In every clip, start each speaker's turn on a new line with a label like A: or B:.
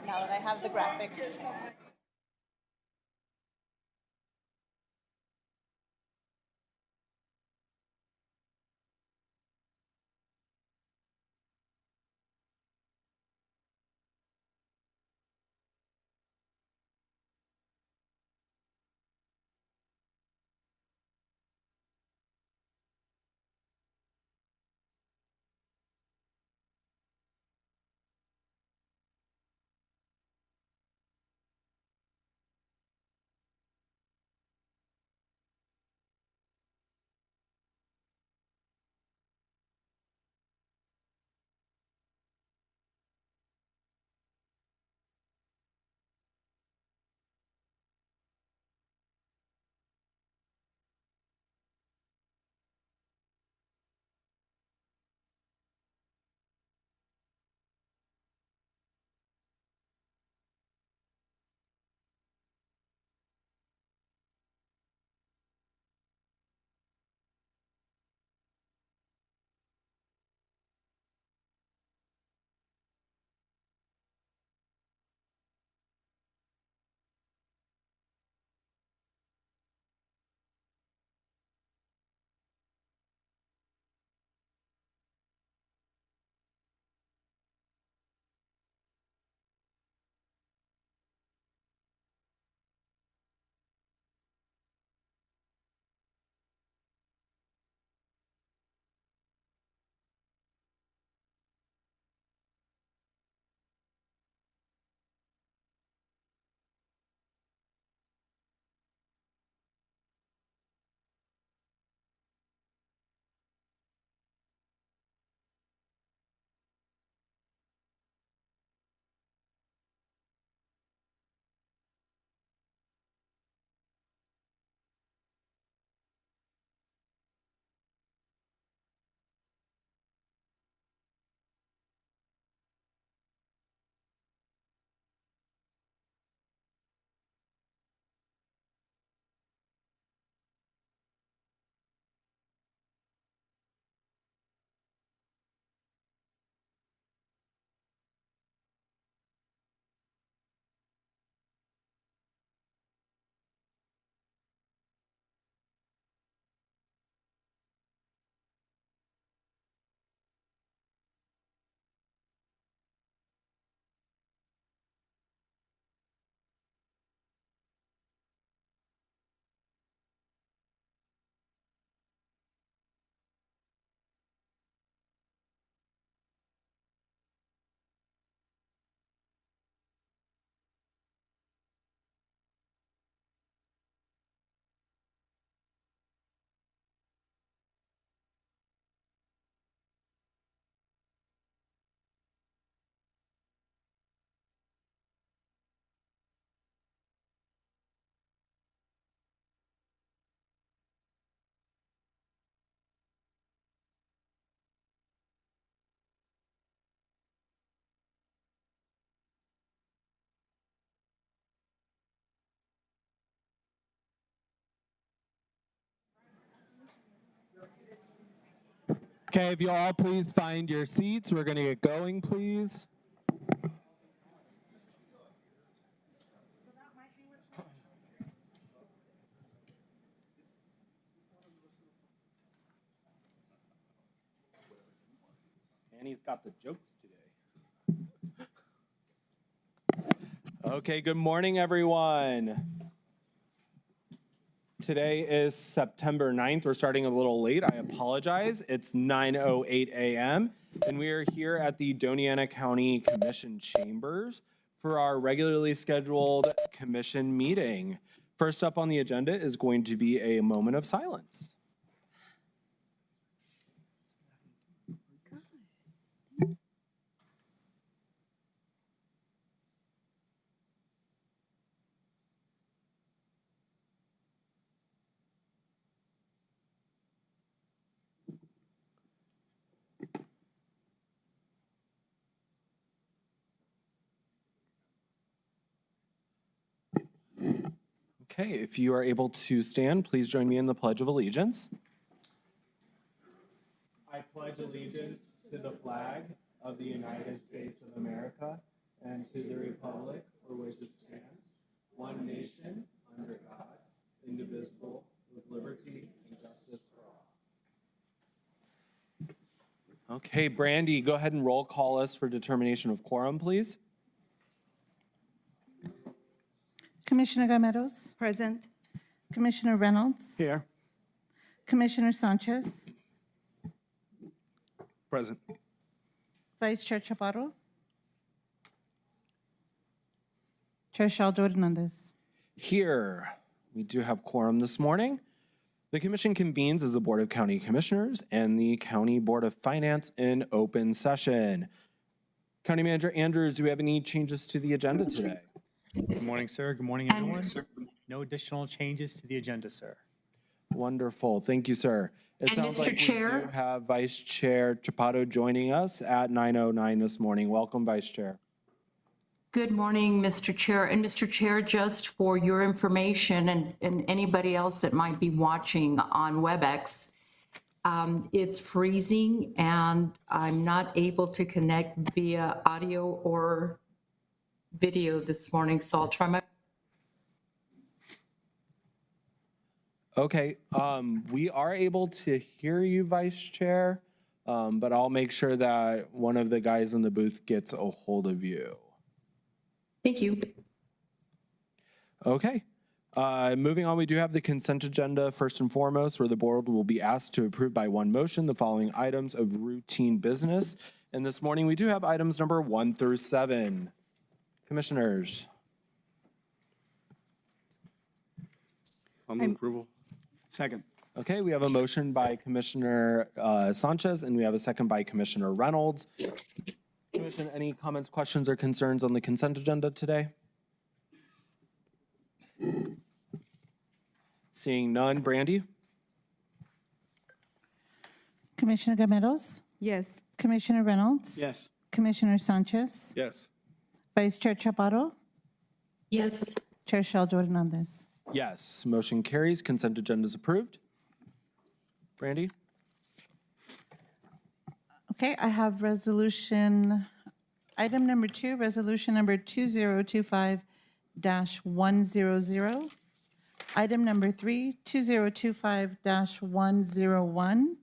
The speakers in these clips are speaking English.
A: now that I have the graphics.
B: Okay, if you all please find your seats, we're going to get going, please. Annie's got the jokes today. Okay, good morning, everyone. Today is September 9th. We're starting a little late. I apologize. It's 9:08 a.m. and we are here at the Doña County Commission Chambers for our regularly scheduled commission meeting. First up on the agenda is going to be a moment of silence. Okay, if you are able to stand, please join me in the Pledge of Allegiance. I pledge allegiance to the flag of the United States of America and to the republic for which it stands, one nation, under God, indivisible, with liberty and justice for all. Okay, Brandy, go ahead and roll call us for determination of quorum, please.
A: Commissioner Gameros,
C: Present.
A: Commissioner Reynolds,
D: Here.
A: Commissioner Sanchez,
D: Present.
A: Vice Chair Chaparro, Chair Shaldo Hernandez.
B: Here, we do have quorum this morning. The commission convenes as the Board of County Commissioners and the County Board of Finance in open session. County Manager Andrews, do we have any changes to the agenda today?
E: Good morning, sir. Good morning, everyone. No additional changes to the agenda, sir.
B: Wonderful. Thank you, sir. It
F: And
B: sounds
F: Mr.
B: like we
F: Chair?
B: do have Vice Chair Chapato joining us at 9:09 this morning. Welcome, Vice Chair.
F: Good morning, Mr. Chair. And Mr. Chair, just for your information and anybody else that might be watching on WebEx, it's freezing and I'm not able to connect via audio or video this morning, so I'll try my.
B: Okay, we are able to hear you, Vice Chair, but I'll make sure that one of the guys in the booth gets a hold of you.
F: Thank you.
B: Okay. Moving on, we do have the consent agenda first and foremost, where the board will be asked to approve by one motion the following items of routine business. And this morning, we do have items number 1 through 7. Commissioners.
D: I'll move approval. Second.
B: Okay, we have a motion by Commissioner Sanchez, and we have a second by Commissioner Reynolds. Commission, any comments, questions, or concerns on the consent agenda today? Seeing none, Brandy?
A: Commissioner Gameros,
C: Yes.
A: Commissioner Reynolds,
D: Yes.
A: Commissioner Sanchez,
D: Yes.
A: Vice Chair Chaparro,
F: Yes.
A: Chair Shaldo Hernandez.
B: Yes, motion carries. Consent agenda is approved. Brandy?
A: Okay, I have resolution, item number 2, resolution number 2025-100. Item number 3, 2025-101.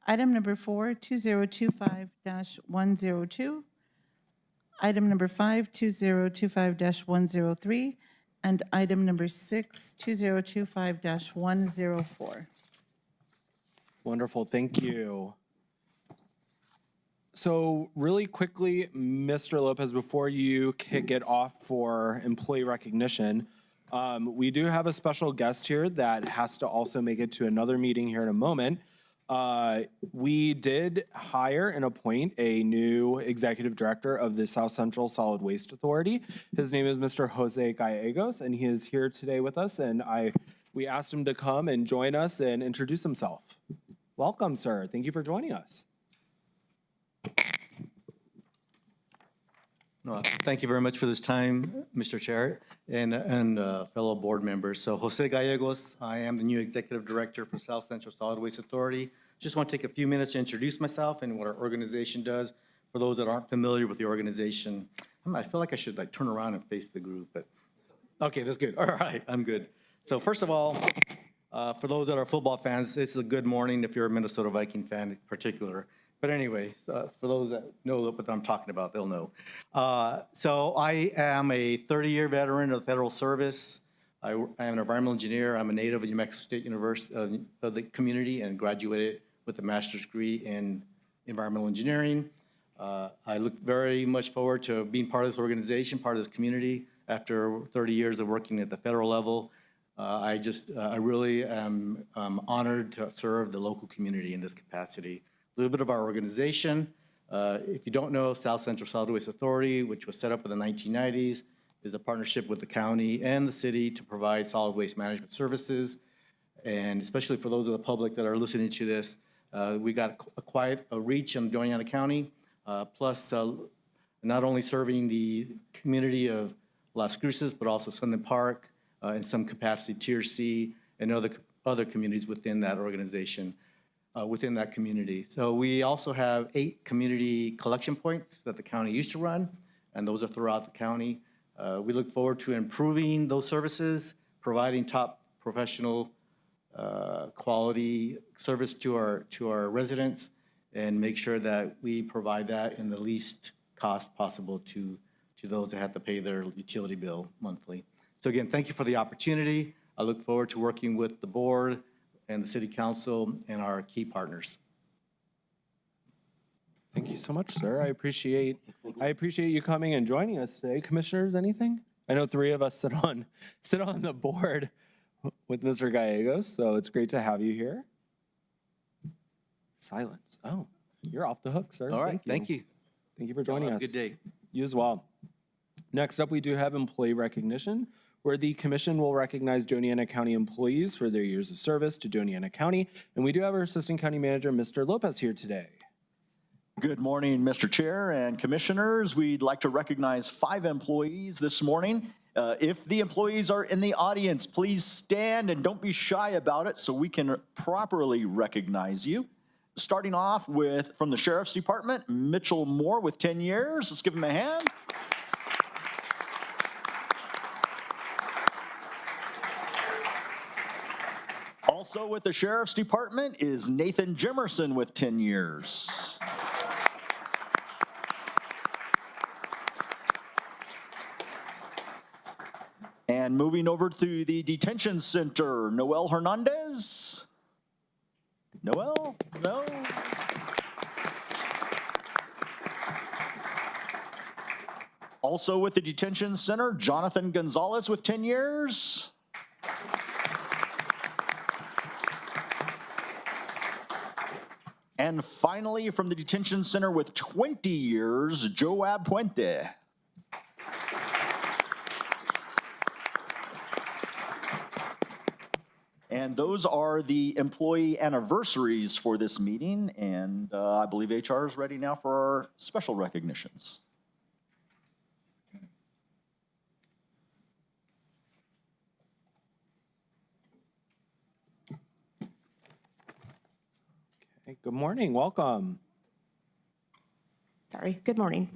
A: Item number 4, 2025-102. Item number 5, 2025-103. And item number 6, 2025-104.
B: Wonderful, thank you. So really quickly, Mr. Lopez, before you kick it off for employee recognition, we do have a special guest here that has to also make it to another meeting here in a moment. We did hire and appoint a new executive director of the South Central Solid Waste Authority. His name is Mr. Jose Gallegos, and he is here today with us, and we asked him to come and join us and introduce himself. Welcome, sir. Thank you for joining us.
G: No, thank you very much for this time, Mr. Chair and fellow board members. So Jose Gallegos, I am the new Executive Director for South Central Solid Waste Authority. Just want to take a few minutes to introduce myself and what our organization does for those that aren't familiar with the organization. I feel like I should turn around and face the group, but okay, that's good. All right, I'm good. So first of all, for those that are football fans, this is a good morning if you're a Minnesota Viking fan in particular. But anyway, for those that know what I'm talking about, they'll know. So I am a 30-year veteran of the federal service. I am an environmental engineer. I'm a native of New Mexico State University of the community and graduated with a master's degree in environmental engineering. I look very much forward to being part of this organization, part of this community. After 30 years of working at the federal level, I really am honored to serve the local community in this capacity. A little bit of our organization. If you don't know, South Central Solid Waste Authority, which was set up in the 1990s, is a partnership with the county and the city to provide solid waste management services. And especially for those of the public that are listening to this, we got quite a reach in Doña County, plus not only serving the community of Las Cruces, but also Sunland Park, in some capacity Tier C, and other communities within that organization. Within that community. So we also have 8 community collection points that the county used to run. and those are throughout the county. We look forward to improving those services, providing top professional quality service to our residents, and make sure that we provide that in the least cost possible to those that have to pay their utility bill monthly. So again, thank you for the opportunity. I look forward to working with the board and the city council and our key partners.
B: Thank you so much, sir. I appreciate you coming and joining us today. Commissioners, anything? I know three of us sit on the board with Mr. Gallegos, so it's great to have you here. Silence. Oh, you're off the hook, sir.
G: All right, thank you.
B: Thank you for joining
G: Have
B: us.
G: a good day.
B: You as well. Next up, we do have employee recognition, where the commission will recognize Doña County employees for their years of service to Doña County. And we do have our Assistant County Manager, Mr. Lopez, here today.
C: Good morning, Mr. Chair and Commissioners. We'd like to recognize 5 employees this morning. If the employees are in the audience, please stand and don't be shy about it so we can properly recognize you. Starting off with, from the Sheriff's Department, Mitchell Moore with 10 years. Let's give him a hand. Also with the Sheriff's Department is Nathan Jimerson with 10 years. And moving over to the detention center, Noel Hernandez. Noel? No? Also with the detention center, Jonathan Gonzalez with 10 years. And finally, from the detention center with 20 years, Joab Puente. And those are the employee anniversaries for this meeting, and I believe HR is ready now for our special recognitions.
B: Hey, good morning, welcome.
H: Sorry, good morning.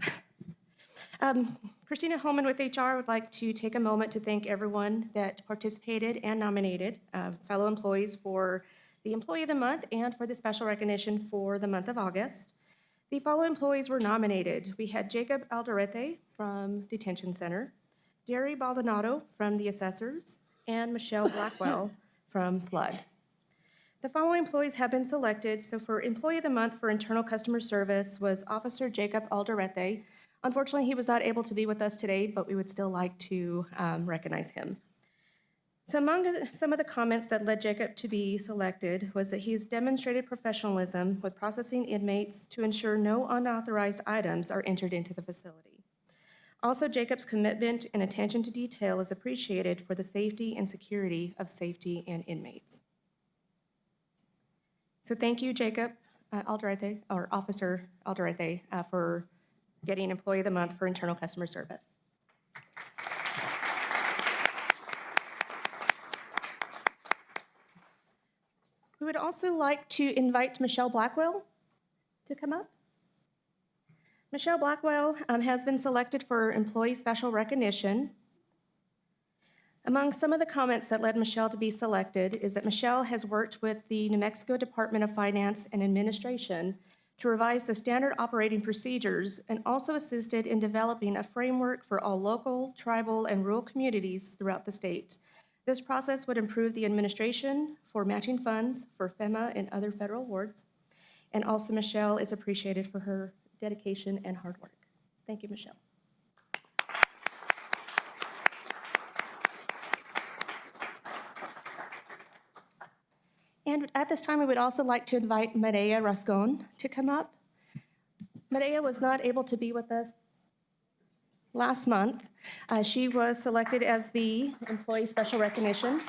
H: Christina Holman with HR would like to take a moment to thank everyone that participated and nominated fellow employees for the Employee of the Month and for the special recognition for the month of August. The following employees were nominated. We had Jacob Alderete from Detention Center, Jerry Baldonado from the Assessors, and Michelle Blackwell from Flood. The following employees have been selected. So for Employee of the Month for Internal Customer Service was Officer Jacob Alderete. Unfortunately, he was not able to be with us today, but we would still like to recognize him. So among some of the comments that led Jacob to be selected was that he's demonstrated professionalism with processing inmates to ensure no unauthorized items are entered into the facility. Also, Jacob's commitment and attention to detail is appreciated for the safety and security of safety and inmates. So thank you, Jacob Alderete, or Officer Alderete, for getting Employee of the Month for Internal Customer Service. We would also like to invite Michelle Blackwell to come up. Michelle Blackwell has been selected for Employee Special Recognition. Among some of the comments that led Michelle to be selected is that Michelle has worked with the New Mexico Department of Finance and Administration to revise the standard operating procedures and also assisted in developing a framework for all local, tribal, and rural communities throughout the state. This process would improve the administration for matching funds for FEMA and other federal awards. And also Michelle is appreciated for her dedication and hard work. Thank you, Michelle. And at this time, we would also like to invite Maria Rascon to come up. Maria was not able to be with us last month. She was selected as the Employee Special Recognition.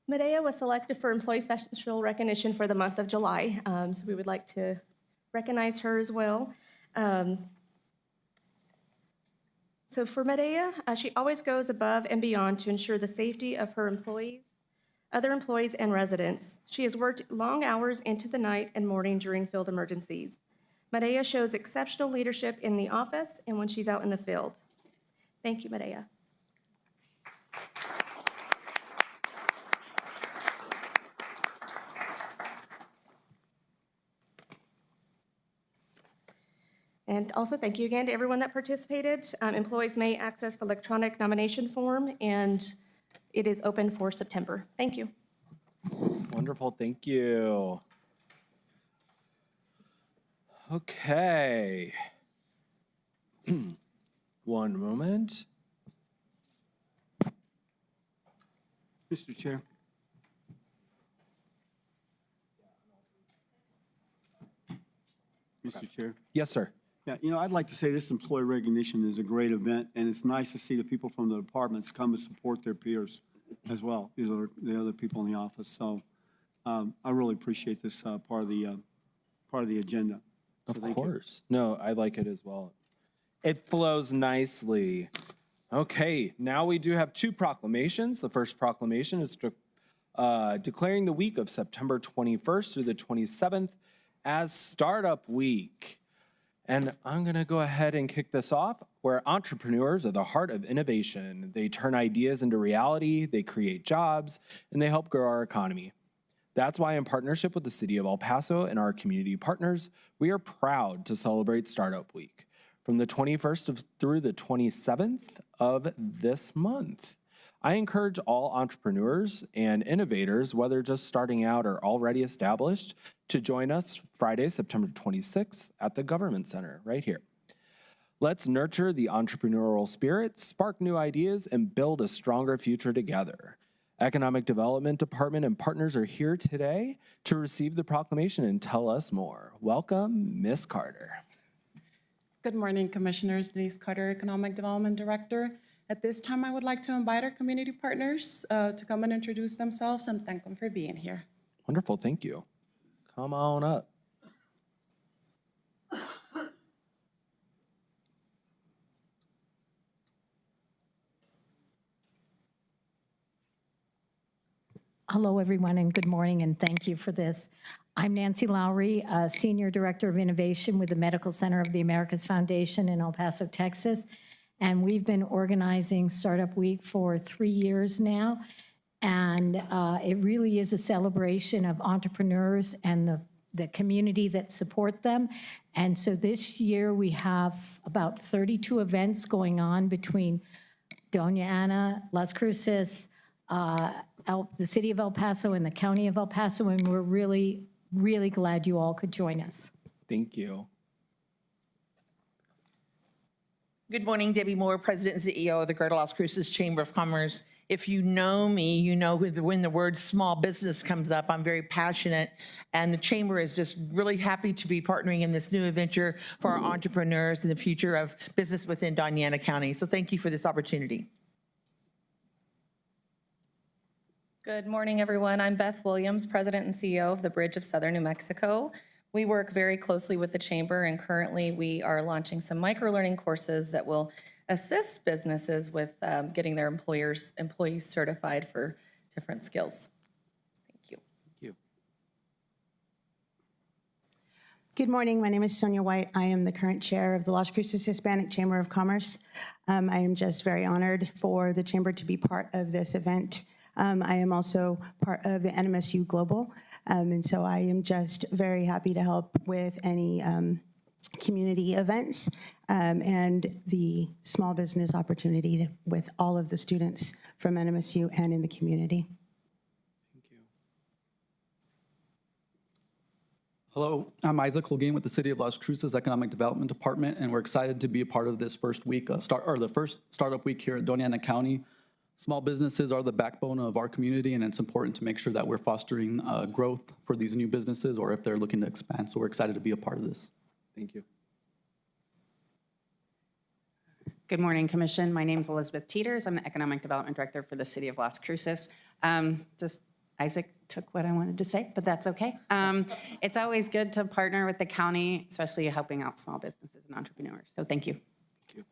H: Maria was selected for Employee Special Recognition for the month of July, so we would like to recognize her as well. So for Medea, she always goes above and beyond to ensure the safety of her employees, other employees, and residents. She has worked long hours into the night and morning during field emergencies. Medea shows exceptional leadership in the office and when she's out in the field. Thank you, Medea. And also, thank you again to everyone that participated. Employees may access the electronic nomination form, and it is open for September. Thank you.
B: Wonderful, thank you. Okay. One moment.
D: Mr. Chair. Mr. Chair.
B: Yes, sir.
D: Yeah, you know, I'd like to say this employee recognition is a great event, and it's nice to see the people from the departments come and support their peers as well, these are the other people in the office. So I really appreciate this part of the agenda. So
B: Of
D: thank you.
B: course. No, I like it as well. It flows nicely. Okay, now we do have two proclamations. The first proclamation is declaring the week of September 21st through the 27th as Startup Week. And I'm gonna go ahead and kick this off, where entrepreneurs are the heart of innovation. They turn ideas into reality, they create jobs, and they help grow our economy. That's why, in partnership with the City of El Paso and our community partners, we are proud to celebrate Startup Week from the 21st through the 27th of this month. I encourage all entrepreneurs and innovators, whether just starting out or already established, to join us Friday, September 26th at the Government Center right here. Let's nurture the entrepreneurial spirit, spark new ideas, and build a stronger future together. Economic Development Department and partners are here today to receive the proclamation and tell us more. Welcome, Ms. Carter.
I: Good morning, Commissioners. Denise Carter, Economic Development Director. At this time, I would like to invite our community partners to come and introduce themselves and thank them for being here.
B: Wonderful, thank you. Come on up.
J: Hello, everyone, and good morning, and thank you for this. I'm Nancy Lowry, Senior Director of Innovation with the Medical Center of the Americas Foundation in El Paso, Texas. And we've been organizing Startup Week for 3 years now. And it really is a celebration of entrepreneurs and the community that support them. And so this year we have about 32 events going on between Doña Ana, Las Cruces, the City of El Paso and the County of El Paso, and we're really, really glad you all could join us.
B: Thank you.
K: Good morning, Debbie Moore, President and CEO of the Greater Las Cruces Chamber of Commerce. If you know me, you know when the word small business comes up, I'm very passionate, and the Chamber is just really happy to be partnering in this new adventure for our entrepreneurs and the future of business within Doña Ana County. So thank you for this opportunity.
L: Good morning, everyone. I'm Beth Williams, President and CEO of the Bridge of Southern New Mexico. We work very closely with the Chamber, and currently we are launching some micro-learning courses that will assist businesses with getting their employees certified for different skills. Thank you.
B: Thank you.
M: Good morning. My name is Sonia White. I am the current chair of the Las Cruces Hispanic Chamber of Commerce. I am just very honored for the Chamber to be part of this event. I am also part of the NMSU Global, and so I am just very happy to help with any community events and the small business opportunity with all of the students from NMSU and in the community.
B: Thank you.
N: Hello, I'm Isaac Holguin with the City of Las Cruces Economic Development Department, and we're excited to be a part of this first week of the first Startup Week here at Doña Ana County. Small businesses are the backbone of our community, and it's important to make sure that we're fostering growth for these new businesses or if they're looking to expand. So we're excited to be a part of this.
B: Thank you.
O: Good morning, Commission. My name is Elizabeth Teeters. I'm the Economic Development Director for the City of Las Cruces. Just Isaac took what I wanted to say, but that's okay. It's always good to partner with the county, especially helping out small businesses and entrepreneurs. So thank you.
B: Thank you.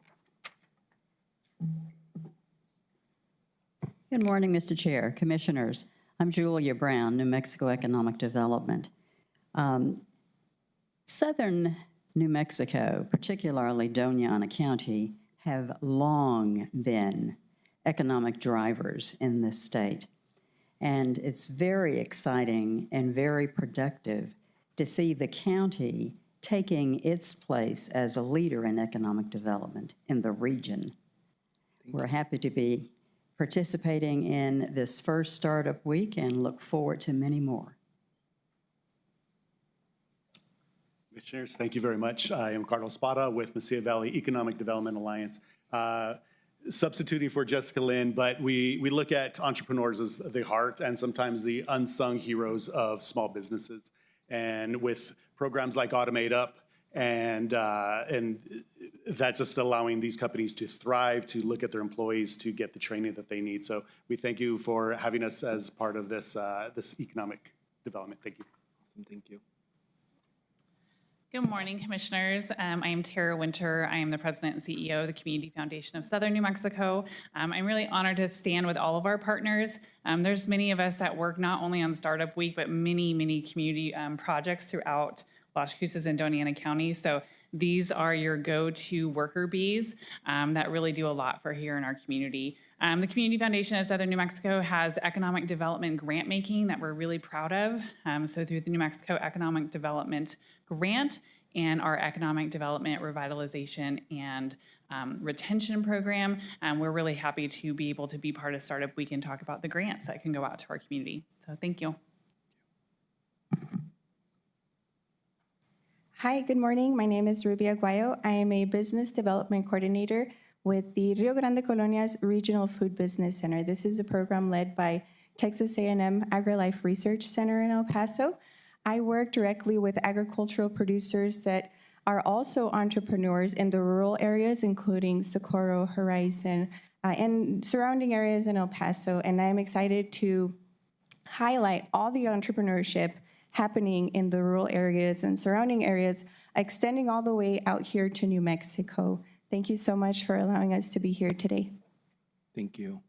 P: Good morning, Mr. Chair, Commissioners. I'm Julia Brown, New Mexico Economic Development. Southern New Mexico, particularly Doña County, have long been economic drivers in this state. And it's very exciting and very productive to see the county taking its place as a leader in economic development in the region. We're happy to be participating in this first startup week and look forward to many more.
Q: Commissioners, thank you very much. I am Carlos Spada with Mesilla Valley Economic Development Alliance. Substituting for Jessica Lynn, but we look at entrepreneurs as the heart and sometimes the unsung heroes of small businesses. And with programs like Automate Up and that's just allowing these companies to thrive, to look at their employees, to get the training that they need. So we thank you for having us as part of this, this economic development. Thank you.
B: Awesome, thank you.
R: Good morning, Commissioners. I am Tara Winter. I am the President and CEO of the Community Foundation of Southern New Mexico. I'm really honored to stand with all of our partners. There's many of us that work not only on Startup Week, but many community projects throughout Las Cruces and Doña County. So these are your go-to worker bees that really do a lot for here in our community. The Community Foundation of Southern New Mexico has economic development grant making that we're really proud of. So through the New Mexico Economic Development Grant and our Economic Development Revitalization and Retention Program, we're really happy to be able to be part of Startup Week and talk about the grants that can go out to our community. So thank you.
S: Hi, good morning. My name is Ruby Aguayo. I am a business development coordinator with the Rio Grande Colonia's Regional Food Business Center. This is a program led by Texas A&M AgriLife Research Center in El Paso. I work directly with agricultural producers that are also entrepreneurs in the rural areas, including Socorro, Horizon, and surrounding areas in El Paso. And I'm excited to highlight all the entrepreneurship happening in the rural areas and surrounding areas, extending all the way out here to New Mexico. Thank you so much for allowing us to be here today.
B: Thank you.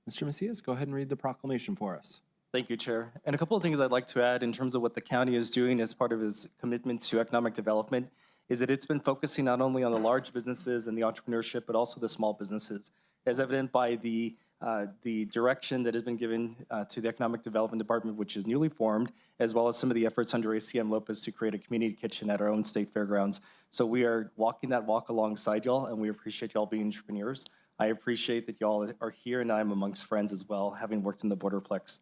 B: Mr. Macias, go ahead and read the proclamation for us.
T: Thank you, Chair. And a couple of things I'd like to add in terms of what the county is doing as part of its commitment to economic development is that it's been focusing not only on the large businesses and the entrepreneurship, but also the small businesses, as evident by the direction that has been given to the Economic Development Department, which is newly formed, as well as some of the efforts under ACM Lopez to create a community kitchen at our own state fairgrounds. So we are walking that walk alongside y'all, and we appreciate y'all being entrepreneurs. I appreciate that y'all are here, and I'm amongst friends as well, having worked in the Borderplex.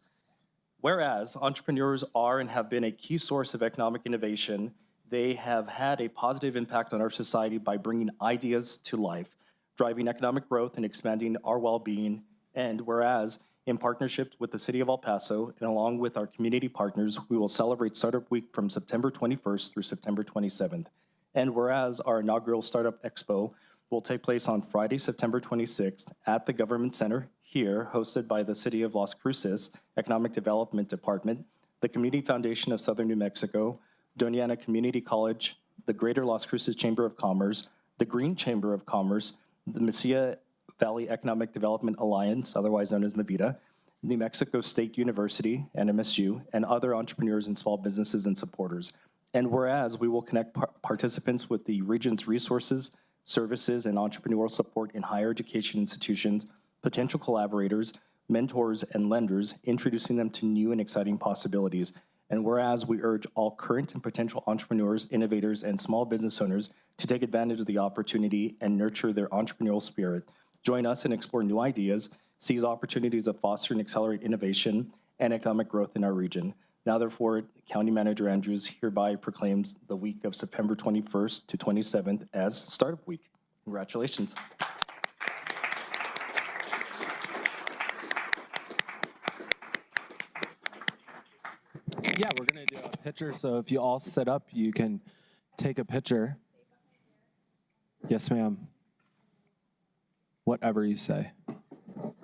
T: Whereas entrepreneurs are and have been a key source of economic innovation, they have had a positive impact on our society by bringing ideas to life, driving economic growth and expanding our well-being. And whereas, in partnership with the City of El Paso and along with our community partners, we will celebrate Startup Week from September 21st through September 27th. And whereas our inaugural Startup Expo will take place on Friday, September 26th at the Government Center here, hosted by the City of Las Cruces Economic Development Department, the Community Foundation of Southern New Mexico, Doña Community College, the Greater Las Cruces Chamber of Commerce, the Green Chamber of Commerce, the Mesilla Valley Economic Development Alliance, otherwise known as MVITA, New Mexico State University, NMSU, and other entrepreneurs and small businesses and supporters. And whereas we will connect participants with the region's resources, services, and entrepreneurial support in higher education institutions, potential collaborators, mentors, and lenders, introducing them to new and exciting possibilities. And whereas we urge all current and potential entrepreneurs, innovators, and small business owners to take advantage of the opportunity and nurture their entrepreneurial spirit, join us and explore new ideas, seize opportunities that foster and accelerate innovation and economic growth in our region. Now, therefore, County Manager Andrews hereby proclaims the week of September 21st to 27th as Startup Week. Congratulations.
B: Yeah, we're gonna do a picture, so if you all sit up, you can take a picture. Yes, ma'am. Whatever you say.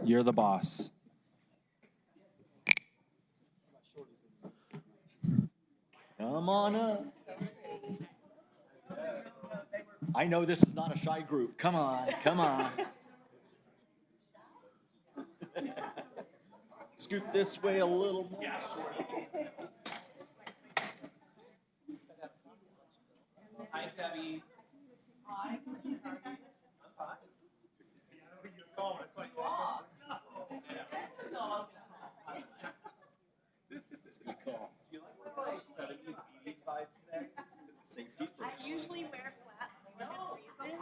B: You're the boss.
C: Come on up. I know this is not a shy group. Come on, come on. Scoot this way a little more.
B: Hi, Debbie.
C: Safety first.
H: usually wear flats for this reason.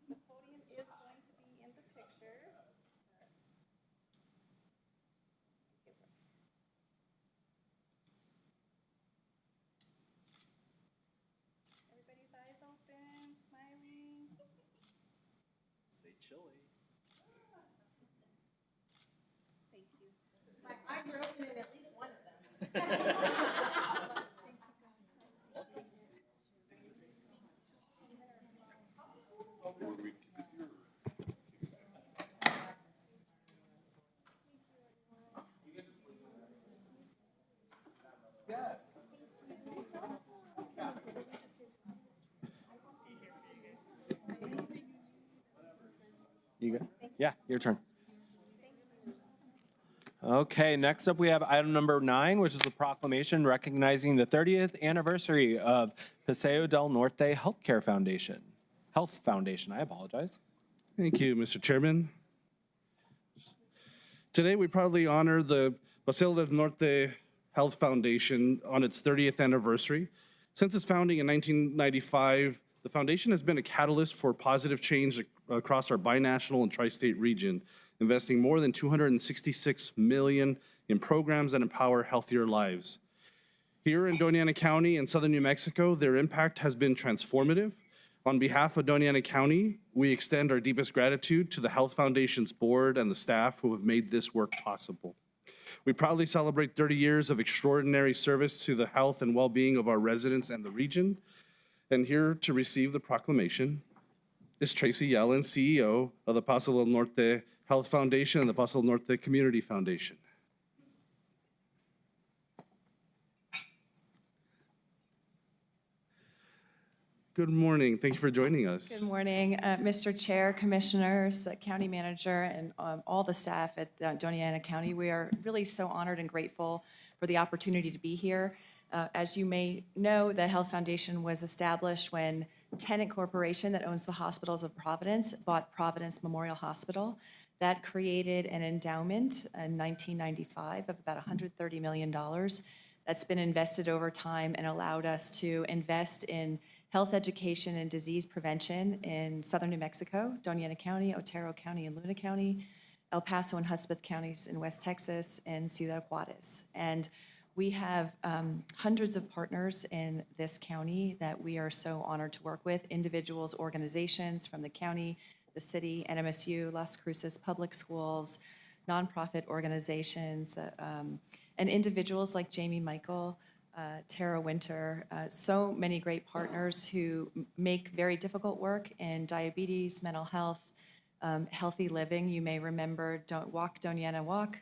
H: The podium is going to be in the picture. Everybody's eyes open, smiling.
C: Say chili.
H: Thank you. My eyes are open in at least one of them.
B: You good? Yeah, your turn. Okay, next up we have item number 9, which is a proclamation recognizing the 30th anniversary of Paseo del Norte Health Foundation, I apologize.
U: Thank you, Mr. Chairman. Today, we proudly honor the Paseo del Norte Health Foundation on its 30th anniversary. Since its founding in 1995, the foundation has been a catalyst for positive change across our binational and tri-state region, investing more than $266 million in programs that empower healthier lives. Here in Doña County in southern New Mexico, their impact has been transformative. On behalf of Doña County, we extend our deepest gratitude to the Health Foundation's board and the staff who have made this work possible. We proudly celebrate 30 years of extraordinary service to the health and well-being of our residents and the region. And here to receive the proclamation is Tracy Yellen, CEO of the Paseo del Norte Health Foundation and the Paseo del Norte Community Foundation. Good morning. Thank you for joining us.
V: Good morning, Mr. Chair, Commissioners, County Manager, and all the staff at Doña County. We are really so honored and grateful for the opportunity to be here. As you may know, the Health Foundation was established when Tenet Corporation that owns the hospitals of Providence bought Providence Memorial Hospital. That created an endowment in 1995 of about $130 million. That's been invested over time and allowed us to invest in health education and disease prevention in southern New Mexico, Doña County, Otero County, and Luna County, El Paso and Hudspeth counties in West Texas, and Ciudad Juarez. And we have hundreds of partners in this county that we are so honored to work with, individuals, organizations from the county, the city, NMSU, Las Cruces Public Schools, nonprofit organizations, and individuals like Jamie Michael, Tara Winter, so many great partners who make very difficult work in diabetes, mental health, healthy living. You may remember Don't Walk, Doña Walk.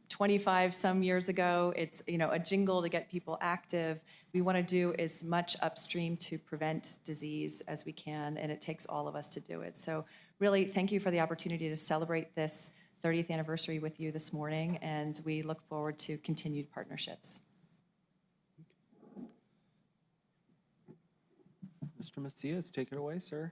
V: 25 some years ago, it's a jingle to get people active. We want to do as much upstream to prevent disease as we can, and it takes all of us to do it. So really, thank you for the opportunity to celebrate this 30th anniversary with you this morning, and we look forward to continued partnerships.
B: Mr. Macias, take it away, sir.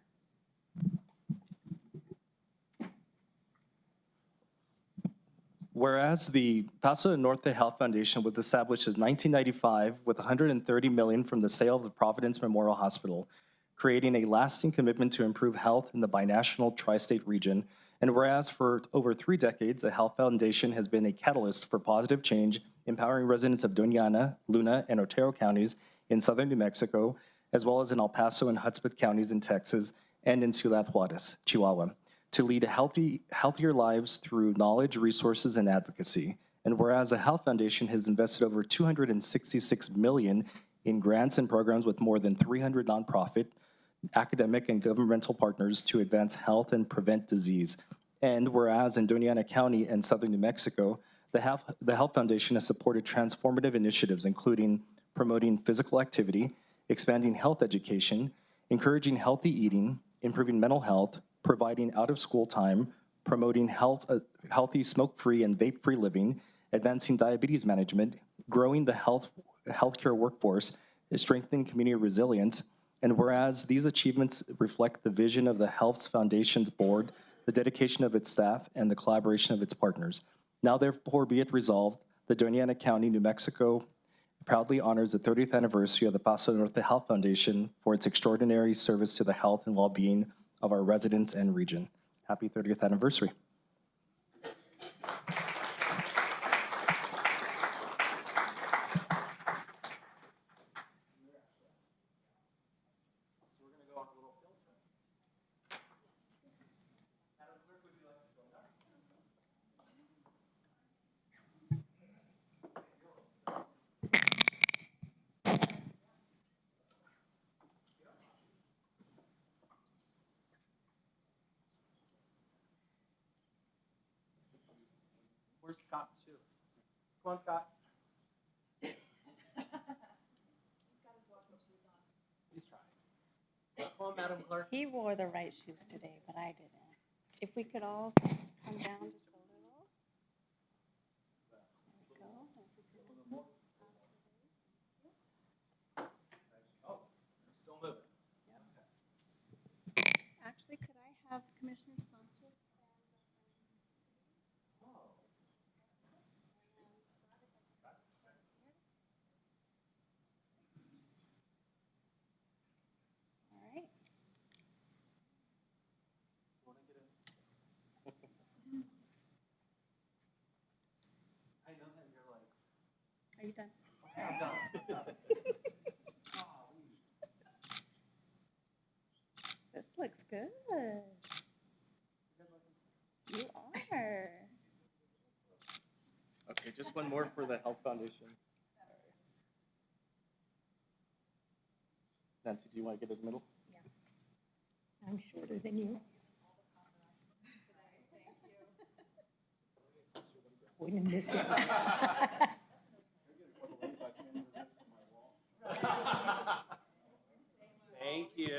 T: Whereas the Paso del Norte Health Foundation was established in 1995 with $130 million from the sale of the Providence Memorial Hospital, creating a lasting commitment to improve health in the binational tri-state region. And whereas for over 3 decades, the Health Foundation has been a catalyst for positive change, empowering residents of Doña, Luna, and Otero counties in southern New Mexico, as well as in El Paso and Hudspeth counties in Texas, and in Ciudad Juarez, Chihuahua, to lead healthier lives through knowledge, resources, and advocacy. And whereas the Health Foundation has invested over $266 million in grants and programs with more than 300 nonprofit, academic, and governmental partners to advance health and prevent disease. And whereas in Doña County and Southern New Mexico, the Health Foundation has supported transformative initiatives, including promoting physical activity, expanding health education, encouraging healthy eating, improving mental health, providing out-of-school time, promoting healthy smoke-free and vape-free living, advancing diabetes management, growing the healthcare workforce, strengthening community resilience. And whereas these achievements reflect the vision of the Health Foundation's board, the dedication of its staff, and the collaboration of its partners. Now therefore be it resolved, that Doña County, New Mexico proudly honors the 30th anniversary of the Paso Norte Health Foundation for its extraordinary service to the health and well-being of our residents and region. Happy 30th anniversary.
B: Where's Scott's shoe? Come on, Scott. He's trying. Come on, Madam Clerk.
E: He wore the right shoes today, but I didn't. If we could all come down just a little. There we go.
B: Still moving.
E: Actually, could I have Commissioner Sanchez? All right.
B: I know that you're like,
E: Are you done?
B: I'm done.
E: This looks good. You are.
T: Okay, just one more for the Health Foundation. Nancy, do you want to get in the middle?
J: I'm shorter than you. Wouldn't have missed it.
B: Thank you.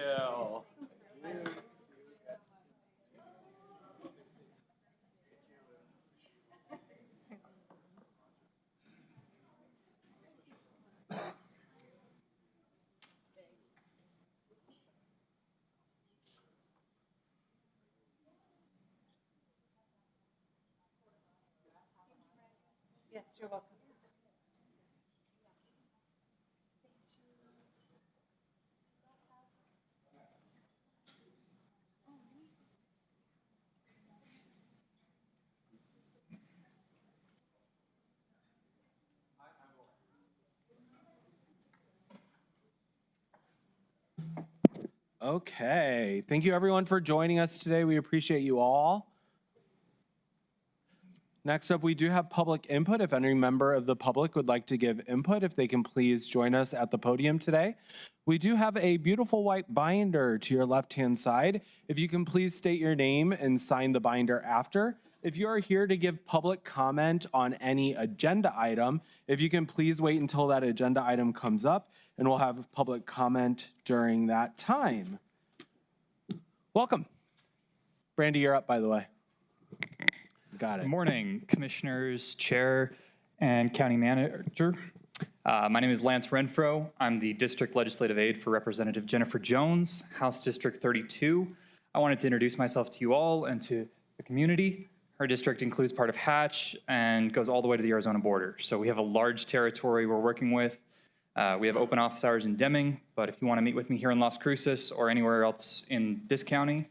A: Yes, you're welcome.
B: Okay, thank you everyone for joining us today. We appreciate you all. Next up, we do have public input. If any member of the public would like to give input, if they can please join us at the podium today. We do have a beautiful white binder to your left-hand side. If you can please state your name and sign the binder after. If you are here to give public comment on any agenda item, if you can please wait until that agenda item comes up, and we'll have public comment during that time. Welcome. Brandy, you're up, by the way. Got it.
F: Good morning, Commissioners, Chair, and County Manager. My name is Lance Renfro. I'm the District Legislative Aide for Representative Jennifer Jones, House District 32. I wanted to introduce myself to you all and to the community. Her district includes part of Hatch and goes all the way to the Arizona border. So we have a large territory we're working with. We have open office hours in Deming, but if you want to meet with me here in Las Cruces or anywhere else in this county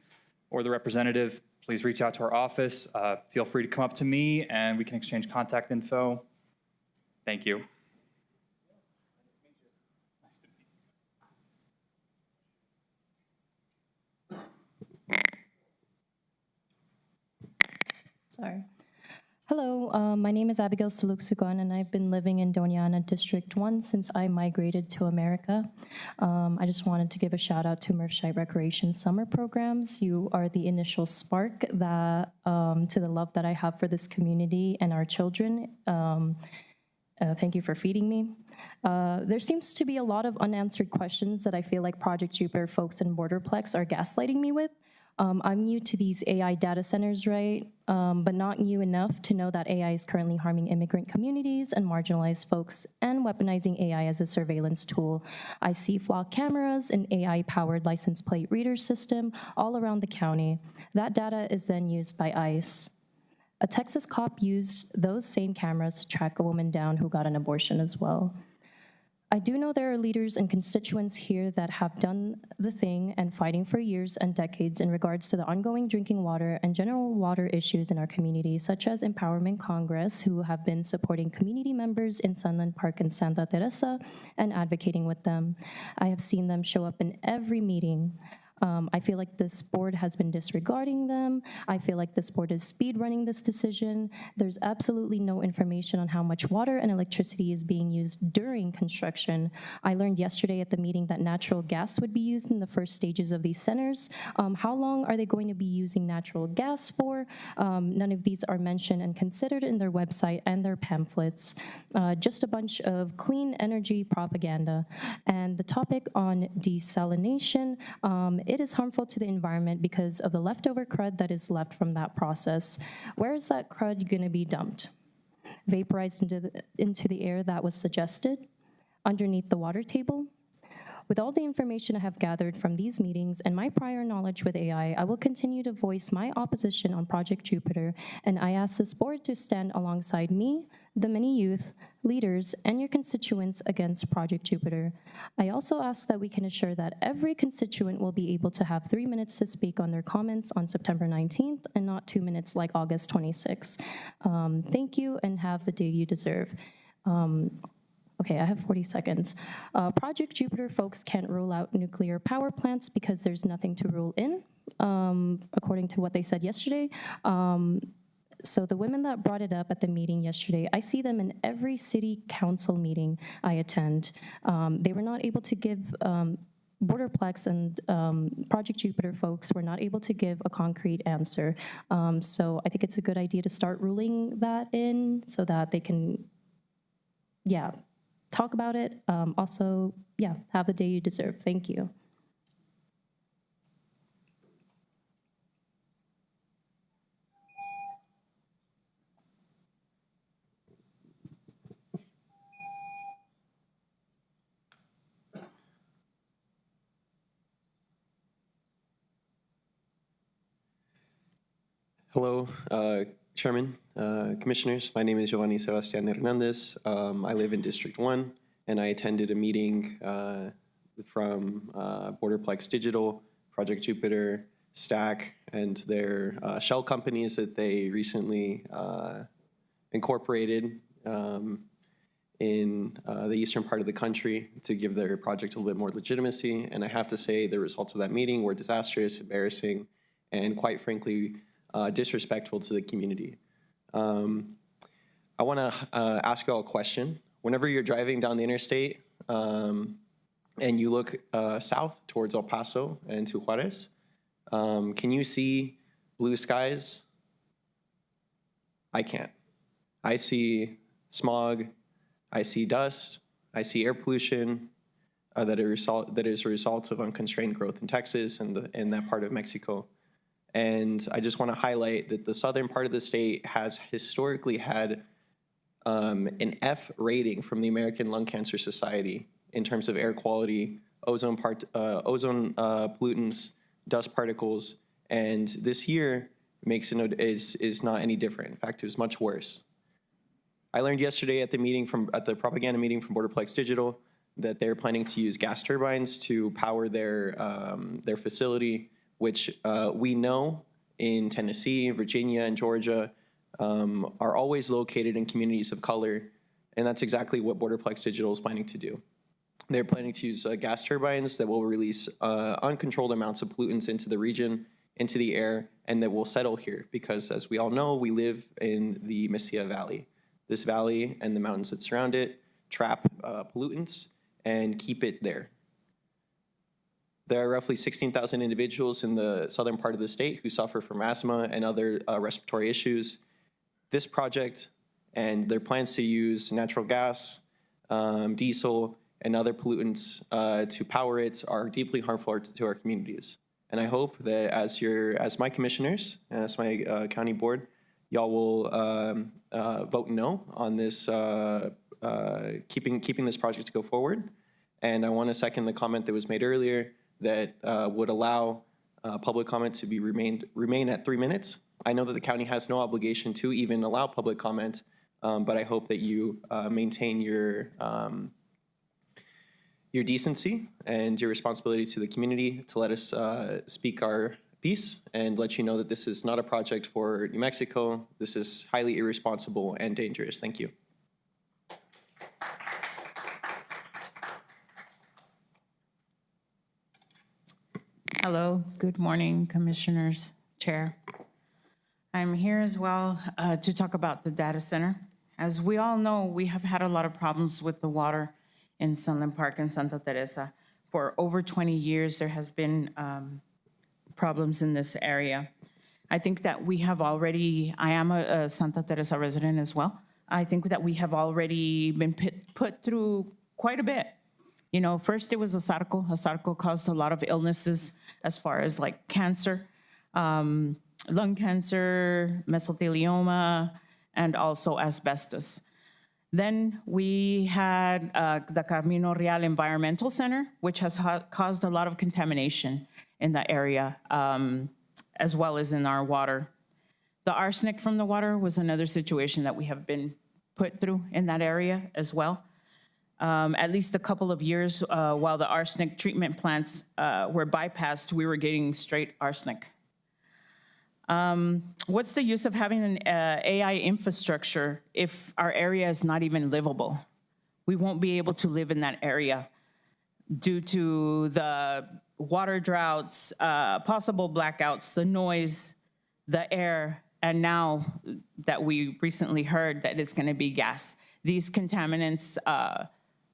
F: or the representative, please reach out to our office. Feel free to come up to me and we can exchange contact info. Thank you.
L: Sorry.
D: Hello, my name is Abigail Saluksugan, and I've been living in Doña District 1 since I migrated to America. I just wanted to give a shout out to Murphy Recreation Summer Programs. You are the initial spark that to the love that I have for this community and our children. Thank you for feeding me. There seems to be a lot of unanswered questions that I feel like Project Jupiter folks in Borderplex are gaslighting me with. I'm new to these AI data centers, right? But not new enough to know that AI is currently harming immigrant communities and marginalized folks and weaponizing AI as a surveillance tool. I see flock cameras and AI-powered license plate reader system all around the county. That data is then used by ICE. A Texas cop used those same cameras to track a woman down who got an abortion as well. I do know there are leaders and constituents here that have done the thing and fighting for years and decades in regards to the ongoing drinking water and general water issues in our community, such as Empowerment Congress, who have been supporting community members in Sunland Park and Santa Teresa and advocating with them. I have seen them show up in every meeting. I feel like this board has been disregarding them. I feel like this board is speed running this decision. There's absolutely no information on how much water and electricity is being used during construction. I learned yesterday at the meeting that natural gas would be used in the first stages of these centers. How long are they going to be using natural gas for? None of these are mentioned and considered in their website and their pamphlets. Just a bunch of clean energy propaganda. And the topic on desalination, it is harmful to the environment because of the leftover crud that is left from that process. Where is that crud going to be dumped? Vaporized into the air that was suggested? Underneath the water table? With all the information I have gathered from these meetings and my prior knowledge with AI, I will continue to voice my opposition on Project Jupiter, and I ask this board to stand alongside me, the many youth, leaders, and your constituents against Project Jupiter. I also ask that we can assure that every constituent will be able to have 3 minutes to speak on their comments on September 19th and not 2 minutes like August 26th. Thank you and have the day you deserve. Okay, I have 40 seconds. Project Jupiter folks can't rule out nuclear power plants because there's nothing to rule in, according to what they said yesterday. So the women that brought it up at the meeting yesterday, I see them in every city council meeting I attend. They were not able to give, Borderplex and Project Jupiter folks were not able to give a concrete answer. So I think it's a good idea to start ruling that in so that they can, yeah, talk about it. Also, yeah, have the day you deserve. Thank you.
G: Hello, Chairman, Commissioners. My name is Giovanni Sebastian Hernandez. I live in District 1, and I attended a meeting from Borderplex Digital, Project Jupiter, Stack, and their shell companies that they recently incorporated in the eastern part of the country to give their project a little bit more legitimacy. And I have to say the results of that meeting were disastrous, embarrassing, and quite frankly, disrespectful to the community. I want to ask you all a question. Whenever you're driving down the interstate and you look south towards El Paso and to Juarez, can you see blue skies? I can't. I see smog, I see dust, I see air pollution that is a result of unconstrained growth in Texas and in that part of Mexico. And I just want to highlight that the southern part of the state has historically had an F rating from the American Lung Cancer Society in terms of air quality, ozone pollutants, dust particles, and this year is not any different. In fact, it was much worse. I learned yesterday at the propaganda meeting from Borderplex Digital that they're planning to use gas turbines to power their facility, which we know in Tennessee, Virginia, and Georgia are always located in communities of color, and that's exactly what Borderplex Digital is planning to do. They're planning to use gas turbines that will release uncontrolled amounts of pollutants into the region into the air and that will settle here because, as we all know, we live in the Mesilla Valley. This valley and the mountains that surround it trap pollutants and keep it there. There are roughly 16,000 individuals in the southern part of the state who suffer from asthma and other respiratory issues. This project and their plans to use natural gas, diesel, and other pollutants to power it are deeply harmful to our communities. And I hope that as my commissioners and as my county board, y'all will vote no on this, keeping this project to go forward. And I want to second the comment that was made earlier that would allow public comment to be remain at 3 minutes. I know that the county has no obligation to even allow public comment, but I hope that you maintain your decency and your responsibility to the community to let us speak our piece and let you know that this is not a project for New Mexico. This is highly irresponsible and dangerous. Thank you.
A: Hello, good morning, Commissioners, Chair. I'm here as well to talk about the data center. As we all know, we have had a lot of problems with the water in Sunland Park and Santa Teresa. For over 20 years, there has been problems in this area. I think that we have already, I am a Santa Teresa resident as well. I think that we have already been put through quite a bit. You know, first it was Asarco. Asarco caused a lot of illnesses as far as like cancer, lung cancer, mesothelioma, and also asbestos. Then we had the Camino Real Environmental Center, which has caused a lot of contamination in the area, as well as in our water. The arsenic from the water was another situation that we have been put through in that area as well. At least a couple of years while the arsenic treatment plants were bypassed, we were getting straight arsenic. What's the use of having an AI infrastructure if our area is not even livable? We won't be able to live in that area due to the water droughts, possible blackouts, the noise, the air, and now that we recently heard that it's going to be gas. These contaminants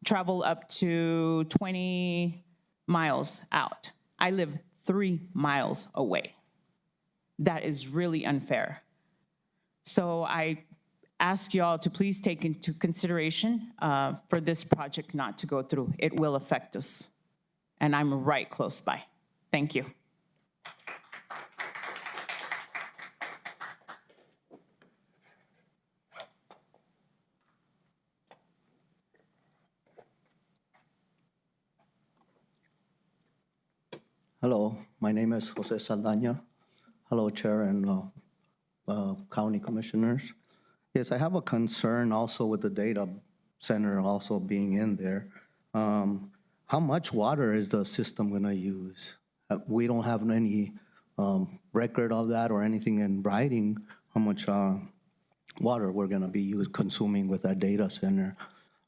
A: travel up to 20 miles out. I live 3 miles away. That is really unfair. So I ask y'all to please take into consideration for this project not to go through. It will affect us. And I'm right close by. Thank you.
I: Hello, my name is Jose Saldaña. Hello, Chair and County Commissioners. Yes, I have a concern also with the data center also being in there. How much water is the system going to use? We don't have any record of that or anything in writing, how much water we're going to be consuming with that data center.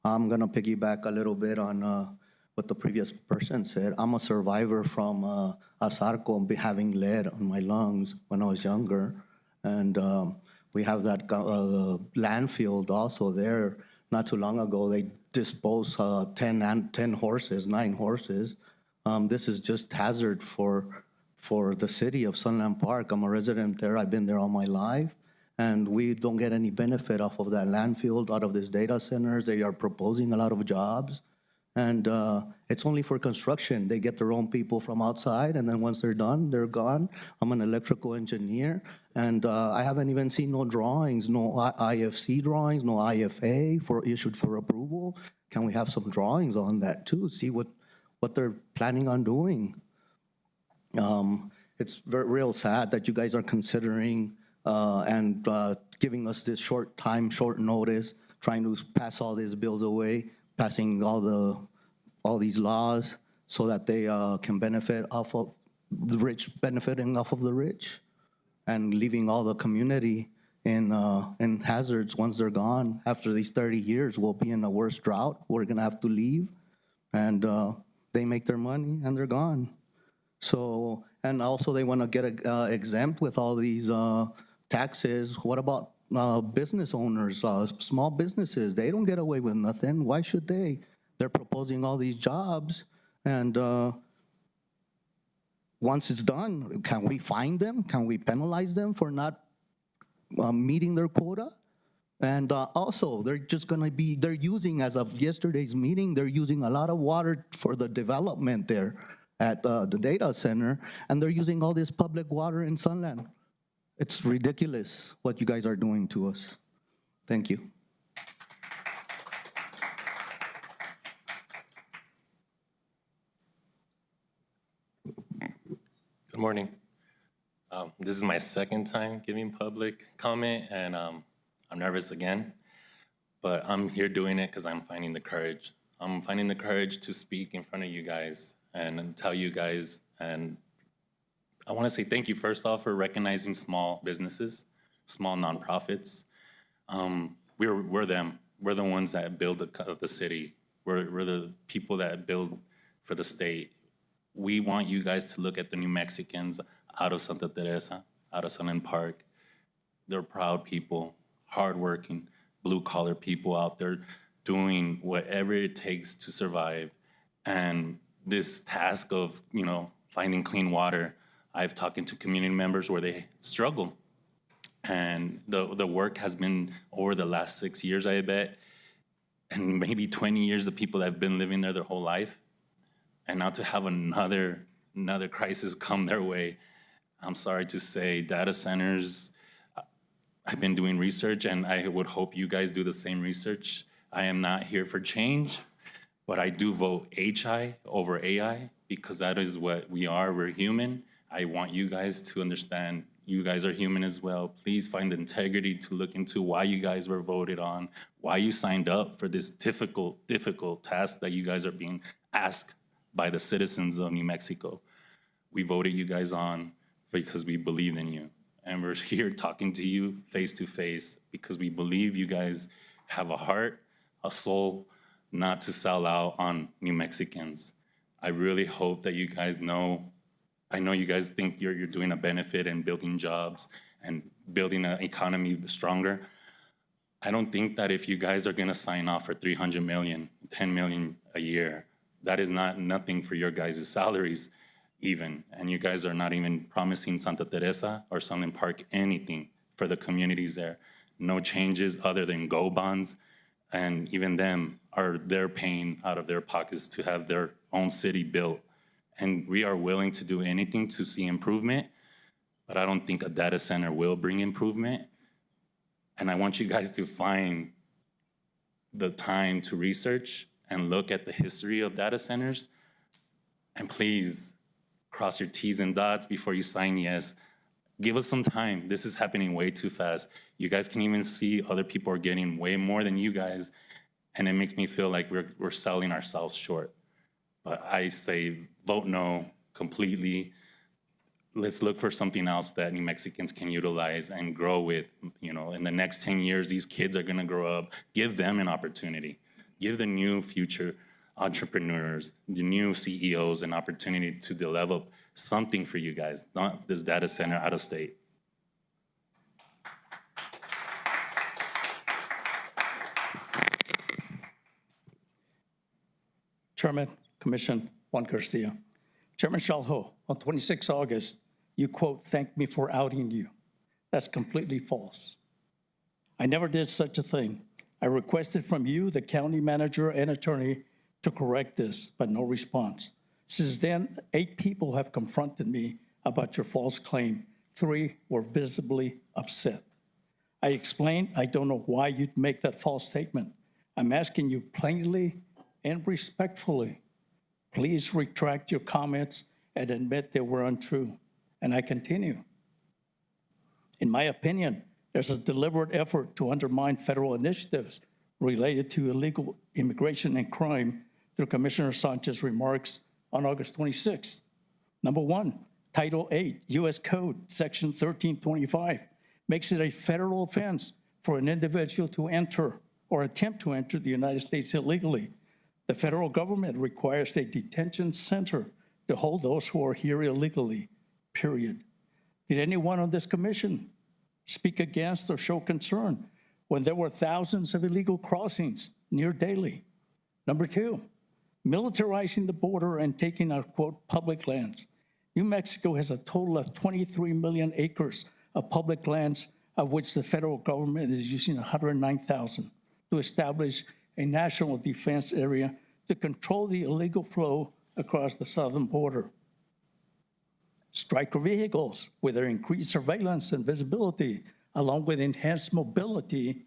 I: I'm going to piggyback a little bit on what the previous person said. I'm a survivor from Asarco, having lead on my lungs when I was younger. And we have that landfill also there. Not too long ago, they disposed 9 horses. This is just hazard for the city of Sunland Park. I'm a resident there. I've been there all my life. And we don't get any benefit off of that landfill, out of these data centers. They are proposing a lot of jobs. And it's only for construction. They get their own people from outside, and then once they're done, they're gone. I'm an electrical engineer, and I haven't even seen no drawings, no IFC drawings, no IFA issued for approval. Can we have some drawings on that too? See what they're planning on doing. It's real sad that you guys are considering and giving us this short notice, trying to pass all these bills away, passing all these laws so that they can benefit off of the rich, benefiting off of the rich, and leaving all the community in hazards once they're gone. After these 30 years, we'll be in a worse drought. We're gonna have to leave, and they make their money and they're gone. So And also they want to get exempt with all these taxes. What about business owners, small businesses? They don't get away with nothing. Why should they? They're proposing all these jobs, and once it's done, can we fine them? Can we penalize them for not meeting their quota? And also, they're using, as of yesterday's meeting, they're using a lot of water for the development there at the data center, and they're using all this public water in Sunland. It's ridiculous what you guys are doing to us. Thank you.
K: Good morning. This is my second time giving public comment, and I'm nervous again, but I'm here doing it because I'm finding the courage. I'm finding the courage to speak in front of you guys and tell you guys, and I want to say thank you first off for recognizing small businesses, small nonprofits. We're them. We're the ones that build the city. We're the people that build for the state. We want you guys to look at the New Mexicans out of Santa Teresa, out of Sunland Park. They're proud people, hardworking, blue-collar people out there doing whatever it takes to survive. And this task of, finding clean water, I've talked to community members where they struggle. And the work has been over the last 6 years, I bet, and maybe 20 years of people that have been living there their whole life. And now to have another crisis come their way, I'm sorry to say, data centers, I've been doing research, and I would hope you guys do the same research. I am not here for change, but I do vote HI over AI because that is what we are. We're human. I want you guys to understand you guys are human as well. Please find the integrity to look into why you guys were voted on, why you signed up for this difficult task that you guys are being asked by the citizens of New Mexico. We voted you guys on because we believe in you. And we're here talking to you face to face because we believe you guys have a heart, a soul, not to sell out on New Mexicans. I really hope that you guys know, I know you guys think you're doing a benefit and building jobs and building an economy stronger. I don't think that if you guys are gonna sign off for $300 million, $10 million a year, that is nothing for your guys' salaries even. And you guys are not even promising Santa Teresa or Sunland Park anything for the communities there. No changes other than go bonds. And even them they're paying out of their pockets to have their own city built. And we are willing to do anything to see improvement, but I don't think a data center will bring improvement. And I want you guys to find the time to research and look at the history of data centers. And please cross your T's and dots before you sign yes. Give us some time. This is happening way too fast. You guys can even see other people are getting way more than you guys. And it makes me feel like we're selling ourselves short. But I say vote no completely. Let's look for something else that New Mexicans can utilize and grow with. In the next 10 years, these kids are gonna grow up. Give them an opportunity. Give the new future entrepreneurs, the new CEOs an opportunity to develop something for you guys, not this data center out of state.
M: Chairman, Commission, Juan Garcia. Chairman Shalho, on 26 August, you quote, "Thank me for outing you." That's completely false. I never did such a thing. I requested from you, the county manager and attorney, to correct this, but no response. Since then, 8 people have confronted me about your false claim. 3 were visibly upset. I explained I don't know why you'd make that false statement. I'm asking you plainly and respectfully, please retract your comments and admit they were untrue. And I continue. In my opinion, there's a deliberate effort to undermine federal initiatives related to illegal immigration and crime through Commissioner Sanchez's remarks on August 26th. Number 1, Title 8, U.S. Code, Section 1325, makes it a federal offense for an individual to enter or attempt to enter the United States illegally. The federal government requires a detention center to hold those who are here illegally. period. Did anyone on this commission speak against or show concern when there were thousands of illegal crossings near daily? Number two, militarizing the border and taking our, quote, public lands. New Mexico has a total of 23 million acres of public lands, of which the federal government is using 109,000 to establish a national defense area to control the illegal flow across the southern border. Striker vehicles, with their increased surveillance and visibility, along with enhanced mobility,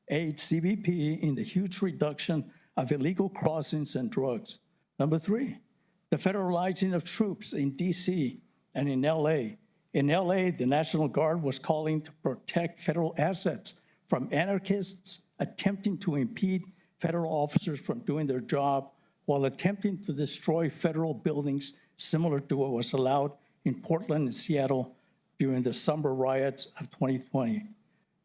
M: aid CBP in the huge reduction of illegal crossings and drugs. Number three, the federalizing of troops in DC and in LA. In LA, the National Guard was calling to protect federal assets from anarchists attempting to impede federal officers from doing their job while attempting to destroy federal buildings similar to what was allowed in Portland and Seattle during the summer riots of 2020.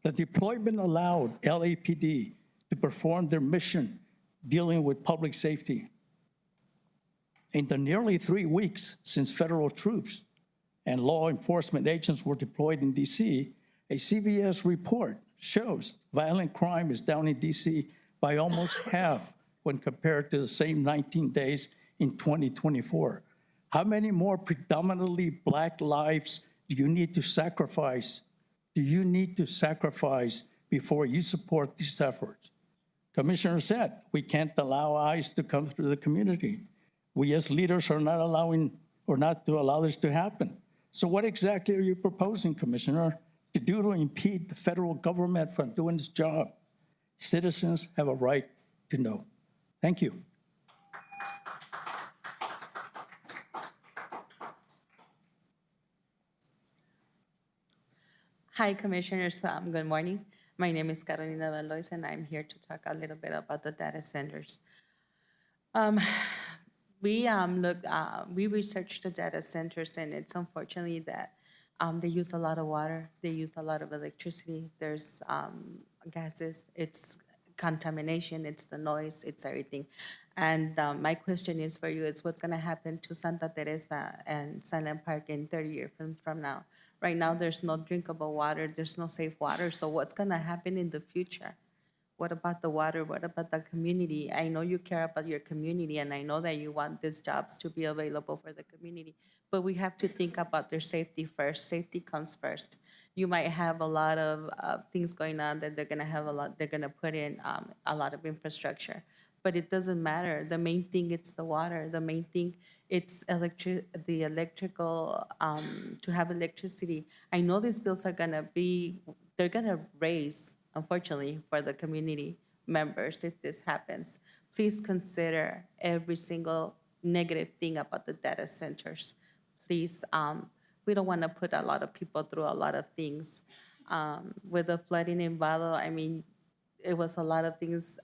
M: The deployment allowed LAPD to perform their mission dealing with public safety. In the nearly 3 weeks since federal troops and law enforcement agents were deployed in DC, a CBS report shows violent crime is down in DC by almost half when compared to the same 19 days in 2024. How many more predominantly Black lives do you need to sacrifice? Do you need to sacrifice before you support these efforts? Commissioner said, we can't allow ICE to come through the community. We as leaders are not allowing or not to allow this to happen. So what exactly are you proposing, Commissioner, to do to impede the federal government from doing its job? Citizens have a right to know. Thank you.
N: Hi, Commissioners. Good morning. My name is Carolina Valois, and I'm here to talk a little bit about the data centers. We researched the data centers, and it's unfortunately that they use a lot of water, they use a lot of electricity, there's gases, it's contamination, it's the noise, it's everything. And my question is for you, it's what's gonna happen to Santa Teresa and Silent Park in 30 years from now? Right now, there's no drinkable water, there's no safe water, so what's gonna happen in the future? What about the water? What about the community? I know you care about your community, and I know that you want these jobs to be available for the community, but we have to think about their safety first. Safety comes first. You might have a lot of things going on that they're gonna put in a lot of infrastructure, but it doesn't matter. The main thing, it's the water. The main thing, it's the electrical, to have electricity. I know these bills are they're gonna raise, unfortunately, for the community members if this happens. Please consider every single negative thing about the data centers. Please, we don't want to put a lot of people through a lot of things. With the flooding in Vado, I mean, it was a lot of things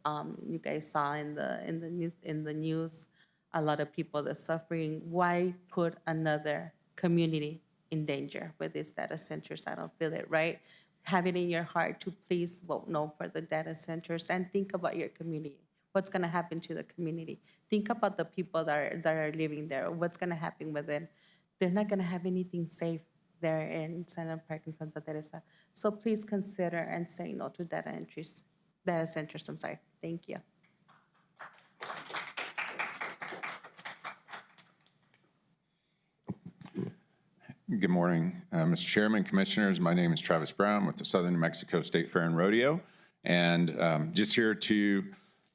N: you guys saw in the news. A lot of people that are suffering. Why put another community in danger with these data centers? I don't feel it right. Have it in your heart to please vote no for the data centers and think about your community. What's going to happen to the community? Think about the people that are living there. What's going to happen with them? They're not going to have anything safe there in Silent Park and Santa Teresa. So please consider and say no to data centers. I'm sorry. Thank you.
O: Good morning, Mr. Chairman, Commissioners. My name is Travis Brown with the Southern New Mexico State Fair and Rodeo. And just here to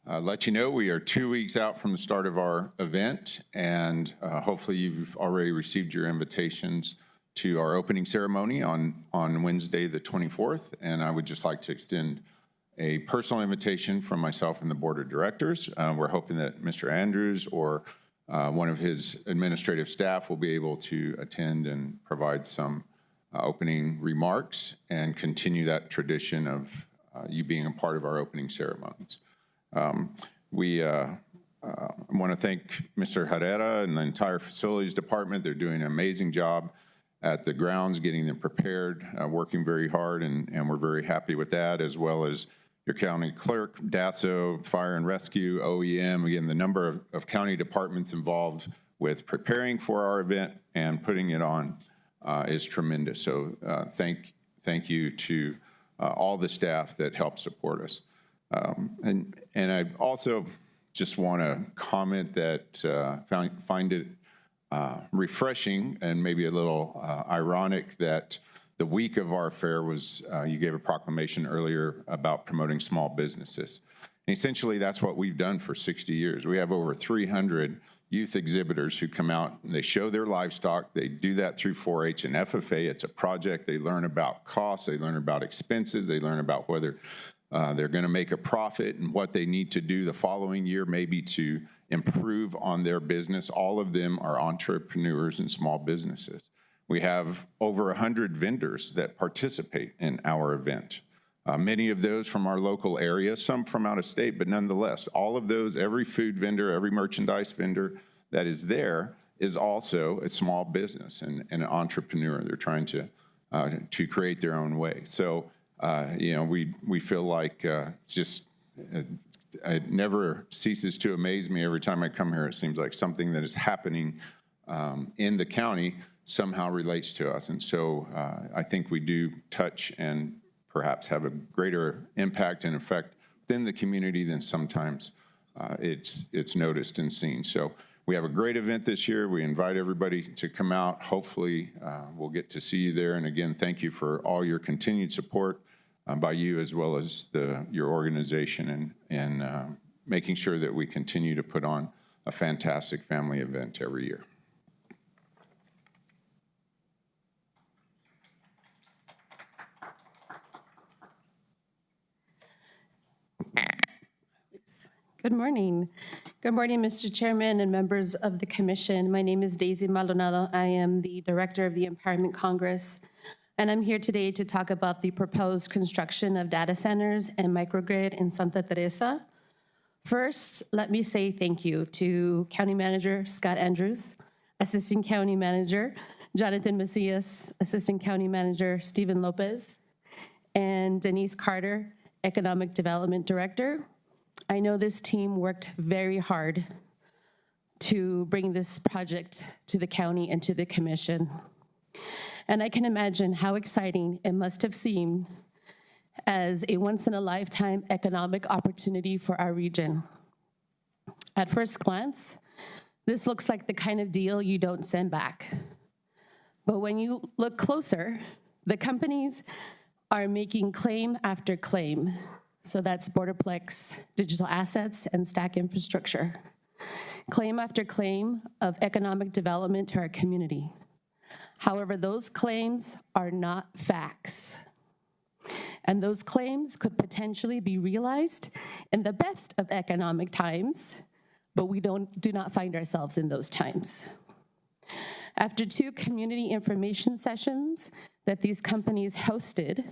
O: let you know, we are 2 weeks out from the start of our event, and hopefully you've already received your invitations to our opening ceremony on Wednesday, the 24th. And I would just like to extend a personal invitation from myself and the Board of Directors. We're hoping that Mr. Andrews or one of his administrative staff will be able to attend and provide some opening remarks and continue that tradition of you being a part of our opening ceremonies. We want to thank Mr. Herrera and the entire facilities department. They're doing an amazing job at the grounds, getting them prepared, working very hard, and we're very happy with that, as well as your county clerk, DASO, fire and rescue, OEM, again, the number of county departments involved with preparing for our event and putting it on. is tremendous. So thank you to all the staff that help support us. And I also just want to comment that find it refreshing and maybe a little ironic that the week of our fair was, you gave a proclamation earlier about promoting small businesses. And essentially, that's what we've done for 60 years. We have over 300 youth exhibitors who come out and they show their livestock. They do that through 4-H and FFA. It's a project. They learn about costs. They learn about expenses. They learn about whether they're going to make a profit and what they need to do the following year, maybe to improve on their business. All of them are entrepreneurs and small businesses. We have over 100 vendors that participate in our event. Many of those from our local area, some from out of state, but nonetheless, all of those, every food vendor, every merchandise vendor that is there is also a small business and an entrepreneur. They're trying to create their own way. So, we feel like it never ceases to amaze me. Every time I come here, it seems like something that is happening in the county somehow relates to us. And so I think we do touch and perhaps have a greater impact and effect within the community than sometimes it's noticed and seen. So we have a great event this year. We invite everybody to come out. Hopefully we'll get to see you there. And again, thank you for all your continued support by you as well as your organization and making sure that we continue to put on a fantastic family event every year.
P: Good morning. Good morning, Mr. Chairman and members of the Commission. My name is Daisy Maldonado. I am the Director of the Empowerment Congress, and I'm here today to talk about the proposed construction of data centers and microgrid in Santa Teresa. First, let me say thank you to County Manager Scott Andrews, Assistant County Manager Jonathan Macias, Assistant County Manager Stephen Lopez, and Denise Carter, Economic Development Director. I know this team worked very hard to bring this project to the county and to the commission. And I can imagine how exciting it must have seemed as a once-in-a-lifetime economic opportunity for our region. At first glance, this looks like the kind of deal you don't send back. But when you look closer, the companies are making claim after claim. So that's Borderplex, Digital Assets, and Stack Infrastructure. Claim after claim of economic development to our community. However, those claims are not facts. And those claims could potentially be realized in the best of economic times, but we do not find ourselves in those times. After 2 community information sessions that these companies hosted,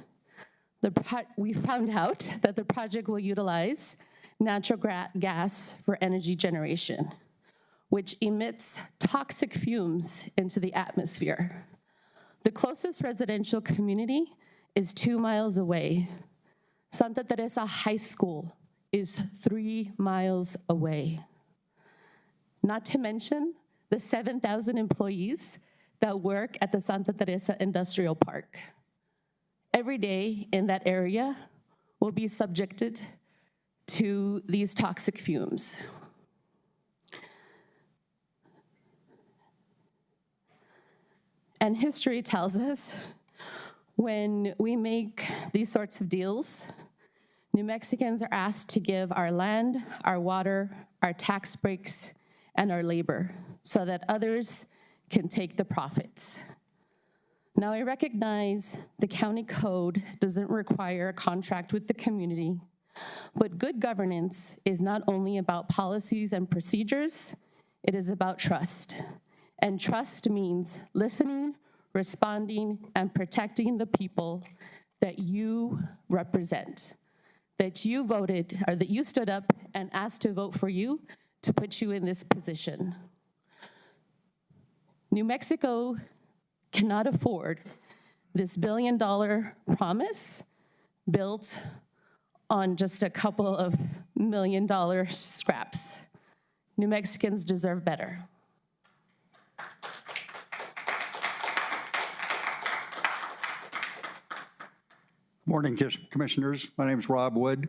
P: we found out that the project will utilize natural gas for energy generation, which emits toxic fumes into the atmosphere. The closest residential community is 2 miles away. Santa Teresa High School is 3 miles away. Not to mention the 7,000 employees that work at the Santa Teresa Industrial Park. Every day in that area will be subjected to these toxic fumes. And history tells us when we make these sorts of deals, New Mexicans are asked to give our land, our water, our tax breaks, and our labor so that others can take the profits. Now, I recognize the county code doesn't require a contract with the community, but good governance is not only about policies and procedures, it is about trust. And trust means listening, responding, and protecting the people that you represent, that you voted, or that you stood up and asked to vote for you to put you in this position. New Mexico cannot afford this $1 billion promise built on just a couple of $1 million scraps. New Mexicans deserve better.
Q: Morning, Commissioners. My name is Rob Wood.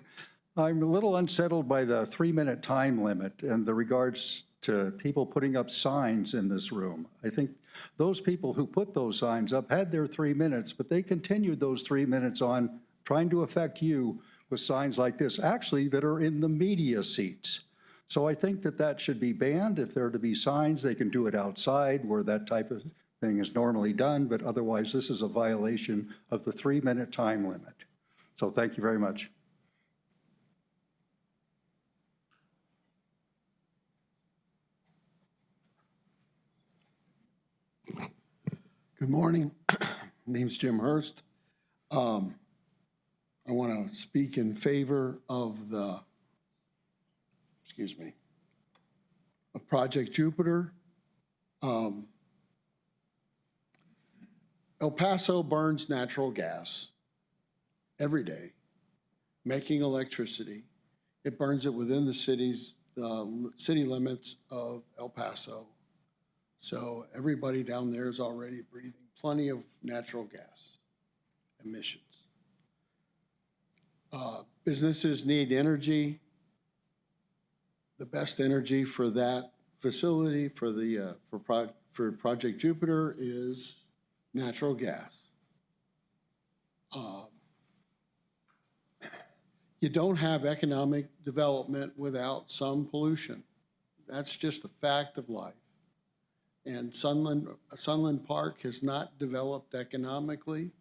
Q: I'm a little unsettled by the 3-minute time limit and the regards to people putting up signs in this room. I think those people who put those signs up had their 3 minutes, but they continued those 3 minutes on trying to affect you with signs like this, actually that are in the media seats. So I think that that should be banned. If there are to be signs, they can do it outside where that type of thing is normally done, but otherwise this is a violation of the 3-minute time limit. So thank you very much.
R: Good morning. My name's Jim Hurst. I want to speak in favor of of Project Jupiter. El Paso burns natural gas every day, making electricity. It burns it within the city limits of El Paso. So everybody down there is already breathing plenty of natural gas emissions. Businesses need energy. The best energy for that facility for Project Jupiter is natural gas. You don't have economic development without some pollution. That's just a fact of life. And Sunland Park has not developed economically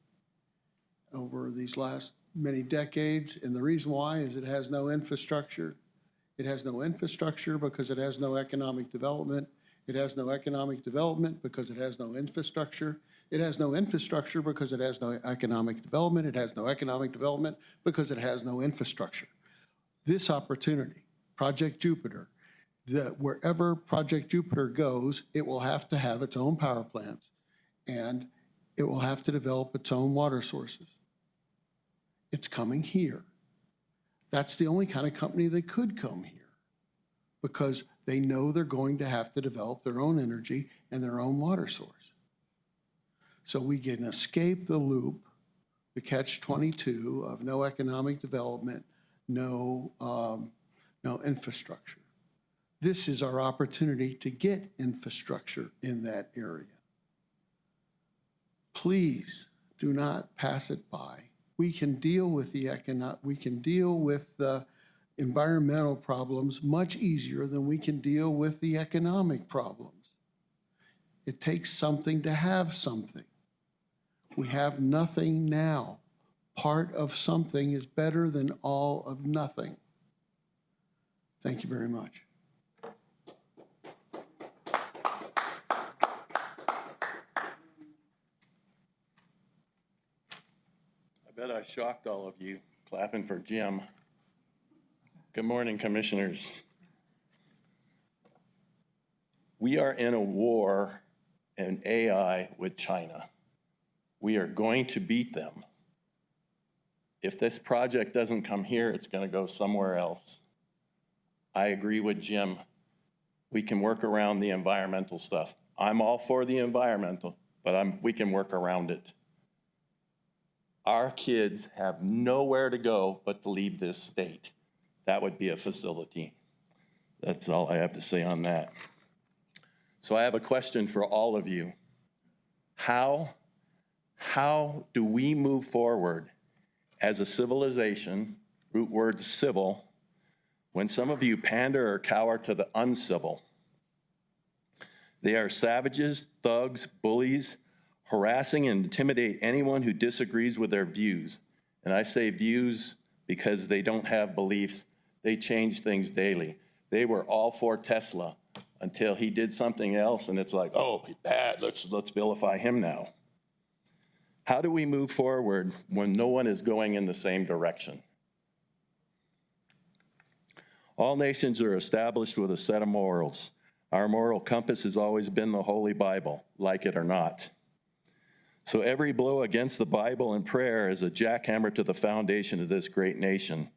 R: over these last many decades. And the reason why is it has no infrastructure. It has no infrastructure because it has no economic development. It has no economic development because it has no infrastructure. It has no infrastructure because it has no economic development. It has no economic development because it has no infrastructure. This opportunity, Project Jupiter, that wherever Project Jupiter goes, it will have to have its own power plants and it will have to develop its own water sources. It's coming here. That's the only kind of company that could come here because they know they're going to have to develop their own energy and their own water source. So we can escape the loop, the catch-22 of no economic development, no infrastructure. This is our opportunity to get infrastructure in that area. Please do not pass it by. We can deal with the environmental problems much easier than we can deal with the economic problems. It takes something to have something. We have nothing now. Part of something is better than all of nothing. Thank you very much.
W: I bet I shocked all of you clapping for Jim. Good morning, commissioners. We are in a war in AI with China. We are going to beat them. If this project doesn't come here, it's going to go somewhere else. I agree with Jim. We can work around the environmental stuff. I'm all for the environmental, but we can work around it. Our kids have nowhere to go but to leave this state. That would be a facility. That's all I have to say on that. So I have a question for all of you. How do we move forward as a civilization, root word civil, when some of you pander or cower to the uncivil? They are savages, thugs, bullies, harassing and intimidate anyone who disagrees with their views. And I say views because they don't have beliefs. They change things daily. They were all for Tesla until he did something else, and it's like, oh, he's bad, let's vilify him now. How do we move forward when no one is going in the same direction? All nations are established with a set of morals. Our moral compass has always been the Holy Bible, like it or not. So every blow against the Bible and prayer is a jackhammer to the foundation of this great nation.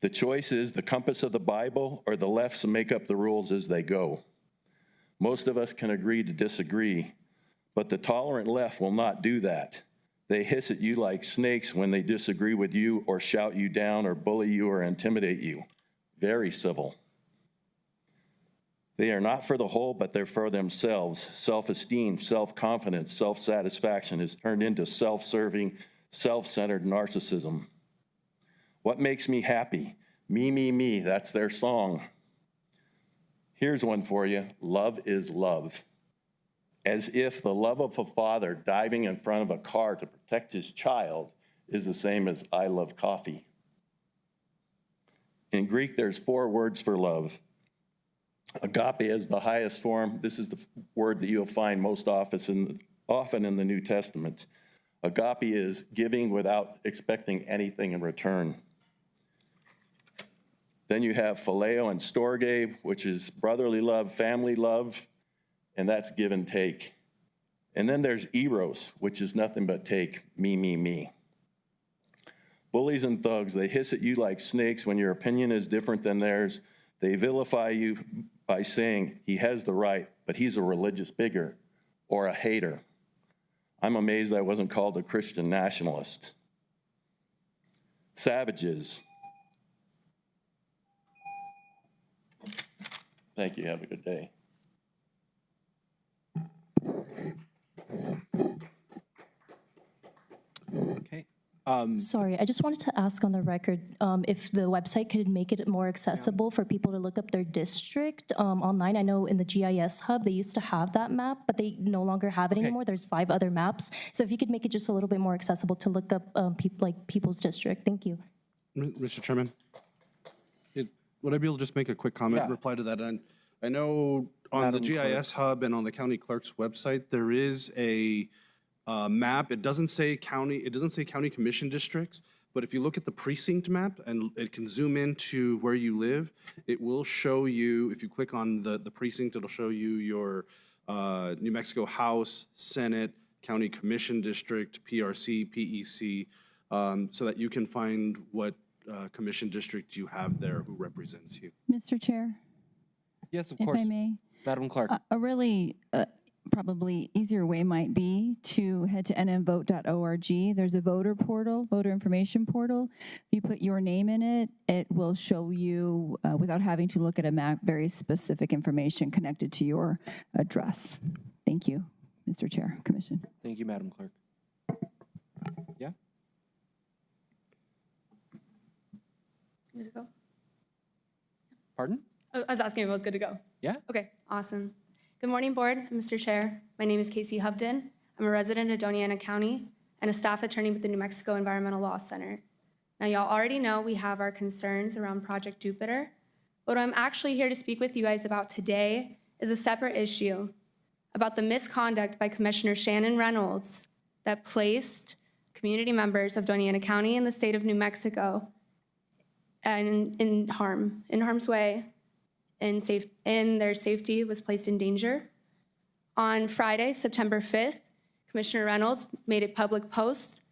W: The choice is the compass of the Bible or the lefts make up the rules as they go. Most of us can agree to disagree, but the tolerant left will not do that. They hiss at you like snakes when they disagree with you or shout you down or bully you or intimidate you. Very civil. They are not for the whole, but they're for themselves. Self-esteem, self-confidence, self-satisfaction has turned into self-serving, self-centered narcissism. What makes me happy? Me, me, me, that's their song. Here's one for you. Love is love. As if the love of a father diving in front of a car to protect his child is the same as I love coffee. In Greek, there's 4 words for love. Agape is the highest form. This is the word that you'll find most often in the New Testament. Agape is giving without expecting anything in return. Then you have phileo and storge, which is brotherly love, family love, and that's give and take. And then there's eros, which is nothing but take, me, me, me. Bullies and thugs, they hiss at you like snakes when your opinion is different than theirs. They vilify you by saying he has the right, but he's a religious bigot or a hater. I'm amazed I wasn't called a Christian nationalist. Savages. Thank you. Have a good day.
B: Okay.
D: Sorry, I just wanted to ask on the record if the website could make it more accessible for people to look up their district online. I know in the GIS hub, they used to have that map, but they no longer have it anymore. There's 5 other maps. So if you could make it just a little bit more accessible to look up people's district. Thank you.
U: Mr. Chairman, would I be able to just make a quick comment, reply to that? And I know on the GIS hub and on the county clerk's website, there is a map. It doesn't say county commission districts, but if you look at the precinct map and it can zoom into where you live, it will show you, if you click on the precinct, it'll show you your New Mexico House, Senate, county commission district, PRC, PEC, so that you can find what commission district you have there who represents you.
C: Mr. Chair?
B: Yes, of
C: if
B: course.
C: I may.
B: Madam Clerk.
C: A really probably easier way might be to head to nmvote.org. There's a voter portal, voter information portal. If you put your name in it, it will show you, without having to look at a map, very specific information connected to your address. Thank you, Mr. Chair, Commission.
B: Thank you, Madam Clerk. Yeah?
H: Good to go?
B: Pardon?
H: I was asking if I was good to go.
B: Yeah?
H: Okay, awesome. Good morning, Board, Mr. Chair. My name is Casey Hubden. I'm a resident of Doña County and a staff attorney with the New Mexico Environmental Law Center. Now, y'all already know we have our concerns around Project Jupiter, but what I'm actually here to speak with you guys about today is a separate issue about the misconduct by Commissioner Shannon Reynolds that placed community members of Doña County and the state of New Mexico in harm's way, and their safety was placed in danger. On Friday, September 5th, Commissioner Reynolds made a public post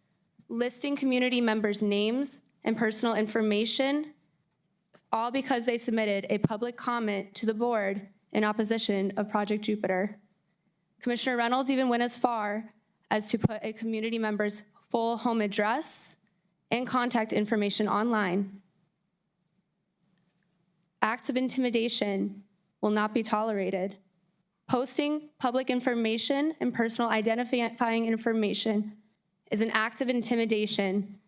H: listing community members' names and personal information, all because they submitted a public comment to the board in opposition of Project Jupiter. Commissioner Reynolds even went as far as to put a community member's full home address and contact information online. Acts of intimidation will not be tolerated. Posting public information and personal identifying information is an act of intimidation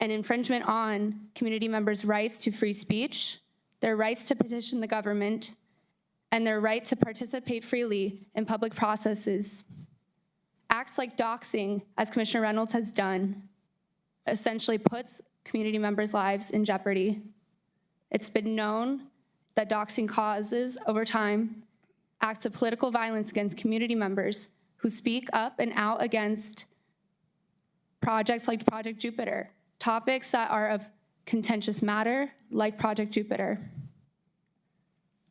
H: and infringement on community members' rights to free speech, their rights to petition the government, and their right to participate freely in public processes. Acts like doxing, as Commissioner Reynolds has done, essentially puts community members' lives in jeopardy. It's been known that doxing causes, over time, acts of political violence against community members who speak up and out against projects like Project Jupiter, topics that are of contentious matter, like Project Jupiter.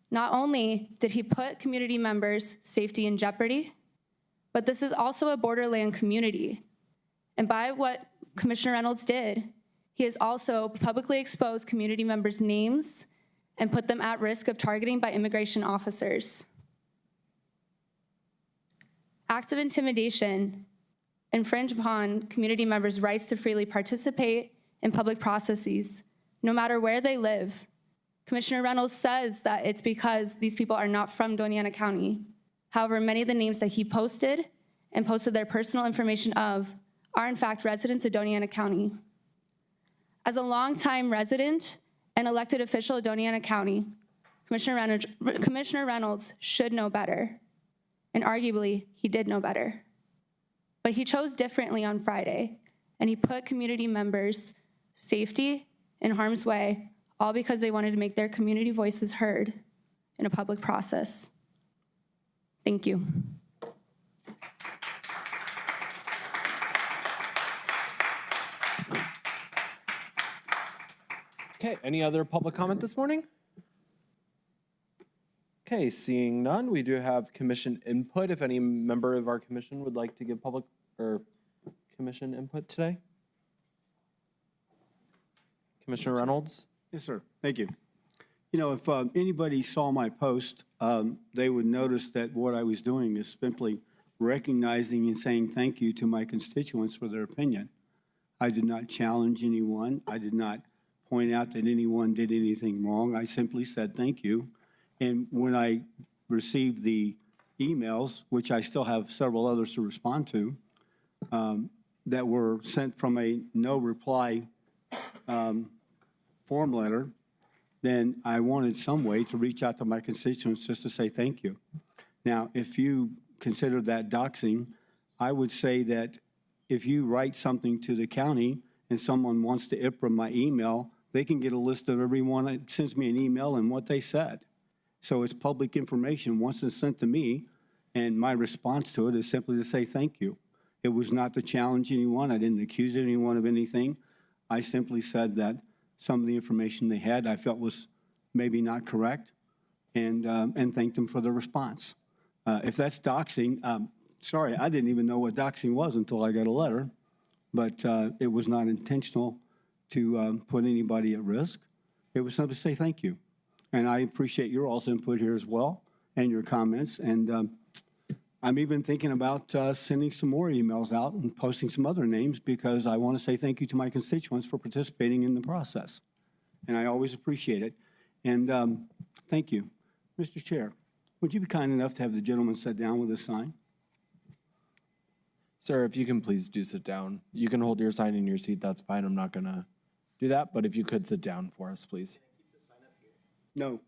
H: Not only did he put community members' safety in jeopardy, but this is also a borderland community. And by what Commissioner Reynolds did, he has also publicly exposed community members' names and put them at risk of targeting by immigration officers. Acts of intimidation infringe upon community members' rights to freely participate in public processes, no matter where they live. Commissioner Reynolds says that it's because these people are not from Doña County. However, many of the names that he posted and posted their personal information of are in fact residents of Doña County. As a longtime resident and elected official of Doña County, Commissioner Reynolds should know better, and arguably he did know better. But he chose differently on Friday, and he put community members' safety in harm's way, all because they wanted to make their community voices heard in a public process. Thank you.
B: Okay, any other public comment this morning? Okay, seeing none, we do have commission input. If any member of our commission would like to give public or commission input today? Commissioner Reynolds?
E: Yes, sir. Thank you. You know, if anybody saw my post, they would notice that what I was doing is simply recognizing and saying thank you to my constituents for their opinion. I did not challenge anyone. I did not point out that anyone did anything wrong. I simply said thank you. And when I received the emails, which I still have several others to respond to, that were sent from a no reply form letter, then I wanted some way to reach out to my constituents just to say thank you. Now, if you consider that doxing, I would say that if you write something to the county and someone wants to IPRA my email, they can get a list of everyone that sends me an email and what they said. So it's public information once it's sent to me, and my response to it is simply to say thank you. It was not to challenge anyone. I didn't accuse anyone of anything. I simply said that some of the information they had I felt was maybe not correct, and thanked them for the response. If that's doxing, sorry, I didn't even know what doxing was until I got a letter, but it was not intentional to put anybody at risk. It was simply to say thank you. And I appreciate your all's input here as well, and your comments. And I'm even thinking about sending some more emails out and posting some other names, because I want to say thank you to my constituents for participating in the process. And I always appreciate it. And thank you. Mr. Chair, would you be kind enough to have the gentleman sit down with his sign?
B: Sir, if you can please do sit down. You can hold your sign in your seat, that's fine. I'm not gonna do that, but if you could sit down for us, please.
E: No.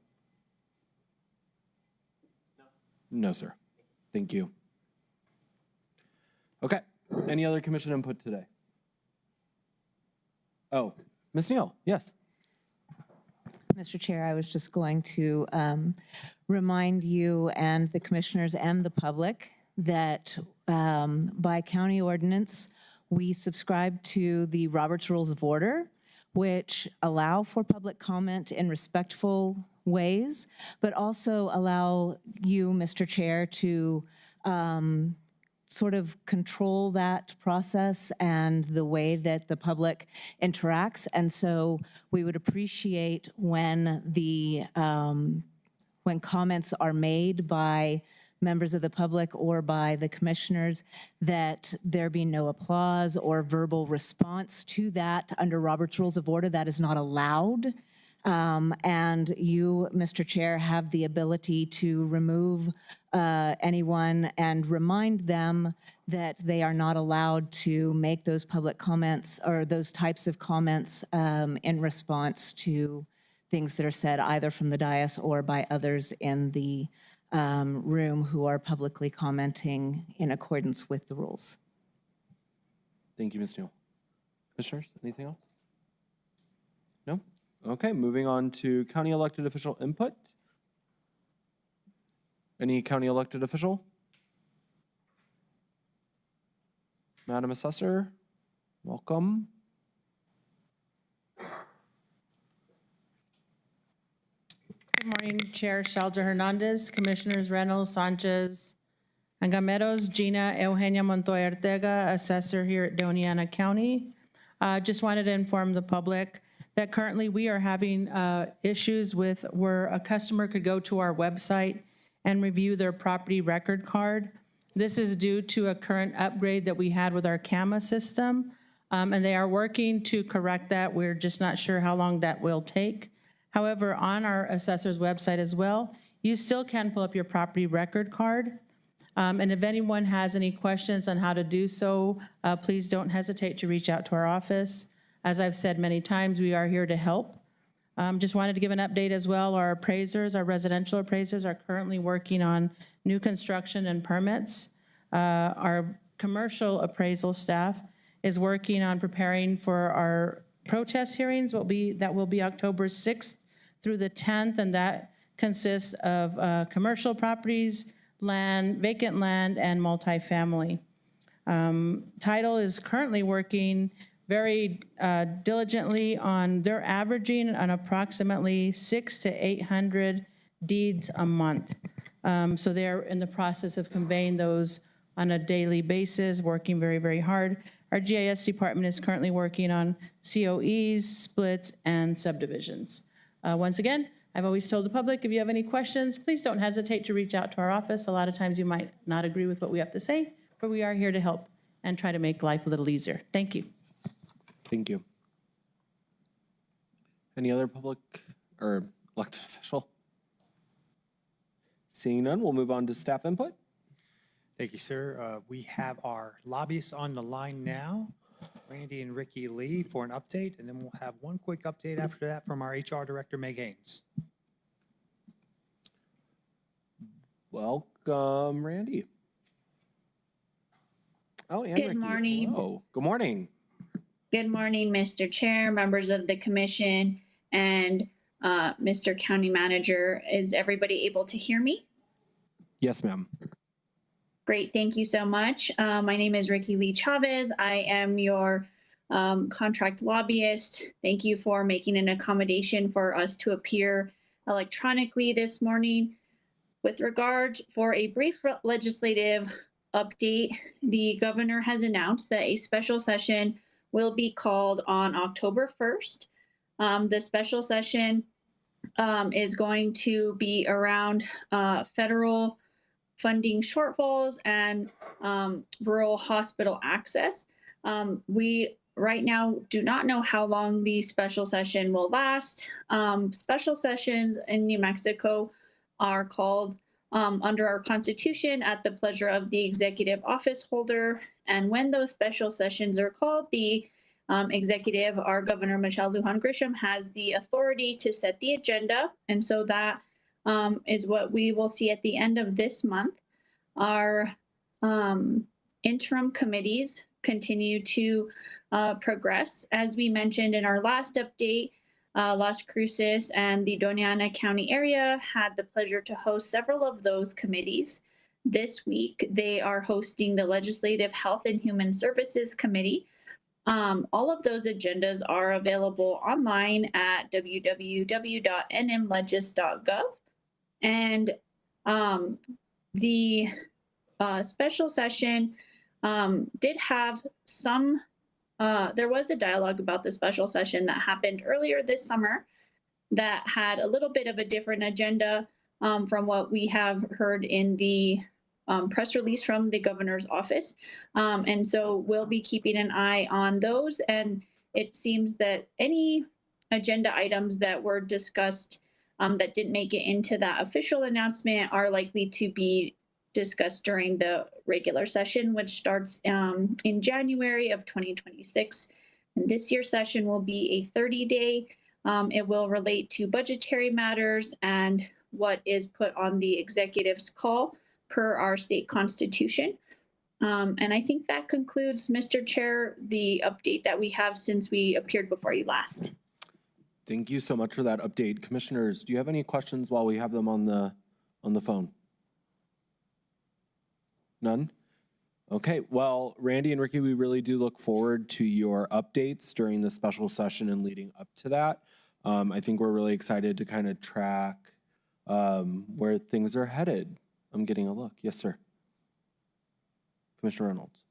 B: No, sir. Thank you. Okay, any other commission input today? Oh, Ms. Neal, yes.
S: Mr. Chair, I was just going to remind you and the commissioners and the public that by county ordinance, we subscribe to the Robert's Rules of Order, which allow for public comment in respectful ways, but also allow you, Mr. Chair, to sort of control that process and the way that the public interacts. And so we would appreciate when when comments are made by members of the public or by the commissioners, that there be no applause or verbal response to that under Robert's Rules of Order. That is not allowed. And you, Mr. Chair, have the ability to remove anyone and remind them that they are not allowed to make those public comments or those types of comments in response to things that are said either from the dais or by others in the room who are publicly commenting in accordance with the rules.
B: Thank you, Ms. Neal. Commissioners, anything else? No? Okay, moving on to county elected official input. Any county elected official? Madam Assessor, welcome.
V: Good morning, Chair Shelter Hernandez, Commissioners Reynolds, Sanchez, and Gameros, Gina Eugenia Montoya Ortega, Assessor here at Doña County. Just wanted to inform the public that currently we are having issues with where a customer could go to our website and review their property record card. This is due to a current upgrade that we had with our CAMA system, and they are working to correct that. We're just not sure how long that will take. However, on our assessor's website as well, you still can pull up your property record card. And if anyone has any questions on how to do so, please don't hesitate to reach out to our office. As I've said many times, we are here to help. Just wanted to give an update as well. Our appraisers, our residential appraisers are currently working on new construction and permits. Our commercial appraisal staff is working on preparing for our protest hearings. That will be October 6th through the 10th, and that consists of commercial properties, land, vacant land, and multifamily. Title is currently working very diligently on, they're averaging on approximately 600 to 800 deeds a month. So they're in the process of conveying those on a daily basis, working very, very hard. Our GIS department is currently working on COEs, splits, and subdivisions. Once again, I've always told the public, if you have any questions, please don't hesitate to reach out to our office. A lot of times you might not agree with what we have to say, but we are here to help and try to make life a little easier. Thank you.
B: Thank you. Any other public or elected official? Seeing none, we'll move on to staff input.
F: Thank you, sir. We have our lobbyists on the line now, Randy and Ricky Lee, for an update, and then we'll have one quick update after that from our HR Director, Meg Haynes.
B: Welcome, Randy. Oh, and
J: Good
B: Ricky.
J: morning.
B: Hello. Good morning.
J: Good morning, Mr. Chair, members of the commission, and Mr. County Manager. Is everybody able to hear me?
B: Yes, ma'am.
J: Great, thank you so much. My name is Ricky Lee Chavez. I am your contract lobbyist. Thank you for making an accommodation for us to appear electronically this morning. With regard for a brief legislative update, the governor has announced that a special session will be called on October 1st. The special session is going to be around federal funding shortfalls and rural hospital access. We right now do not know how long the special session will last. Special sessions in New Mexico are called under our Constitution at the pleasure of the executive office holder. And when those special sessions are called, the executive, our Governor Michelle Lujan Grisham, has the authority to set the agenda. And so that is what we will see at the end of this month. Our interim committees continue to progress. As we mentioned in our last update, Las Cruces and the Doña County area had the pleasure to host several of those committees. This week, they are hosting the Legislative Health and Human Services Committee. All of those agendas are available online at www.nmlegis.gov. And the special session did have some, there was a dialogue about the special session that happened earlier this summer that had a little bit of a different agenda from what we have heard in the press release from the governor's office. And so we'll be keeping an eye on those. And it seems that any agenda items that were discussed that didn't make it into that official announcement are likely to be discussed during the regular session, which starts in January of 2026. And this year's session will be a 30-day. It will relate to budgetary matters and what is put on the executive's call per our state constitution. And I think that concludes, Mr. Chair, the update that we have since we appeared before you last.
B: Thank you so much for that update. Commissioners, do you have any questions while we have them on the phone? None? Okay, well, Randy and Ricky, we really do look forward to your updates during the special session and leading up to that. I think we're really excited to kind of track where things are headed. I'm getting a look. Yes, sir. Commissioner Reynolds.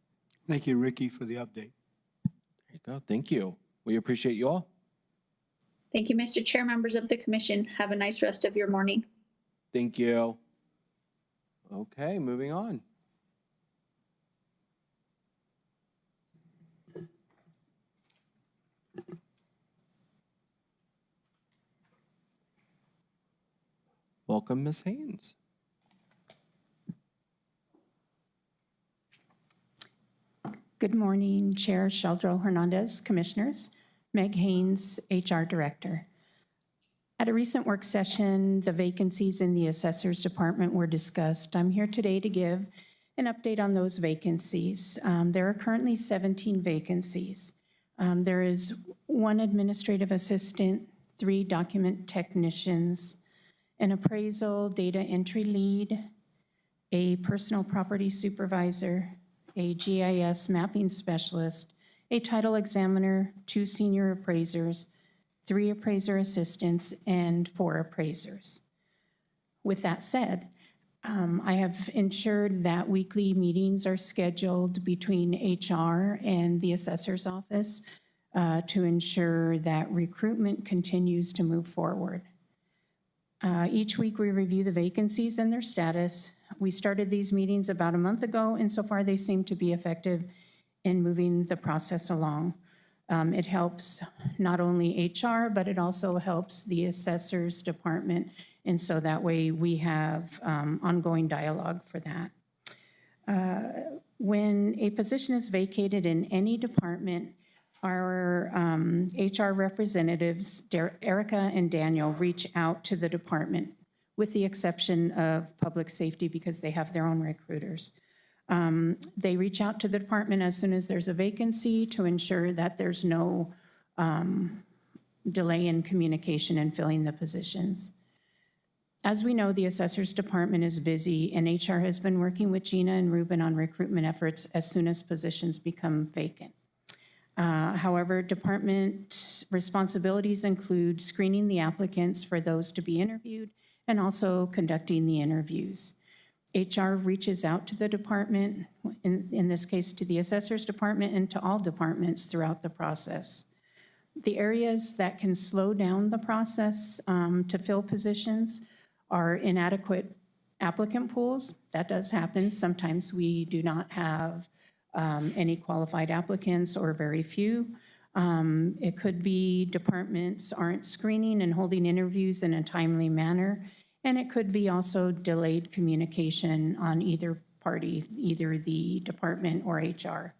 E: Thank you, Ricky, for the update.
B: There you go. Thank you. We appreciate you all.
J: Thank you, Mr. Chair, members of the commission. Have a nice rest of your morning.
B: Thank you. Okay, moving on. welcome Ms. Haynes.
G: Good morning, Chair Sheldro Hernandez, Commissioners. Meg Haynes, HR Director. At a recent work session, the vacancies in the Assessor's Department were discussed. I'm here today to give an update on those vacancies. There are currently 17 vacancies. There is 1 administrative assistant, 3 document technicians, an appraisal data entry lead, a personal property supervisor, a GIS mapping specialist, a title examiner, 2 senior appraisers, 3 appraiser assistants, and 4 appraisers. With that said, I have ensured that weekly meetings are scheduled between HR and the assessor's office to ensure that recruitment continues to move forward. Each week we review the vacancies and their status. We started these meetings about a month ago, and so far they seem to be effective in moving the process along. It helps not only HR, but it also helps the assessor's department, and so that way we have ongoing dialogue for that. When a position is vacated in any department, our HR representatives, Erica and Daniel, reach out to the department, with the exception of public safety because they have their own recruiters. They reach out to the department as soon as there's a vacancy to ensure that there's no delay in communication and filling the positions. As we know, the assessor's department is busy, and HR has been working with Gina and Ruben on recruitment efforts as soon as positions become vacant. However, department responsibilities include screening the applicants for those to be interviewed and also conducting the interviews. HR reaches out to the department, in this case to the assessor's department and to all departments throughout the process. The areas that can slow down the process to fill positions are inadequate applicant pools. That does happen. Sometimes we do not have any qualified applicants or very few. It could be departments aren't screening and holding interviews in a timely manner. And it could be also delayed communication on either party, either the department or HR.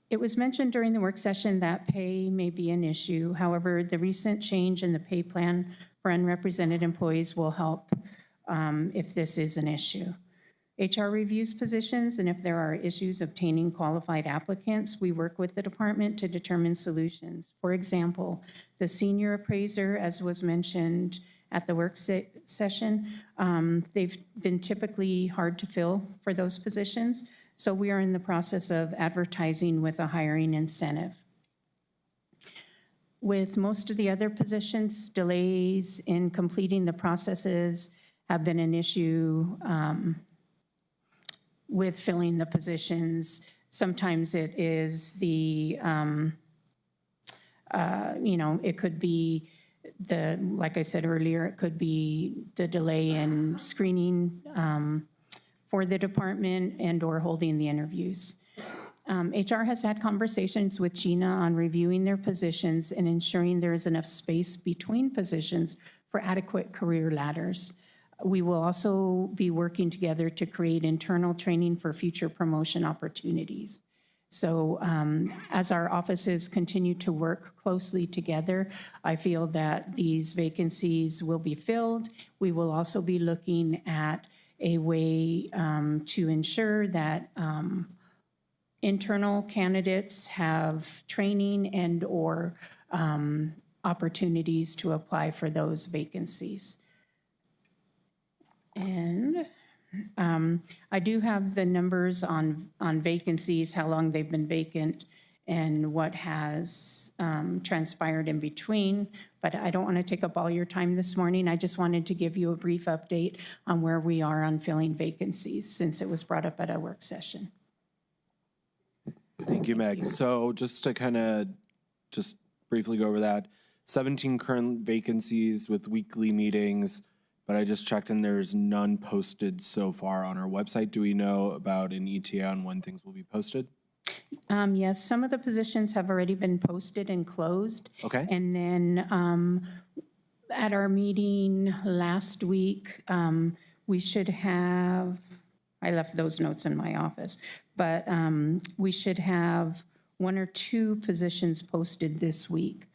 G: It was mentioned during the work session that pay may be an issue. However, the recent change in the pay plan for unrepresented employees will help if this is an issue. HR reviews positions, and if there are issues obtaining qualified applicants, we work with the department to determine solutions. For example, the senior appraiser, as was mentioned at the work session, they've been typically hard to fill for those positions. So we are in the process of advertising with a hiring incentive. With most of the other positions, delays in completing the processes have been an issue with filling the positions. Sometimes it is the, it could be like I said earlier, it could be the delay in screening for the department and or holding the interviews. HR has had conversations with Gina on reviewing their positions and ensuring there is enough space between positions for adequate career ladders. We will also be working together to create internal training for future promotion opportunities. So as our offices continue to work closely together, I feel that these vacancies will be filled. We will also be looking at a way to ensure that internal candidates have training and or opportunities to apply for those vacancies. And I do have the numbers on vacancies, how long they've been vacant, and what has transpired in between, but I don't want to take up all your time this morning. I just wanted to give you a brief update on where we are on filling vacancies since it was brought up at a work session.
B: Thank you, Meg. So just to kind of just briefly go over that, 17 current vacancies with weekly meetings, but I just checked and there's none posted so far on our website. Do we know about an ETA on when things will be posted?
G: Yes, some of the positions have already been posted and closed.
B: Okay.
G: And then At our meeting last week, we should have, I left those notes in my office, but we should have 1 or 2 positions posted this week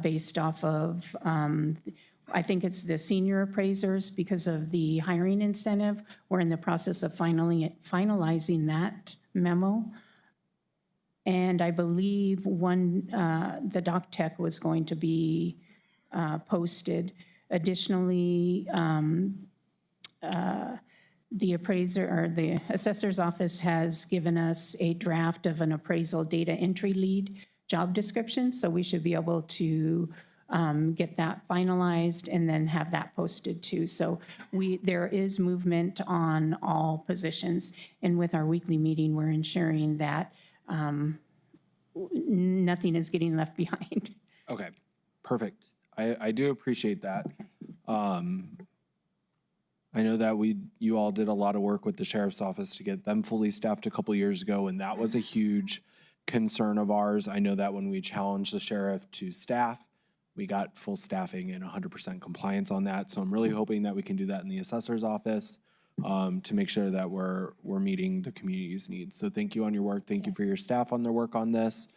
G: based off of, I think it's the senior appraisers because of the hiring incentive. We're in the process of finalizing that memo. And I believe the doc tech was going to be posted. Additionally, the appraiser or the assessor's office has given us a draft of an appraisal data entry lead job description, so we should be able to get that finalized and then have that posted too. So there is movement on all positions, and with our weekly meeting, we're ensuring that nothing is getting left behind.
B: Okay, perfect. I do appreciate that. I know that you all did a lot of work with the sheriff's office to get them fully staffed a couple years ago, and that was a huge concern of ours. I know that when we challenged the sheriff to staff, we got full staffing and 100% compliance on that. So I'm really hoping that we can do that in the assessor's office to make sure that we're meeting the community's needs. So thank you on your work. Thank you for your staff on their work on this.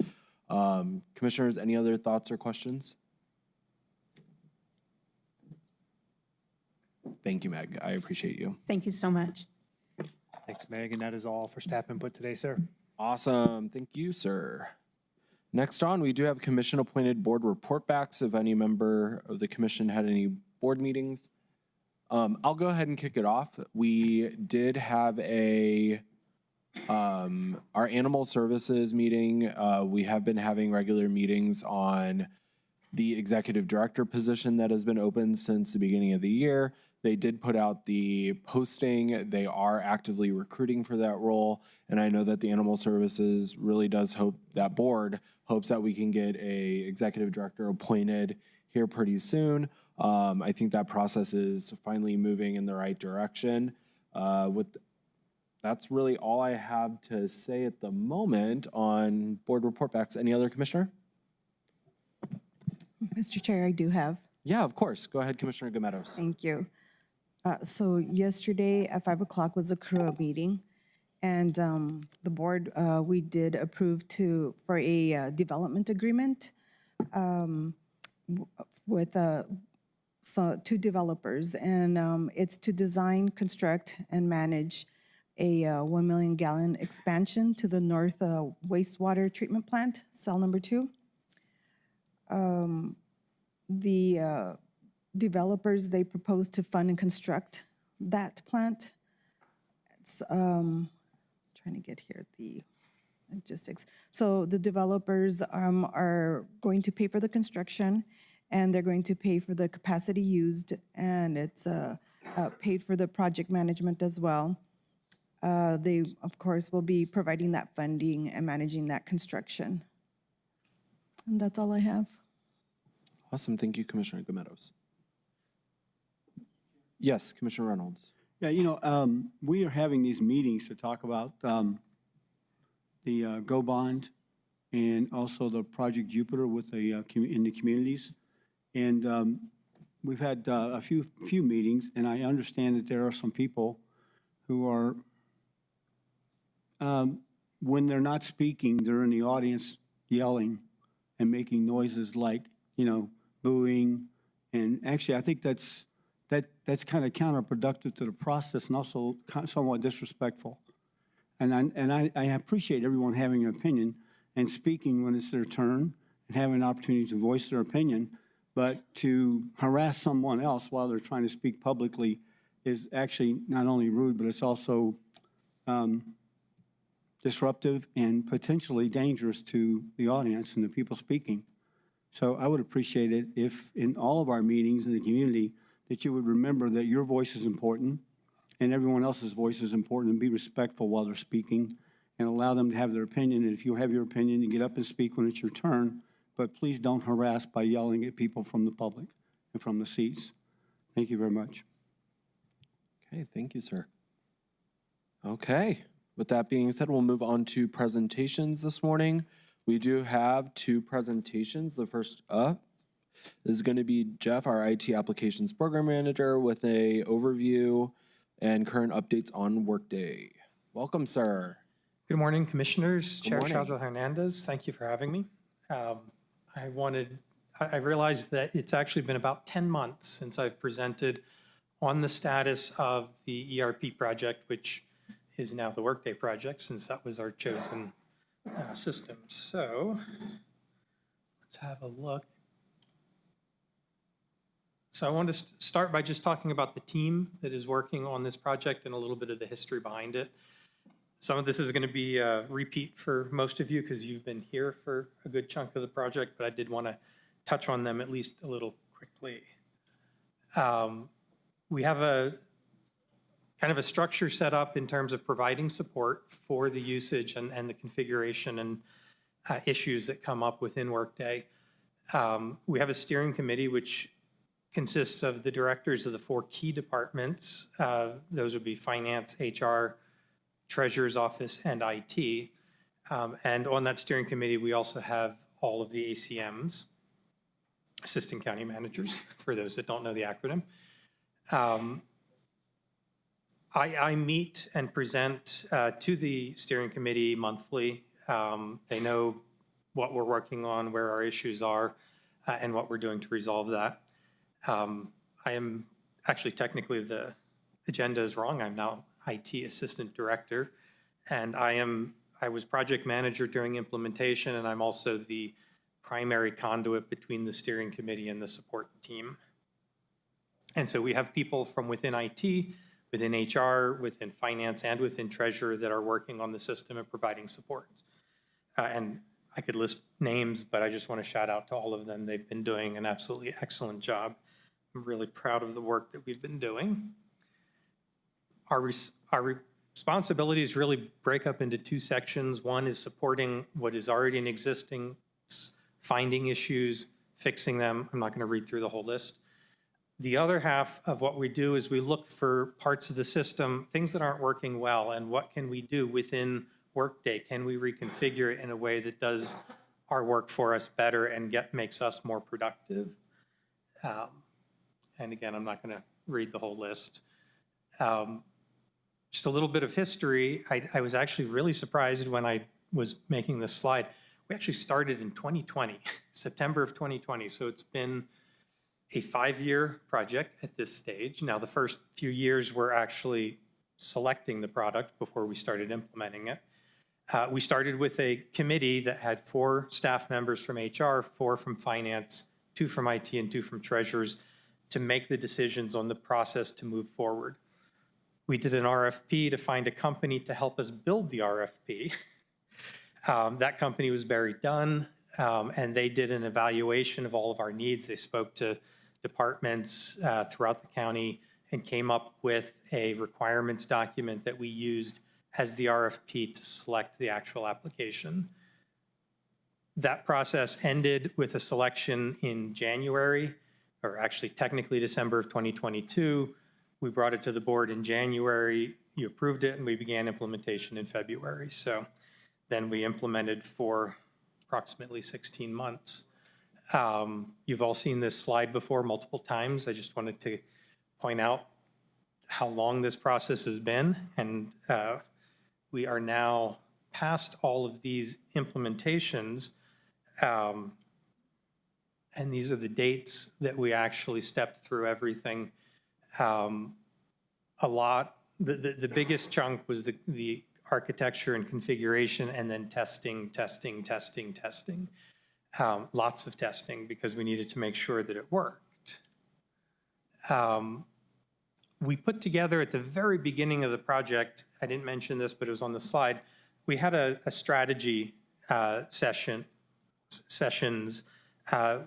B: Commissioners, any other thoughts or questions? Thank you, Meg. I appreciate you.
G: Thank you so much.
F: Thanks, Meg, and that is all for staff input today, sir.
B: Awesome. Thank you, sir. Next on, we do have commission-appointed board report backs. If any member of the commission had any board meetings, I'll go ahead and kick it off. We did have our animal services meeting. We have been having regular meetings on the executive director position that has been open since the beginning of the year. They did put out the posting. They are actively recruiting for that role. And I know that the animal services really does hope, that board hopes that we can get a executive director appointed here pretty soon. I think that process is finally moving in the right direction. That's really all I have to say at the moment on board report backs. Any other commissioner?
A: Mr. Chair, I do have.
B: Yeah, of course. Go ahead, Commissioner Gometos.
A: Thank you. So yesterday at 5 o'clock was a CRUA meeting, and the board, we did approve for a development agreement with 2 developers, and it's to design, construct, and manage a 1 million gallon expansion to the north wastewater treatment plant, cell number 2. The developers, they propose to fund and construct that plant. It's trying to get here the logistics. So the developers are going to pay for the construction, and they're going to pay for the capacity used, and it's paid for the project management as well. They, of course, will be providing that funding and managing that construction. And that's all I have.
B: Awesome. Thank you, Commissioner Gometos. Yes, Commissioner Reynolds.
E: Yeah, we are having these meetings to talk about the GO bond and also the Project Jupiter with the in the communities. And we've had a few meetings, and I understand that there are some people who are, when they're not speaking, they're in the audience yelling and making noises like, booing. And actually, I think that's kind of counterproductive to the process and also somewhat disrespectful. And I appreciate everyone having an opinion and speaking when it's their turn and having an opportunity to voice their opinion. But to harass someone else while they're trying to speak publicly is actually not only rude, but it's also disruptive and potentially dangerous to the audience and the people speaking. So I would appreciate it if in all of our meetings in the community that you would remember that your voice is important and everyone else's voice is important, and be respectful while they're speaking and allow them to have their opinion. And if you have your opinion, you get up and speak when it's your turn, but please don't harass by yelling at people from the public and from the seats. Thank you very much.
B: Okay, thank you, sir. Okay, with that being said, we'll move on to presentations this morning. We do have 2 presentations. The first, This is going to be Jeff, our IT Applications Program Manager, with a overview and current updates on Workday. Welcome, sir.
I: Good morning, Commissioners. Chair
B: morning.
I: Shalja Hernandez, thank you for having me. I realized that it's actually been about 10 months since I've presented on the status of the ERP project, which is now the Workday project, since that was our chosen system. So let's have a look. So I want to start by just talking about the team that is working on this project and a little bit of the history behind it. Some of this is going to be a repeat for most of you because you've been here for a good chunk of the project, but I did want to touch on them at least a little quickly. We have a kind of a structure set up in terms of providing support for the usage and the configuration and issues that come up within Workday. We have a steering committee which consists of the directors of the 4 key departments. Those would be finance, HR, treasurer's office, and IT. And on that steering committee, we also have all of the ACMs, assistant county managers, for those that don't know the acronym. I meet and present to the steering committee monthly. They know what we're working on, where our issues are, and what we're doing to resolve that. I am actually technically, the agenda is wrong. I'm now IT assistant director, and I was project manager during implementation, and I'm also the primary conduit between the steering committee and the support team. And so we have people from within IT, within HR, within finance, and within treasurer that are working on the system and providing support. And I could list names, but I just want to shout out to all of them. They've been doing an absolutely excellent job. I'm really proud of the work that we've been doing. Our responsibilities really break up into 2 sections. One is supporting what is already in existence, finding issues, fixing them. I'm not going to read through the whole list. The other half of what we do is we look for parts of the system, things that aren't working well, and what can we do within Workday? Can we reconfigure it in a way that does our work for us better and makes us more productive? And again, I'm not going to read the whole list. Just a little bit of history. I was actually really surprised when I was making this slide. We actually started in 2020, September of 2020. So it's been a 5-year project at this stage. Now, the first few years we're actually selecting the product before we started implementing it. We started with a committee that had 4 staff members from HR, 4 from finance, 2 from IT, and 2 from treasurers to make the decisions on the process to move forward. We did an RFP to find a company to help us build the RFP. That company was Barry Dunn, and they did an evaluation of all of our needs. They spoke to departments throughout the county and came up with a requirements document that we used as the RFP to select the actual application. That process ended with a selection in January, or actually technically December of 2022. We brought it to the board in January, you approved it, and we began implementation in February. So then we implemented for approximately 16 months. You've all seen this slide before multiple times. I just wanted to point out how long this process has been, and we are now past all of these implementations, and these are the dates that we actually stepped through everything. The biggest chunk was the architecture and configuration, and then testing. Lots of testing because we needed to make sure that it worked. We put together at the very beginning of the project, I didn't mention this, but it was on the slide, we had a strategy sessions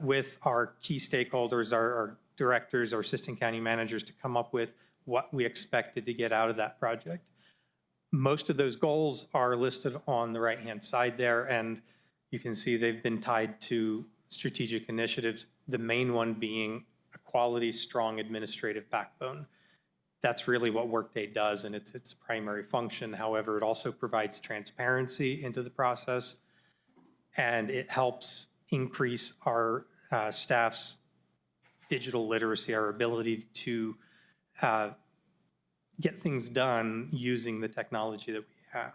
I: with our key stakeholders, our directors, our assistant county managers, to come up with what we expected to get out of that project. Most of those goals are listed on the right-hand side there, and you can see they've been tied to strategic initiatives, the main one being a quality, strong administrative backbone. That's really what Workday does, and it's its primary function. However, it also provides transparency into the process, and it helps increase our staff's digital literacy, our ability to get things done using the technology that we have.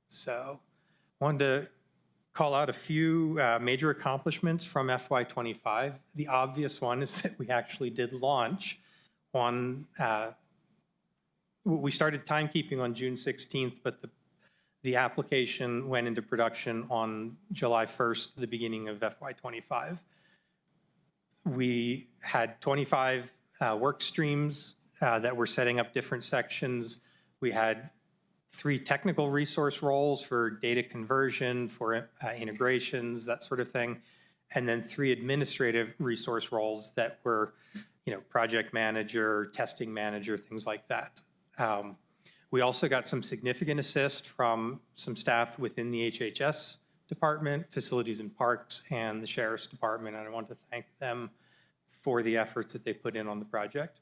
I: So I wanted to call out a few major accomplishments from FY25. The obvious one is that we actually did launch on, we started timekeeping on June 16th, but the application went into production on July 1st, the beginning of FY25. We had 25 work streams that were setting up different sections. We had 3 technical resource roles for data conversion, for integrations, that sort of thing, and then 3 administrative resource roles that were, project manager, testing manager, things like that. We also got some significant assist from some staff within the HHS department, facilities and parks, and the sheriff's department, and I want to thank them for the efforts that they put in on the project.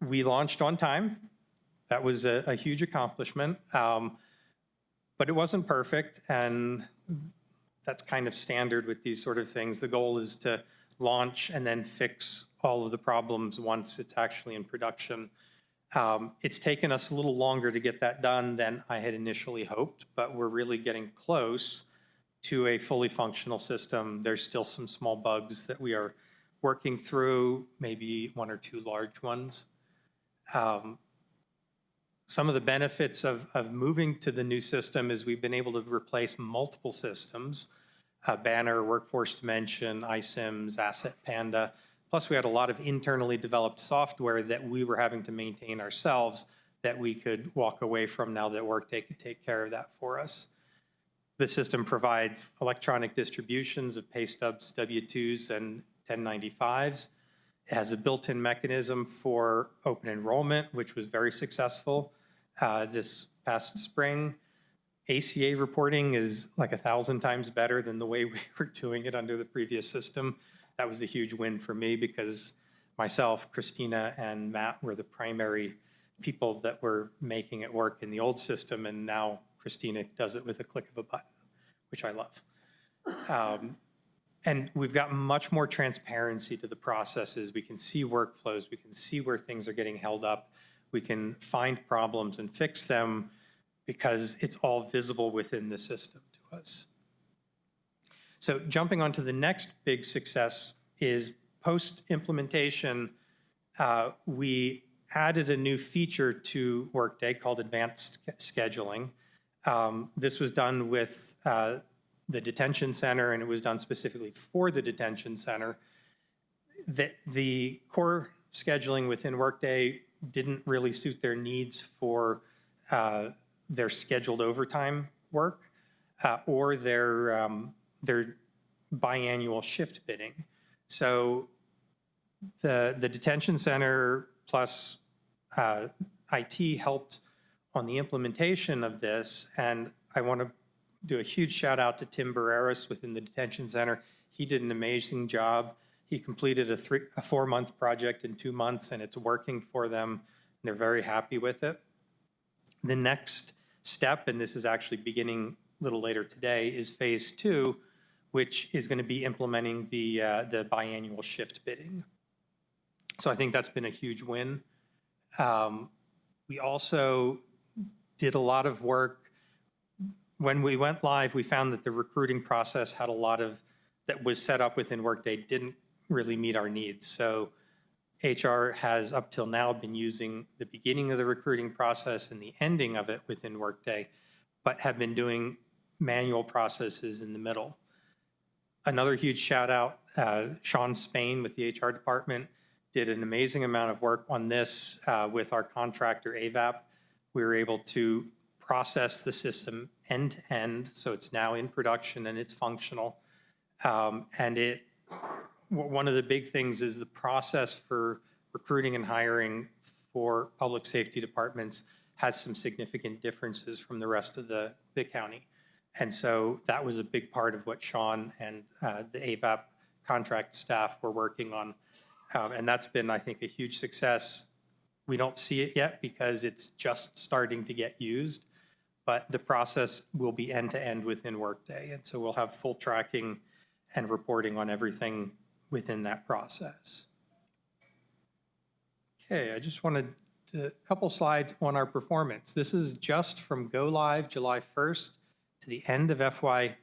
I: We launched on time. That was a huge accomplishment, but it wasn't perfect, and that's kind of standard with these sort of things. The goal is to launch and then fix all of the problems once it's actually in production. It's taken us a little longer to get that done than I had initially hoped, but we're really getting close to a fully functional system. There's still some small bugs that we are working through, maybe 1 or 2 large ones. Some of the benefits of moving to the new system is we've been able to replace multiple systems, Banner, Workforce Dimension, iSIMS, Asset Panda. Plus, we had a lot of internally developed software that we were having to maintain ourselves that we could walk away from now that Workday could take care of that for us. The system provides electronic distributions of pay stubs, W-2s, and 1095s. It has a built-in mechanism for open enrollment, which was very successful this past spring. ACA reporting is like 1,000 times better than the way we were doing it under the previous system. That was a huge win for me because myself, Christina, and Matt were the primary people that were making it work in the old system, and now Christina does it with a click of a button, which I love. And we've got much more transparency to the processes. We can see workflows. We can see where things are getting held up. We can find problems and fix them because it's all visible within the system to us. So jumping on to the next big success is post-implementation, we added a new feature to Workday called advanced scheduling. This was done with the detention center, and it was done specifically for the detention center. The core scheduling within Workday didn't really suit their needs for their scheduled overtime work or their biannual shift bidding. So the detention center plus IT helped on the implementation of this, and I want to do a huge shout out to Tim Barreras within the detention center. He did an amazing job. He completed a 4-month project in 2 months, and it's working for them. And they're very happy with it. The next step, and this is actually beginning a little later today, is phase 2, which is going to be implementing the biannual shift bidding. So I think that's been a huge win. We also did a lot of work. When we went live, we found that the recruiting process had a lot of, that was set up within Workday didn't really meet our needs. So HR has up till now been using the beginning of the recruiting process and the ending of it within Workday, but have been doing manual processes in the middle. Another huge shout out, Sean Spain with the HR department did an amazing amount of work on this with our contractor AVAP. We were able to process the system end to end, so it's now in production and it's functional. And one of the big things is the process for recruiting and hiring for public safety departments has some significant differences from the rest of the county. And so that was a big part of what Sean and the AVAP contract staff were working on. And that's been, I think, a huge success. We don't see it yet because it's just starting to get used, but the process will be end-to-end within Workday. And so we'll have full tracking and reporting on everything within that process. Okay, I just wanted a couple slides on our performance. This is just from go live July 1st to the end of FY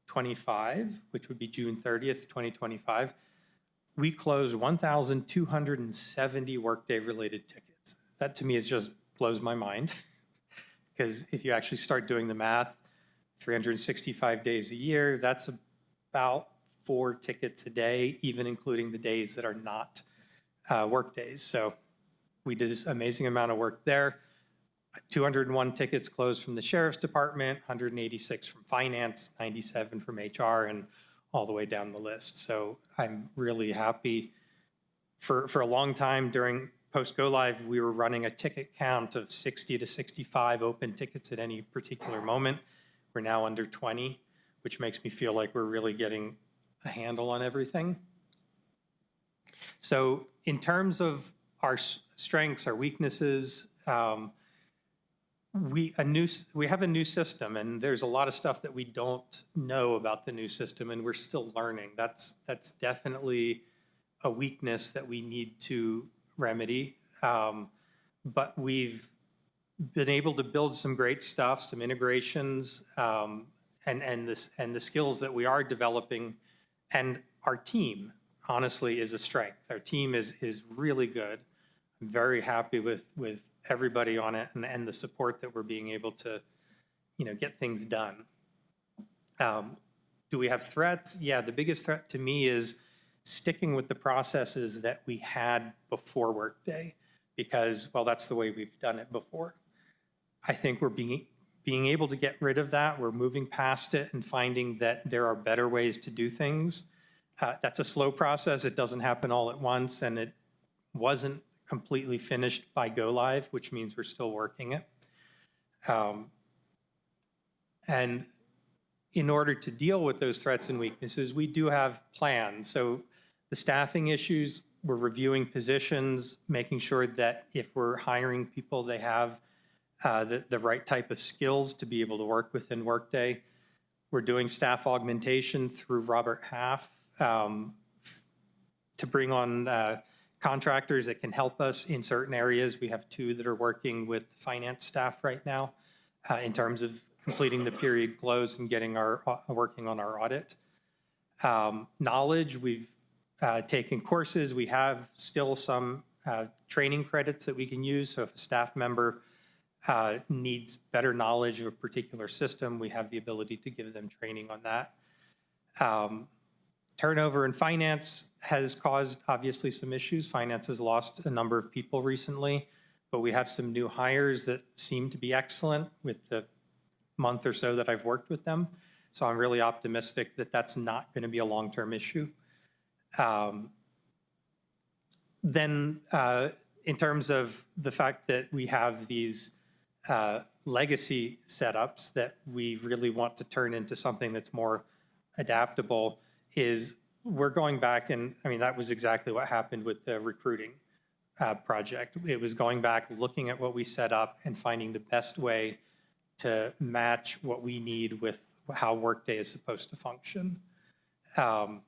I: 25, which would be June 30th, 2025. We closed 1,270 Workday-related tickets. That to me is just blows my mind, because if you actually start doing the math, 365 days a year, that's about 4 tickets a day, even including the days that are not work days. So we did this amazing amount of work there. 201 tickets closed from the Sheriff's Department, 186 from Finance, 97 from HR, and all the way down the list. So I'm really happy. For a long time during post-go live, we were running a ticket count of 60 to 65 open tickets at any particular moment. We're now under 20, which makes me feel like we're really getting a handle on everything. So in terms of our strengths, our weaknesses, we have a new system, and there's a lot of stuff that we don't know about the new system, and we're still learning. That's definitely a weakness that we need to remedy. But we've been able to build some great stuff, some integrations, and the skills that we are developing. And our team, honestly, is a strength. Our team is really good. I'm very happy with everybody on it and the support that we're being able to, get things done. Do we have threats? Yeah, the biggest threat to me is sticking with the processes that we had before Workday, because, well, that's the way we've done it before. I think we're being able to get rid of that. We're moving past it and finding that there are better ways to do things. That's a slow process. It doesn't happen all at once, and it wasn't completely finished by go live, which means we're still working it. And in order to deal with those threats and weaknesses, we do have plans. So the staffing issues, we're reviewing positions, making sure that if we're hiring people, they have the right type of skills to be able to work within Workday. We're doing staff augmentation through Robert Half to bring on contractors that can help us in certain areas. We have 2 that are working with finance staff right now in terms of completing the period close and getting working on our audit. Knowledge, we've taken courses. We have still some training credits that we can use. So if a staff member needs better knowledge of a particular system, we have the ability to give them training on that. Turnover in finance has caused, obviously, some issues. Finance has lost a number of people recently, but we have some new hires that seem to be excellent with the month or so that I've worked with them. So I'm really optimistic that that's not going to be a long-term issue. Then in terms of the fact that we have these legacy setups that we really want to turn into something that's more adaptable, is we're going back, and I mean, that was exactly what happened with the recruiting project. It was going back, looking at what we set up and finding the best way to match what we need with how Workday is supposed to function. And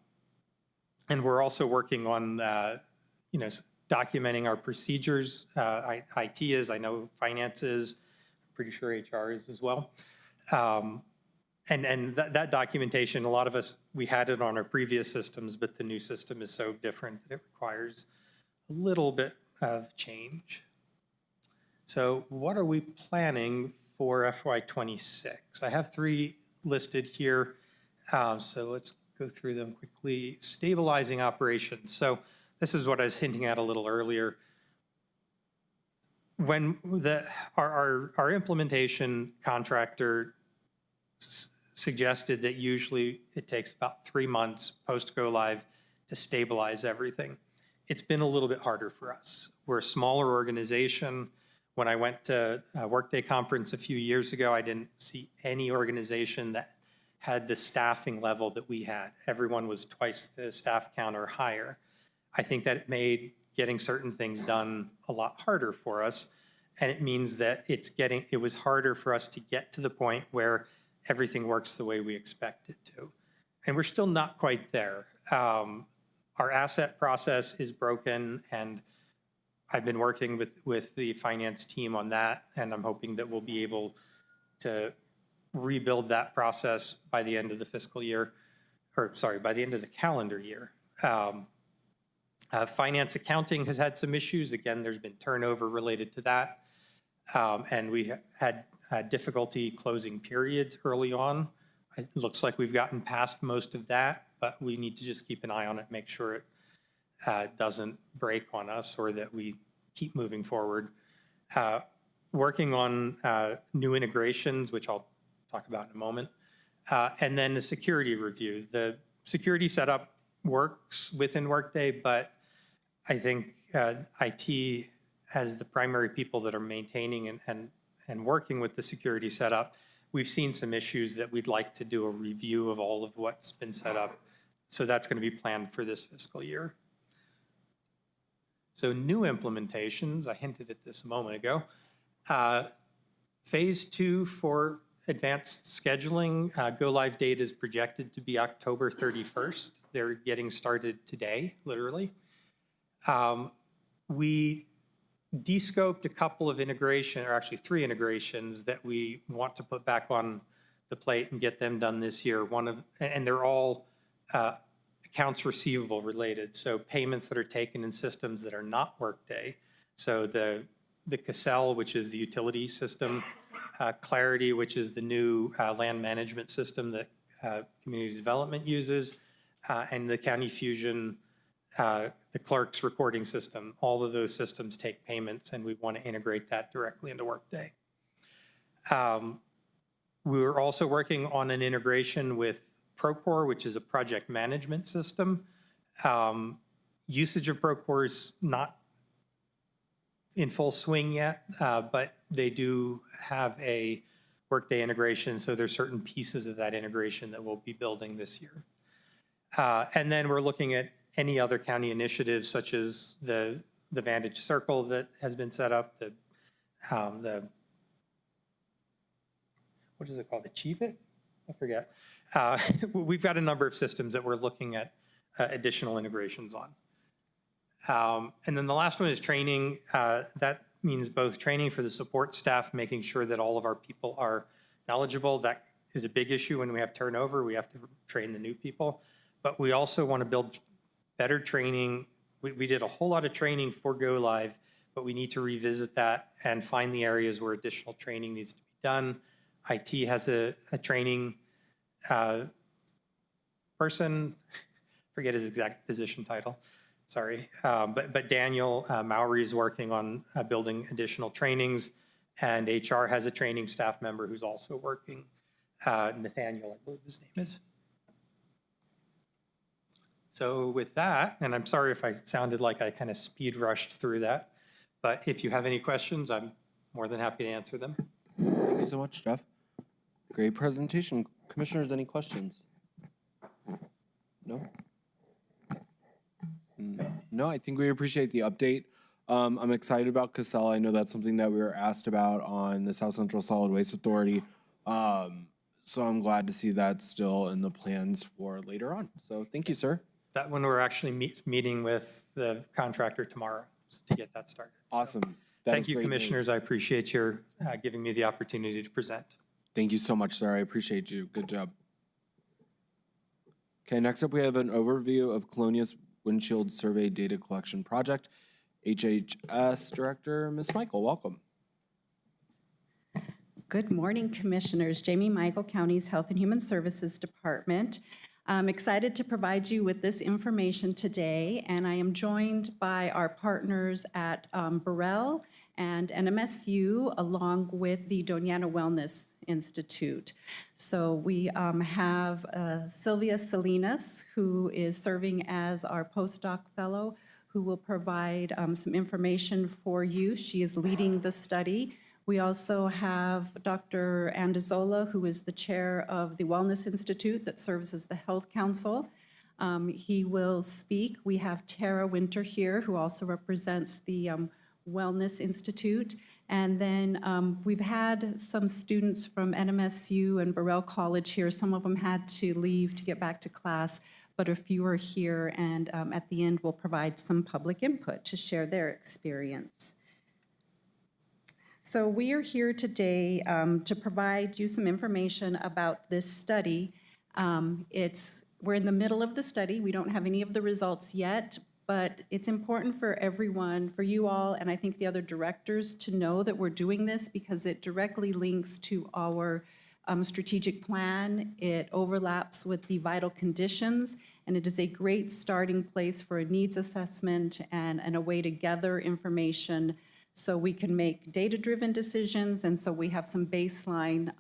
I: we're also working on, documenting our procedures. IT is, I know finance is, I'm pretty sure HR is as well. And that documentation, a lot of us, we had it on our previous systems, but the new system is so different that it requires a little bit of change. So what are we planning for FY26? I have 3 listed here, so let's go through them quickly. Stabilizing operations. So this is what I was hinting at a little earlier. When our implementation contractor suggested that usually it takes about 3 months post go live to stabilize everything. It's been a little bit harder for us. We're a smaller organization. When I went to a Workday conference a few years ago, I didn't see any organization that had the staffing level that we had. Everyone was twice the staff count or higher. I think that it made getting certain things done a lot harder for us. And it means that it was harder for us to get to the point where everything works the way we expect it to. And we're still not quite there. Our asset process is broken, and I've been working with the finance team on that, and I'm hoping that we'll be able to rebuild that process by the end of the fiscal year, or sorry, by the end of the calendar year. Finance accounting has had some issues. Again, there's been turnover related to that. And we had difficulty closing periods early on. It looks like we've gotten past most of that, but we need to just keep an eye on it, make sure it doesn't break on us or that we keep moving forward. Working on new integrations, which I'll talk about in a moment, and then the security review. The security setup works within Workday, but I think IT, as the primary people that are maintaining and working with the security setup, we've seen some issues that we'd like to do a review of all of what's been set up. So that's going to be planned for this fiscal year. So new implementations, I hinted at this a moment ago. Phase 2 for advanced scheduling, go live date is projected to be October 31st. They're getting started today, literally. We de-scoped a couple of integration, or actually 3 integrations that we want to put back on the plate and get them done this year. And they're all accounts receivable related. So payments that are taken in systems that are not Workday. So the Cassell, which is the utility system, Clarity, which is the new land management system that community development uses, and the County Fusion, the clerk's recording system. All of those systems take payments, and we want to integrate that directly into Workday. We were also working on an integration with Procore, which is a project management system. Usage of Procore is not in full swing yet, but they do have a Workday integration, so there's certain pieces of that integration that we'll be building this year. And then we're looking at any other county initiatives, such as the Vantage Circle that has been set up, the what is it called, Achieve It? I forget. We've got a number of systems that we're looking at additional integrations on. And then the last one is training. That means both training for the support staff, making sure that all of our people are knowledgeable. That is a big issue when we have turnover. We have to train the new people. But we also want to build better training. We did a whole lot of training for Go Live, but we need to revisit that and find the areas where additional training needs to be done. IT has a training person, forget his exact position title, sorry. But Daniel Mowry is working on building additional trainings, and HR has a training staff member who's also working, Nathaniel, I believe his name is. So with that, and I'm sorry if I sounded like I kind of speed rushed through that, but if you have any questions, I'm more than happy to answer them.
B: Thank you so much, Jeff. Great presentation. Commissioners, any questions? No? No, I think we appreciate the update. I'm excited about Cassell. I know that's something that we were asked about on the South Central Solid Waste Authority. So I'm glad to see that still in the plans for later on. So thank you, sir.
I: That one we're actually meeting with the contractor tomorrow to get that started.
B: Awesome.
I: So, thank you, commissioners. I appreciate your giving me the opportunity to present.
B: Thank you so much, sir. I appreciate you. Good job. Okay, next up we have an overview of Colonia's windshield survey data collection project. HHS Director, Ms. Michael, welcome.
K: Good morning, Commissioners. Jamie Michael, County's Health and Human Services Department. I'm excited to provide you with this information today, and I am joined by our partners at Burrell and NMSU, along with the Doña Wellness Institute. So we have Sylvia Salinas, who is serving as our postdoc fellow, who will provide some information for you. She is leading the study. We also have Dr. Andazola, who is the chair of the Wellness Institute that serves as the Health Council. He will speak. We have Tara Winter here, who also represents the Wellness Institute. And then we've had some students from NMSU and Burrell College here. Some of them had to leave to get back to class, but a few are here, and at the end, we'll provide some public input to share their experience. So we are here today to provide you some information about this study. We're in the middle of the study. We don't have any of the results yet, but it's important for everyone, for you all, and I think the other directors to know that we're doing this because it directly links to our strategic plan. It overlaps with the vital conditions, and it is a great starting place for a needs assessment and a way to gather information so we can make data-driven decisions, and so we have some baseline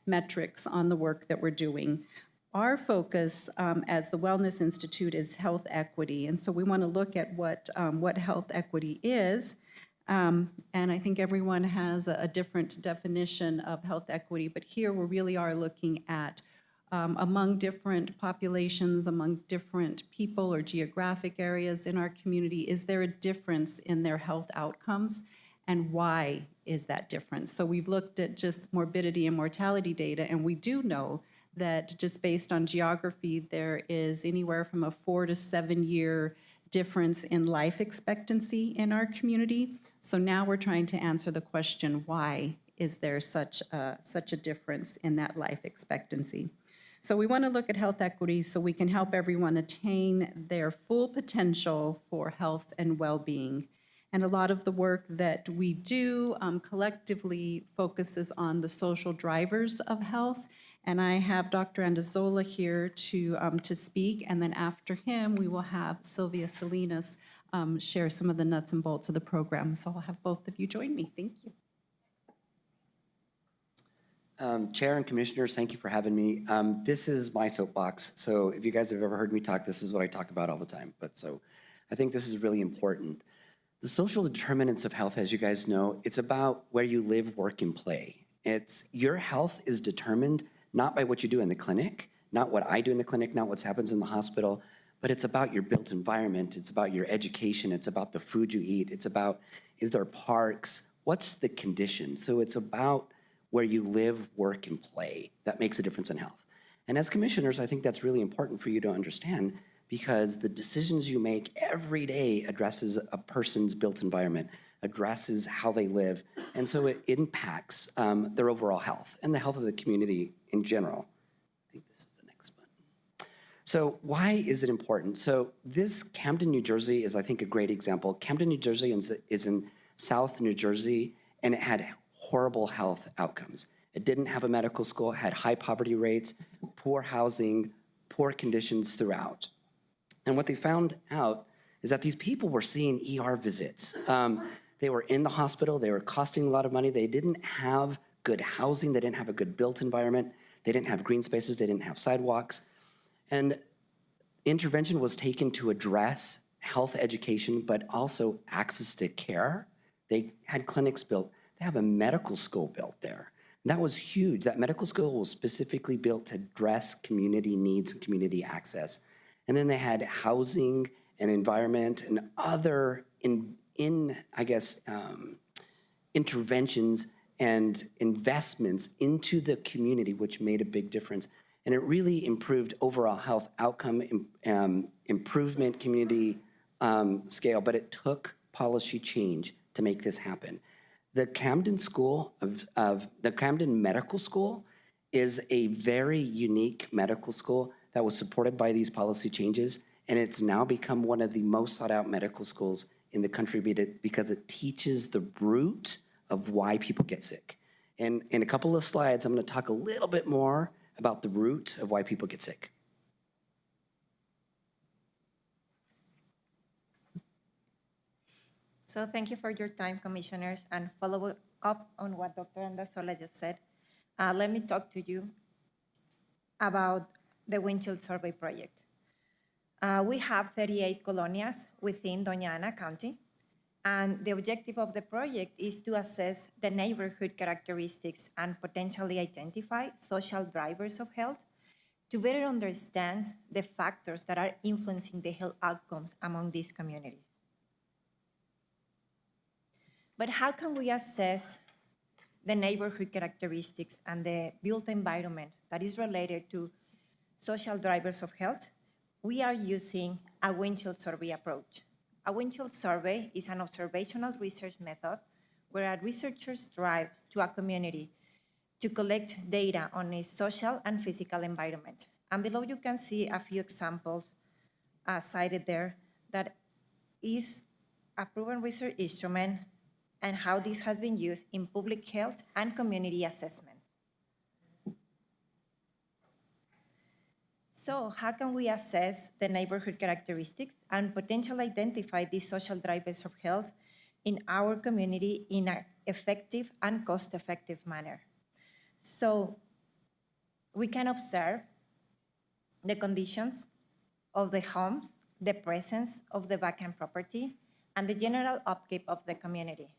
K: metrics on the work that we're doing. Our focus as the Wellness Institute is health equity, and so we want to look at what health equity is. And I think everyone has a different definition of health equity, but here we really are looking at among different populations, among different people or geographic areas in our community, is there a difference in their health outcomes, and why is that difference? So we've looked at just morbidity and mortality data, and we do know that just based on geography, there is anywhere from a 4 to 7 year difference in life expectancy in our community. So now we're trying to answer the question, why is there such a difference in that life expectancy? So we want to look at health equity so we can help everyone attain their full potential for health and well-being. And a lot of the work that we do collectively focuses on the social drivers of health. And I have Dr. Andazola here to speak, and then after him, we will have Sylvia Salinas share some of the nuts and bolts of the program. So I'll have both of you join me. Thank you.
L: Chair and commissioners, thank you for having me. This is my soapbox. So if you guys have ever heard me talk, this is what I talk about all the time. But so I think this is really important. The social determinants of health, as you guys know, it's about where you live, work, and play. Your health is determined not by what you do in the clinic, not what I do in the clinic, not what happens in the hospital, but it's about your built environment, it's about your education, it's about the food you eat, it's about, is there parks, what's the condition? So it's about where you live, work, and play. That makes a difference in health. And as commissioners, I think that's really important for you to understand because the decisions you make every day addresses a person's built environment, addresses how they live, and so it impacts their overall health and the health of the community in general. I think this is the next button. So why is it important? So this Camden, New Jersey is, I think, a great example. Camden, New Jersey is in South New Jersey, and it had horrible health outcomes. It didn't have a medical school, had high poverty rates, poor housing, poor conditions throughout. And what they found out is that these people were seeing ER visits. They were in the hospital, they were costing a lot of money, they didn't have good housing, they didn't have a good built environment, they didn't have green spaces, they didn't have sidewalks. And intervention was taken to address health education, but also access to care. They had clinics built, they have a medical school built there. And that was huge. That medical school was specifically built to address community needs and community access. And then they had housing and environment and other interventions and investments into the community, which made a big difference. And it really improved overall health outcome, improvement, community scale, but it took policy change to make this happen. The Camden School the Camden Medical School is a very unique medical school that was supported by these policy changes, and it's now become one of the most sought out medical schools in the country because it teaches the root of why people get sick. And in a couple of slides, I'm going to talk a little bit more about the root of why people get sick.
M: So thank you for your time, commissioners, and follow up on what Dr. Andazola just said. Let me talk to you about the windshield survey project. We have 38 colonias within Doña Ana County, and the objective of the project is to assess the neighborhood characteristics and potentially identify social drivers of health to better understand the factors that are influencing the health outcomes among these communities. But how can we assess the neighborhood characteristics and the built environment that is related to social drivers of health? We are using a windshield survey approach. A windshield survey is an observational research method where researchers drive to a community to collect data on its social and physical environment. And below you can see a few examples cited there that is a proven research instrument and how this has been used in public health and community assessment. So how can we assess the neighborhood characteristics and potentially identify these social drivers of health in our community in an effective and cost-effective manner? So we can observe the conditions of the homes, the presence of the vacant property, and the general upkeep of the community.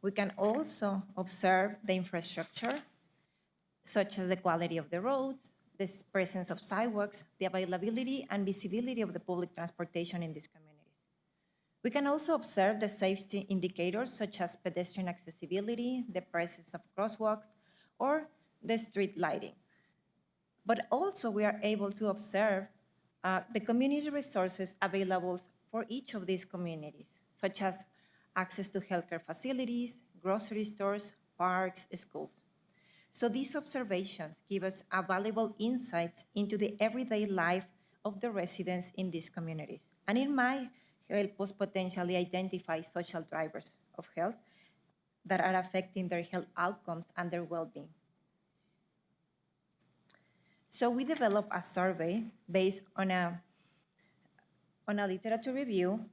M: We can also observe the infrastructure, such as the quality of the roads, the presence of sidewalks, the availability and visibility of the public transportation in these communities. We can also observe the safety indicators, such as pedestrian accessibility, the presence of crosswalks, or the street lighting. But also we are able to observe the community resources available for each of these communities, such as access to healthcare facilities, grocery stores, parks, schools. So these observations give us a valuable insights into the everyday life of the residents in these communities. And it might help us potentially identify social drivers of health that are affecting their health outcomes and their well-being. So we developed a survey based on a literature review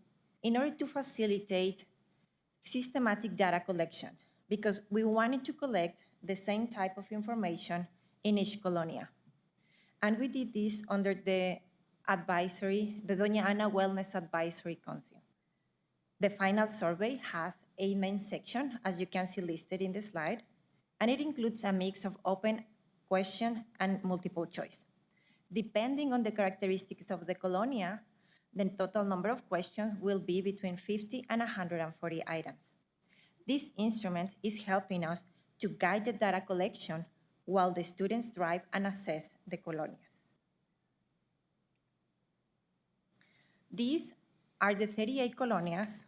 M: in order to facilitate systematic data collection, because we wanted to collect the same type of information in each colonia. And we did this under the advisory, the Doña Ana Wellness Advisory Council. The final survey has 8 main sections, as you can see listed in the slide, and it includes a mix of open question and multiple choice. Depending on the characteristics of the colonia, the total number of questions will be between 50 and 140 items. This instrument is helping us to guide the data collection while the students drive and assess the colonias. These are the 38 colonias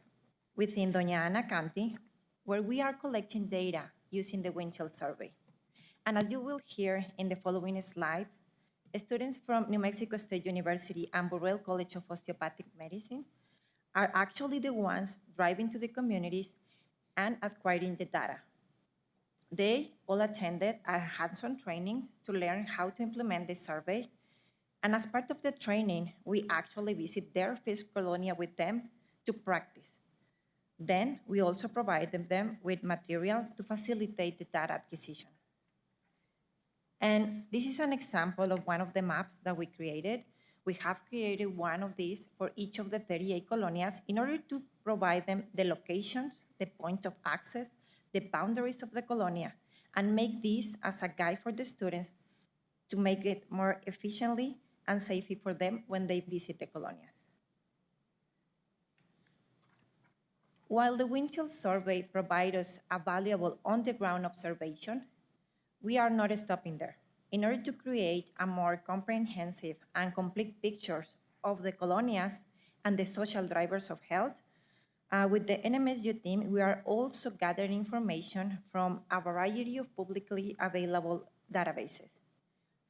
M: within Doña Ana County where we are collecting data using the windshield survey. And as you will hear in the following slides, students from New Mexico State University and Burrell College of Osteopathic Medicine are actually the ones driving to the communities and acquiring the data. They all attended a hands-on training to learn how to implement the survey. And as part of the training, we actually visit their first colonia with them to practice. Then we also provided them with material to facilitate the data acquisition. And this is an example of one of the maps that we created. We have created one of these for each of the 38 colonias in order to provide them the locations, the point of access, the boundaries of the colonia, and make this as a guide for the students to make it more efficiently and safely for them when they visit the colonias. While the windshield survey provides us a valuable on-the-ground observation, we are not stopping there. In order to create a more comprehensive and complete pictures of the colonias and the social drivers of health, with the NMSU team, we are also gathering information from a variety of publicly available databases.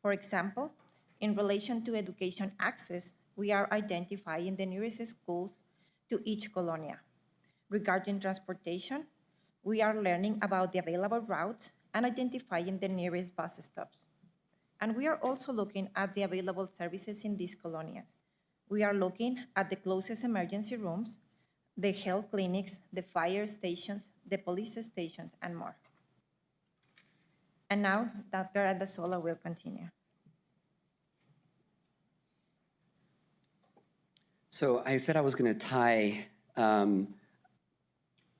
M: For example, in relation to education access, we are identifying the nearest schools to each colonia. Regarding transportation, we are learning about the available routes and identifying the nearest bus stops. And we are also looking at the available services in these colonias. We are looking at the closest emergency rooms, the health clinics, the fire stations, the police stations, and more. And now, Dr. Adasola will continue.
L: So I said I was going to tie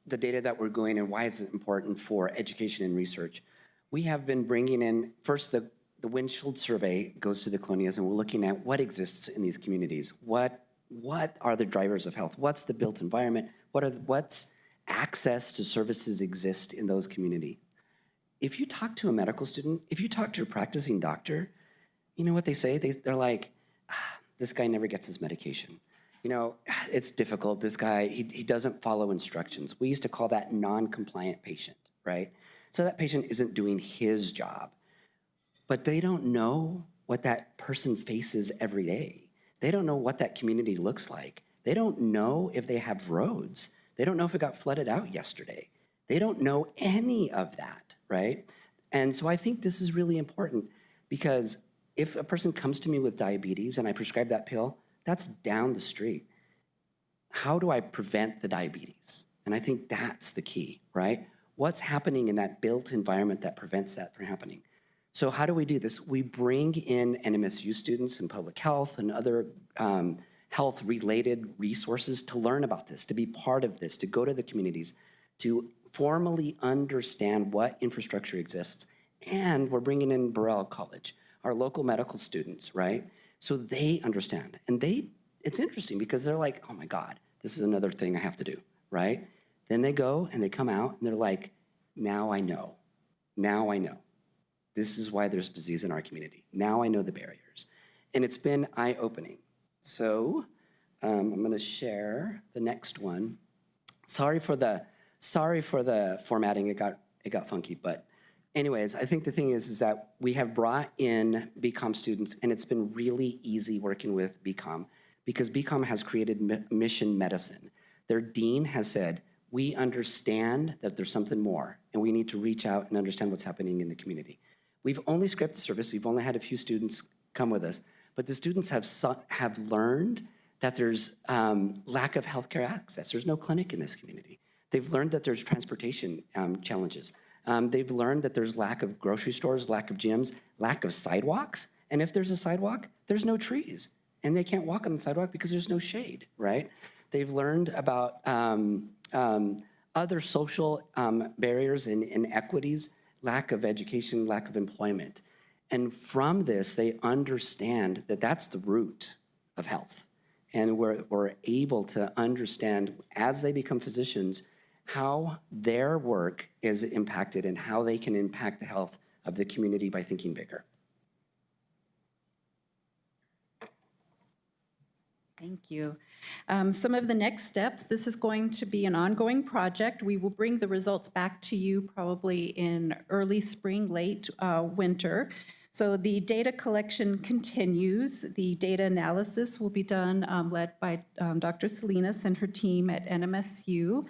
L: the data that we're going and why it's important for education and research. We have been bringing in, first the windshield survey goes to the colonias and we're looking at what exists in these communities. What are the drivers of health? What's the built environment? What's access to services exist in those communities. If you talk to a medical student, if you talk to a practicing doctor, you know what they say? They're like, this guy never gets his medication. You know, it's difficult. This guy, he doesn't follow instructions. We used to call that non-compliant patient, right? So that patient isn't doing his job, but they don't know what that person faces every day. They don't know what that community looks like. They don't know if they have roads. They don't know if it got flooded out yesterday. They don't know any of that, right? And so I think this is really important because if a person comes to me with diabetes and I prescribe that pill, that's down the street. How do I prevent the diabetes? And I think that's the key, right? What's happening in that built environment that prevents that from happening? So how do we do this? We bring in NMSU students and public health and other health-related resources to learn about this, to be part of this, to go to the communities, to formally understand what infrastructure exists. And we're bringing in Burrell College, our local medical students, right? So they understand. And it's interesting because they're like, oh my God, this is another thing I have to do, right? Then they go and they come out and they're like, now I know. Now I know. This is why there's disease in our community. Now I know the barriers. And it's been eye-opening. So I'm gonna share the next one. Sorry for the formatting, it got funky, but anyways, I think the thing is that we have brought in BCOM students and it's been really easy working with BCOM because BCOM has created mission medicine. Their dean has said, we understand that there's something more and we need to reach out and understand what's happening in the community. We've only scraped the surface, we've only had a few students come with us, but the students have learned that there's lack of healthcare access. There's no clinic in this community. They've learned that there's transportation challenges. They've learned that there's lack of grocery stores, lack of gyms, lack of sidewalks. And if there's a sidewalk, there's no trees. And they can't walk on the sidewalk because there's no shade, right? They've learned about other social barriers and inequities, lack of education, lack of employment. And from this, they understand that that's the root of health. And we're able to understand, as they become physicians, how their work is impacted and how they can impact the health of the community by thinking bigger.
K: Thank you. Some of the next steps, this is going to be an ongoing project. We will bring the results back to you probably in early spring, late winter. So the data collection continues. The data analysis will be done led by Dr. Salinas and her team at NMSU.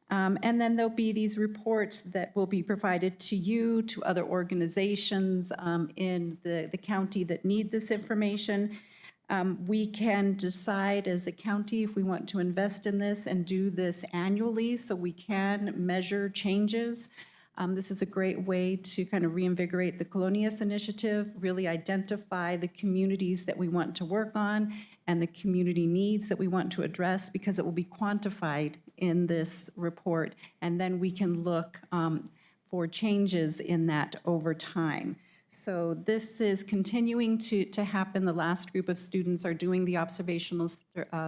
K: And then there'll be these reports that will be provided to you, to other organizations in the county that need this information. We can decide as a county if we want to invest in this and do this annually so we can measure changes. This is a great way to kind of reinvigorate the Colonia initiative, really identify the communities that we want to work on and the community needs that we want to address because it will be quantified in this report, and then we can look for changes in that over time. So this is continuing to happen. The last group of students are doing the observational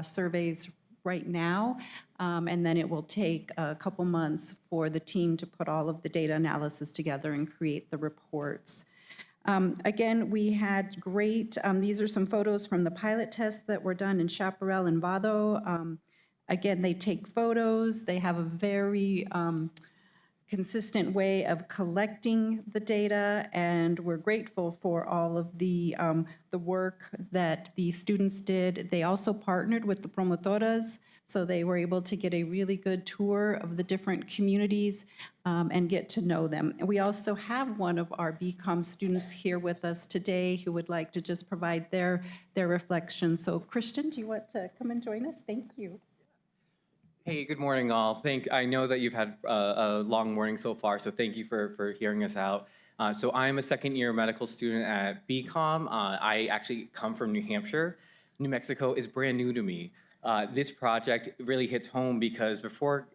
K: surveys right now, and then it will take a couple months for the team to put all of the data analysis together and create the reports. Again, we had great, these are some photos from the pilot tests that were done in Chaparral and Vado. Again, they take photos, they have a very consistent way of collecting the data, and we're grateful for all of the work that the students did. They also partnered with the promotoras, so they were able to get a really good tour of the different communities and get to know them. And we also have one of our BCOM students here with us today who would like to just provide their reflection. So Christian, do you want to come and join us? Thank you.
N: Hey, good morning, all. I know that you've had a long morning so far, so thank you for hearing us out. So I'm a second-year medical student at BCOM. I actually come from New Hampshire. New Mexico is brand new to me. This project really hits home because before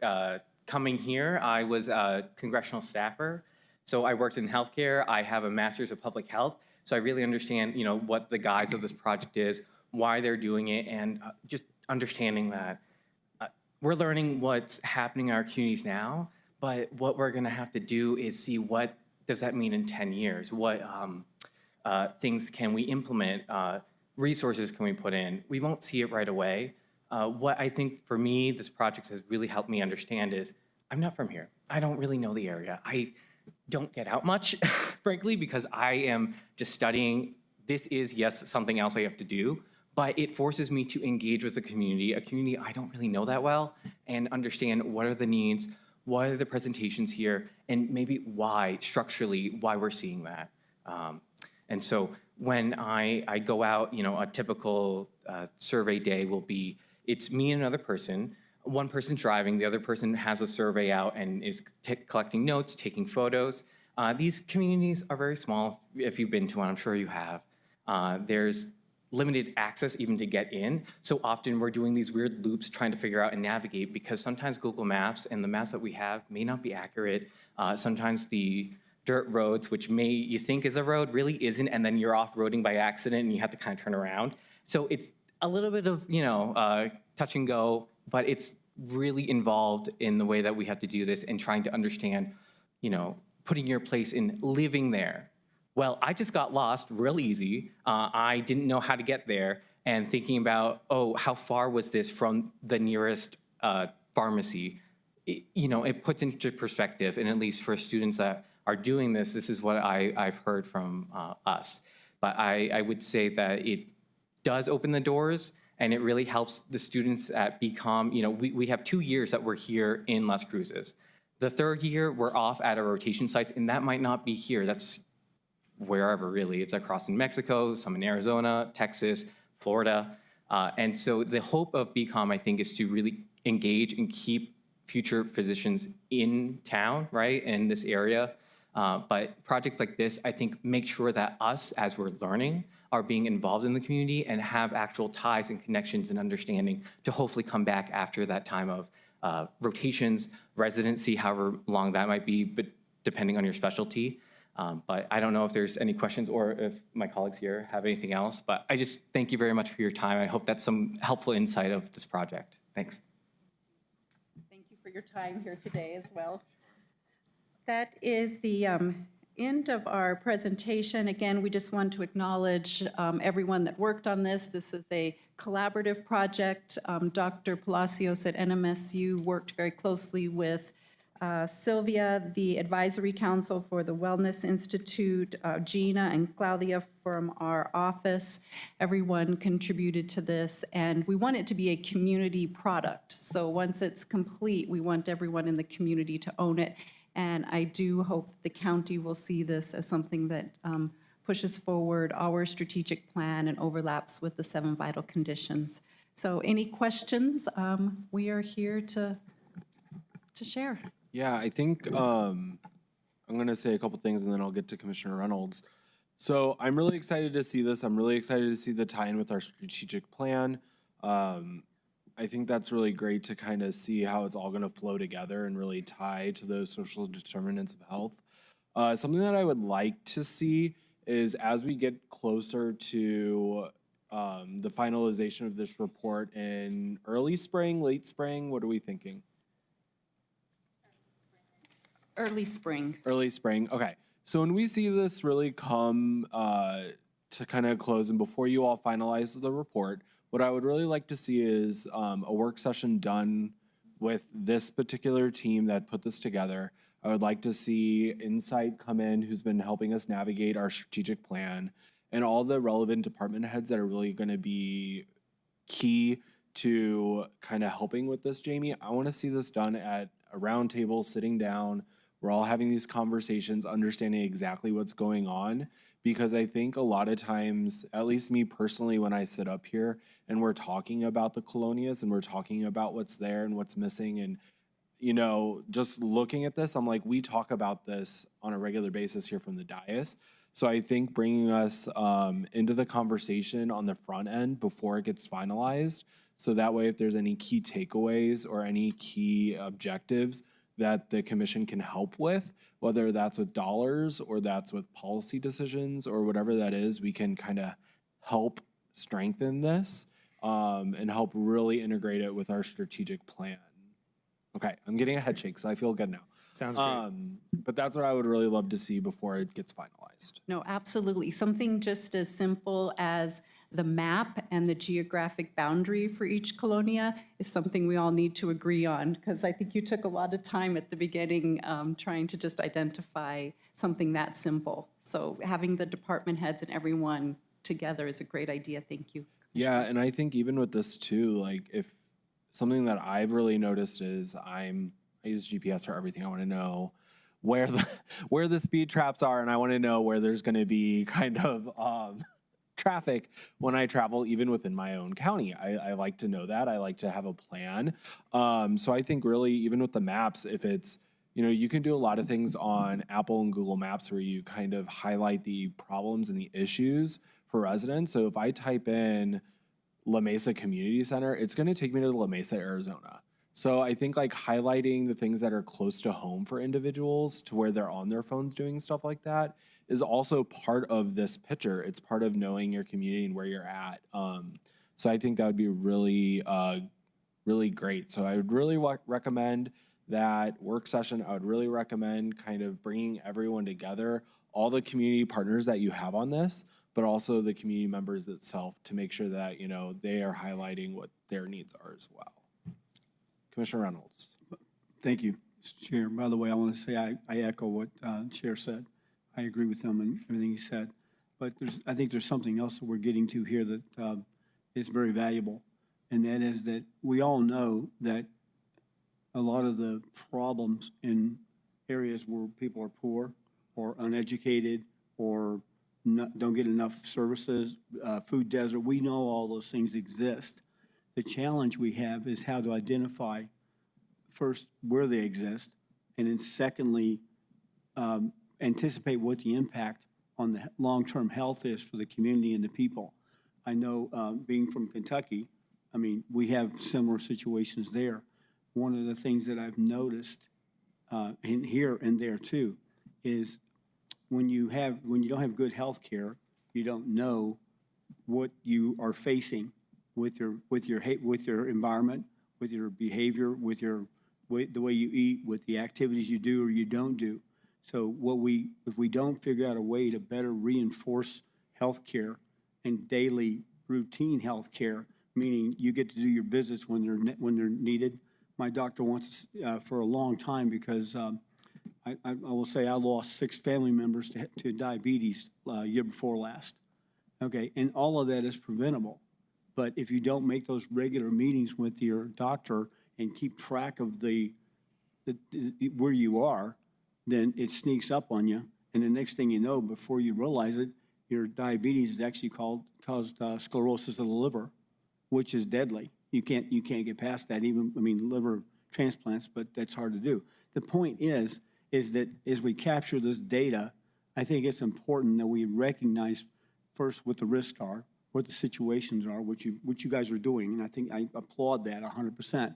N: coming here, I was a congressional staffer. So I worked in healthcare. I have a master's of public health. So I really understand, what the guise of this project is, why they're doing it, and just understanding that we're learning what's happening in our communities now, but what we're going to have to do is see what does that mean in 10 years? What things can we implement? Resources can we put in? We won't see it right away. What I think for me, this project has really helped me understand is I'm not from here. I don't really know the area. I don't get out much, frankly, because I am just studying. This is, yes, something else I have to do, but it forces me to engage with a community I don't really know that well, and understand what are the needs, what are the presentations here, and maybe why, structurally, why we're seeing that. And so when I go out, a typical survey day will be, it's me and another person. One person's driving, the other person has a survey out and is collecting notes, taking photos. These communities are very small. If you've been to one, I'm sure you have. There's limited access even to get in. So often we're doing these weird loops trying to figure out and navigate, because sometimes Google Maps and the maps that we have may not be accurate. Sometimes the dirt roads, which you think is a road, really isn't, and then you're off-roading by accident and you have to kind of turn around. So it's a little bit of, touch and go, but it's really involved in the way that we have to do this and trying to understand, putting your place in living there. Well, I just got lost real easy. I didn't know how to get there, and thinking about, how far was this from the nearest pharmacy? It puts into perspective, and at least for students that are doing this, this is what I've heard from us. But I would say that it does open the doors, and it really helps the students at BCom. We have 2 years that we're here in Las Cruces. The third year, we're off at our rotation sites, and that might not be here. That's wherever, really. It's across in Mexico, some in Arizona, Texas, Florida. And so the hope of BCom, I think, is to really engage and keep future physicians in town, right, in this area. But projects like this, I think, make sure that us, as we're learning, are being involved in the community and have actual ties and connections and understanding to hopefully come back after that time of rotations, residency, however long that might be, but depending on your specialty. But I don't know if there's any questions or if my colleagues here have anything else, but I just thank you very much for your time. I hope that's some helpful insight of this project. Thanks.
K: Thank you for your time here today as well. That is the end of our presentation. Again, we just want to acknowledge everyone that worked on this. This is a collaborative project. Dr. Palacios at NMSU worked very closely with Sylvia, the Advisory Council for the Wellness Institute, Gina and Claudia from our office. Everyone contributed to this, and we want it to be a community product. So once it's complete, we want everyone in the community to own it. And I do hope the county will see this as something that pushes forward our strategic plan and overlaps with the 7 vital conditions. So any questions? We are here to share.
B: Yeah, I think I'm going to say a couple things and then I'll get to Commissioner Reynolds. So I'm really excited to see this. I'm really excited to see the tie-in with our strategic plan. I think that's really great to kind of see how it's all going to flow together and really tie to those social determinants of health. Something that I would like to see is as we get closer to the finalization of this report in early spring, late spring, what are we thinking?
K: Early spring.
B: Early spring, okay. So when we see this really come to kind of close and before you all finalize the report, what I would really like to see is a work session done with this particular team that put this together. I would like to see Insight come in, who's been helping us navigate our strategic plan, and all the relevant department heads that are really going to be key to kind of helping with this, Jamie. I want to see this done at a round table, sitting down. We're all having these conversations, understanding exactly what's going on, because I think a lot of times, at least me personally, when I sit up here and we're talking about the Colonias and we're talking about what's there and what's missing, and just looking at this, I'm like, we talk about this on a regular basis here from the dais. So I think bringing us into the conversation on the front end before it gets finalized, so that way if there's any key takeaways or any key objectives that the commission can help with, whether that's with dollars or that's with policy decisions or whatever that is, we can kind of help strengthen this and help really integrate it with our strategic plan. Okay, I'm getting a head shake, so I feel good now.
F: Sounds great.
B: But that's what I would really love to see before it gets finalized.
K: No, absolutely. Something just as simple as the map and the geographic boundary for each colonia is something we all need to agree on, because I think you took a lot of time at the beginning trying to just identify something that simple. So having the department heads and everyone together is a great idea. Thank you.
B: Yeah, and I think even with this too, like if something that I've really noticed is I use GPS for everything. I want to know where the speed traps are, and I want to know where there's going to be kind of traffic when I travel, even within my own county. I like to know that. I like to have a plan. So I think really, even with the maps, if it's, you can do a lot of things on Apple and Google Maps where you kind of highlight the problems and the issues for residents. So if I type in La Mesa Community Center, it's going to take me to La Mesa, Arizona. So I think like highlighting the things that are close to home for individuals to where they're on their phones doing stuff like that is also part of this picture. It's part of knowing your community and where you're at. So I think that would be really, really great. So I would really recommend that work session. I would really recommend kind of bringing everyone together, all the community partners that you have on this, but also the community members itself to make sure that, they are highlighting what their needs are as well. Commissioner Reynolds.
E: Thank you, Mr. Chair. By the way, I want to say I echo what Chair said. I agree with him and everything he said. But I think there's something else that we're getting to here that is very valuable, and that is that we all know that a lot of the problems in areas where people are poor or uneducated or don't get enough services, food desert, we know all those things exist. The challenge we have is how to identify, first, where they exist, and then secondly, anticipate what the impact on the long-term health is for the community and the people. I know, being from Kentucky, we have similar situations there. One of the things that I've noticed in here and there too is when you don't have good health care, you don't know what you are facing with your environment, with your behavior, with the way you eat, with the activities you do or you don't do. So if we don't figure out a way to better reinforce health care and daily routine health care, meaning you get to do your visits when they're needed. My doctor wants for a long time because I will say I lost 6 family members to diabetes year before last. Okay, and all of that is preventable. But if you don't make those regular meetings with your doctor and keep track of where you are, then it sneaks up on you. And the next thing you know, before you realize it, your diabetes is actually caused sclerosis of the liver, which is deadly. You can't get past that. Liver transplants, but that's hard to do. The point is that as we capture this data, I think it's important that we recognize first what the risks are, what the situations are, what you guys are doing, and I think I applaud that 100%.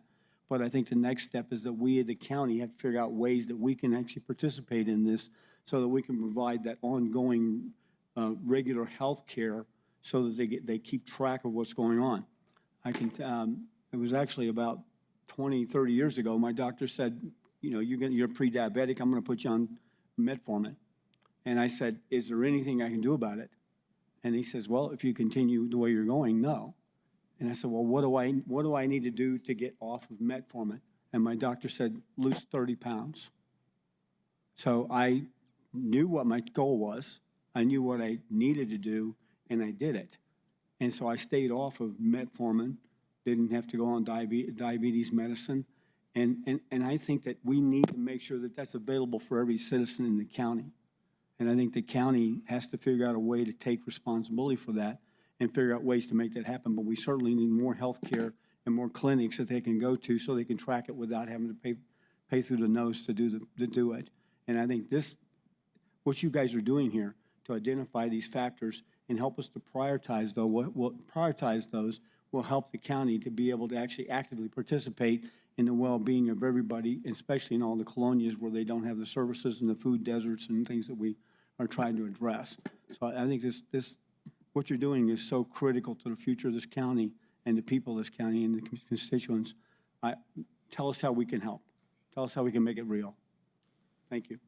E: But I think the next step is that we, the county, have to figure out ways that we can actually participate in this so that we can provide that ongoing regular health care so that they keep track of what's going on. It was actually about 20, 30 years ago, my doctor said, you're pre-diabetic, I'm going to put you on metformin. And I said, is there anything I can do about it? And he says, well, if you continue the way you're going, no. And I said, well, what do I need to do to get off of metformin? And my doctor said, lose 30 pounds. So I knew what my goal was. I knew what I needed to do, and I did it. And so I stayed off of metformin, didn't have to go on diabetes medicine. And I think that we need to make sure that that's available for every citizen in the county. And I think the county has to figure out a way to take responsibility for that and figure out ways to make that happen. But we certainly need more health care and more clinics that they can go to so they can track it without having to pay through the nose to do it. And I think what you guys are doing here to identify these factors and help us to prioritize those will help the county to be able to actually actively participate in the well-being of everybody, especially in all the colonias where they don't have the services and the food deserts and things that we are trying to address. So I think what you're doing is so critical to the future of this county and the people of this county and the constituents. tell us how we can help. Tell us how we can make it real. Thank you.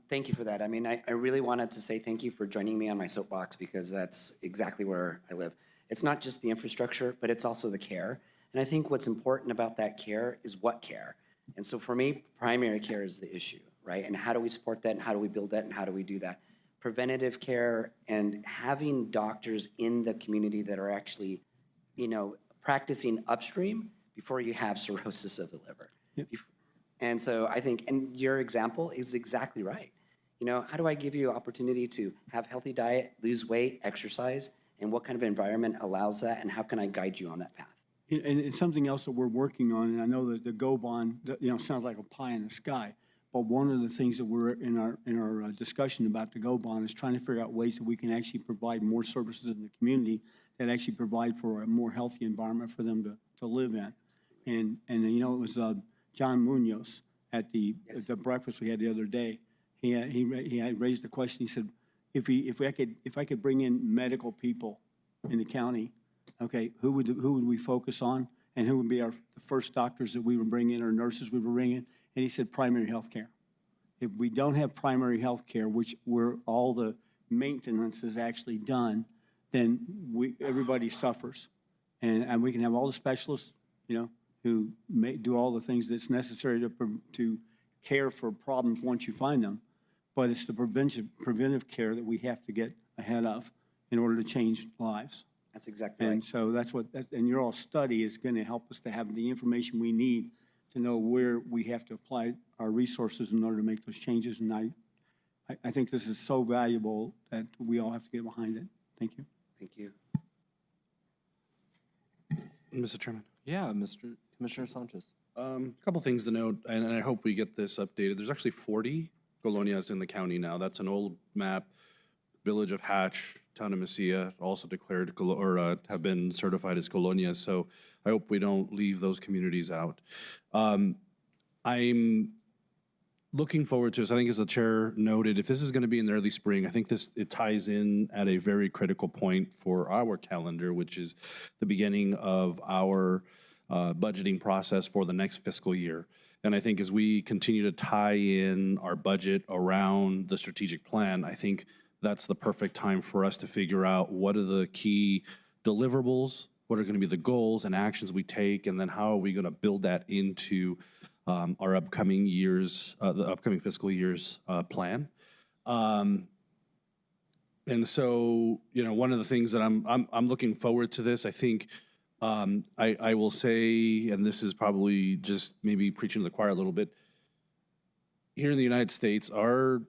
L: Thank you for that. I mean, I really wanted to say thank you for joining me on my soapbox because that's exactly where I live. It's not just the infrastructure, but it's also the care. And I think what's important about that care is what care. And so for me, primary care is the issue, right? And how do we support that and how do we build that and how do we do that? Preventative care and having doctors in the community that are actually, practicing upstream before you have cirrhosis of the liver.
E: Yep.
L: And so I think, and your example is exactly right. How do I give you opportunity to have healthy diet, lose weight, exercise, and what kind of environment allows that, and how can I guide you on that path?
E: And it's something else that we're working on, and I know that the GO bond, sounds like a pie in the sky, but one of the things that we're in our discussion about the GO bond is trying to figure out ways that we can actually provide more services in the community that actually provide for a more healthy environment for them to live in. And it was John Munoz at the breakfast we had the other day. He had raised the question. He said, if I could bring in medical people in the county, okay, who would we focus on, and who would be the first doctors that we would bring in or nurses we would bring in? And he said primary health care. If we don't have primary health care, where all the maintenance is actually done, then everybody suffers, and we can have all the specialists, who may do all the things that's necessary to care for problems once you find them, but it's the preventive care that we have to get ahead of in order to change lives.
L: That's exactly right.
E: And so and your all study is going to help us to have the information we need to know where we have to apply our resources in order to make those changes. And I think this is so valuable that we all have to get behind it. Thank you.
L: Thank you.
U: Mr. Chairman.
B: Yeah, Mr. Commissioner Sanchez.
U: A couple things to note, and I hope we get this updated. There's actually 40 colonias in the county now. That's an old map. Village of Hatch, Town of Mesilla, also declared or have been certified as colonias. So I hope we don't leave those communities out. I'm looking forward to this. I think, as the chair noted, if this is going to be in the early spring, I think it ties in at a very critical point for our calendar, which is the beginning of our budgeting process for the next fiscal year. And I think as we continue to tie in our budget around the strategic plan, I think that's the perfect time for us to figure out what are the key deliverables, what are going to be the goals and actions we take, and then how are we going to build that into our upcoming years, the upcoming fiscal year's plan. And so, one of the things that I'm looking forward to this. I think I will say, and this is probably just maybe preaching to the choir a little bit. Here in the United States, our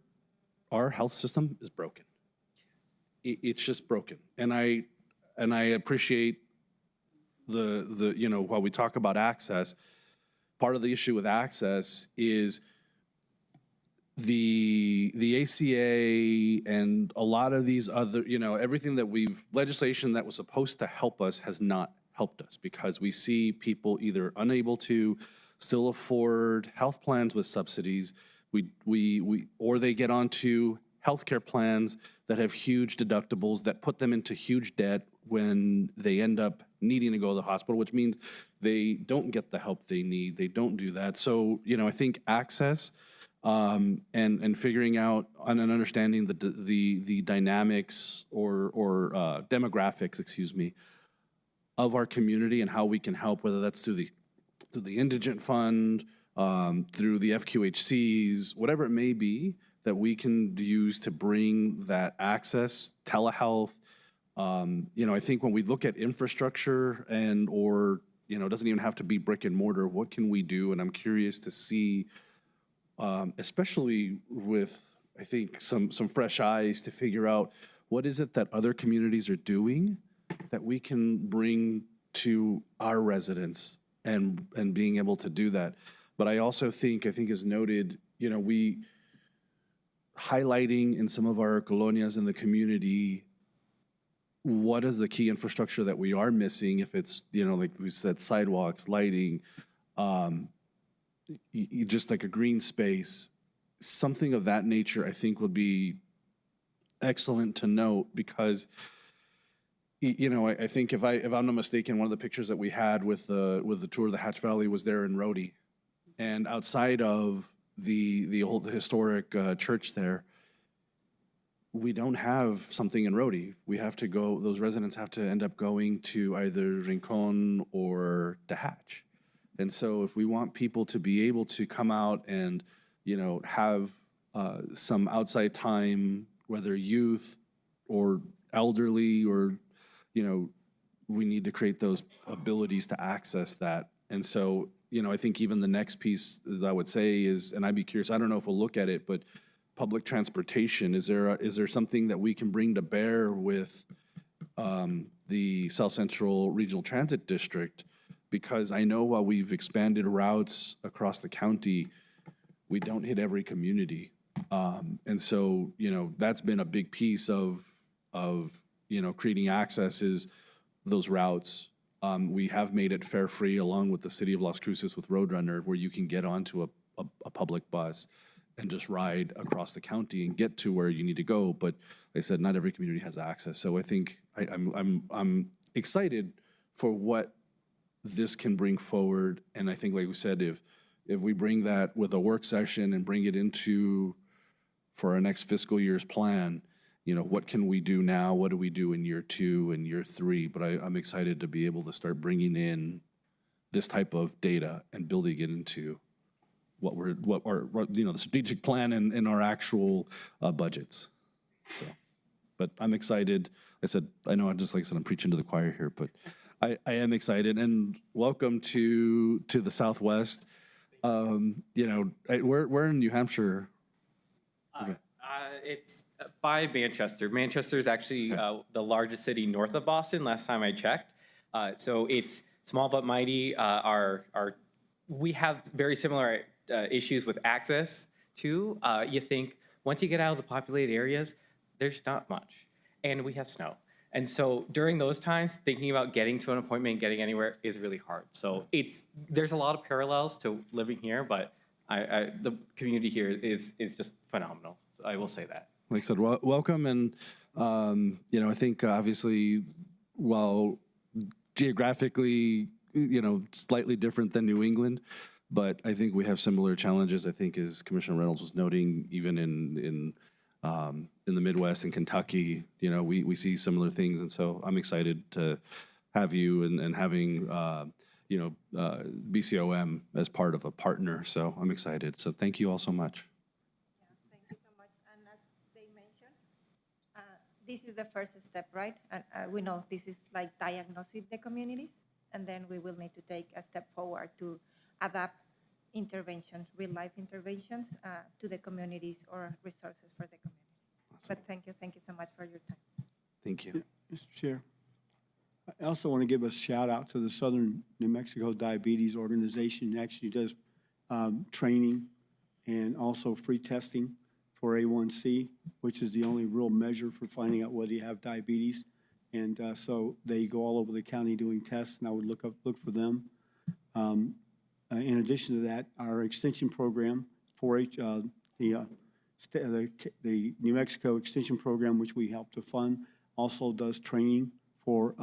U: health system is broken. It's just broken, and I appreciate the while we talk about access, part of the issue with access is the ACA and a lot of these other, everything that legislation that was supposed to help us has not helped us, because we see people either unable to still afford health plans with subsidies, or they get onto healthcare plans that have huge deductibles that put them into huge debt when they end up needing to go to the hospital, which means they don't get the help they need. They don't do that. So, I think access and figuring out and understanding the dynamics or demographics, of our community and how we can help, whether that's through the indigent fund, through the FQHCs, whatever it may be, that we can use to bring that access, telehealth. I think when we look at infrastructure it doesn't even have to be brick and mortar, what can we do? And I'm curious to see, especially with, I think, some fresh eyes to figure out what is it that other communities are doing that we can bring to our residents and being able to do that. But I also think as noted, we highlighting in some of our colonias in the community, what is the key infrastructure that we are missing? If it's, like we said, sidewalks, lighting, just like a green space, something of that nature, I think would be excellent to note, because You know, I think if I'm not mistaken, one of the pictures that we had with the tour of the Hatch Valley was there in Rhodey. And outside of the old historic church there, we don't have something in Rhodey. We have to go, those residents have to end up going to either Rincon or the Hatch. And so if we want people to be able to come out and, you know, have some outside time, whether youth or elderly or, you know, we need to create those abilities to access that. And so, you know, I think even the next piece that I would say is, and I'd be curious, I don't know if we'll look at it, but public transportation, is there something that we can bring to bear with the South Central Regional Transit District? Because I know while we've expanded routes across the county, we don't hit every community. And so, you know, that's been a big piece of you know, creating access is those routes. We have made it fare free along with the city of Las Cruces with Roadrunner, where you can get onto a public bus and just ride across the county and get to where you need to go. But like I said, not every community has access. So I think I'm excited for what this can bring forward. And I think, like we said, if we bring that with a work session and bring it into for our next fiscal year's plan, you know, what can we do now? What do we do in year 2 and year 3? But I'm excited to be able to start bringing in this type of data and building it into what you know, the strategic plan and our actual budgets. So, but I'm excited. I said, I know, like I said, I'm preaching to the choir here, but I am excited, and welcome to the Southwest. You know, we're in New Hampshire.
N: It's by Manchester. Manchester is actually the largest city north of Boston, last time I checked. So it's small but mighty. We have very similar issues with access to. You think once you get out of the populated areas, there's not much. And we have snow. And so during those times, thinking about getting to an appointment, getting anywhere is really hard. So there's a lot of parallels to living here, but the community here is just phenomenal. So I will say that.
U: Like I said, welcome. And, you know, I think obviously, while geographically, you know, slightly different than New England, but I think we have similar challenges. I think, as Commissioner Reynolds was noting, even in the Midwest and Kentucky, you know, we see similar things. And so I'm excited to have you and having, you know, BCOM as part of a partner. So I'm excited. So thank you all so much.
M: Yeah, thank you so much. And as they mentioned, this is the first step, right? And we know this is like diagnosing the communities, and then we will need to take a step forward to adapt interventions, real-life interventions to the communities or resources for the communities. Awesome. But thank you so much for your time.
U: Thank you.
E: Mr. Chair, I also want to give a shout out to the Southern New Mexico Diabetes Organization. It actually does training and also free testing for A1C, which is the only real measure for finding out whether you have diabetes. And so they go all over the county doing tests, and I would look for them. In addition to that, our extension program, 4-H, the New Mexico Extension Program, which we help to fund, also does training for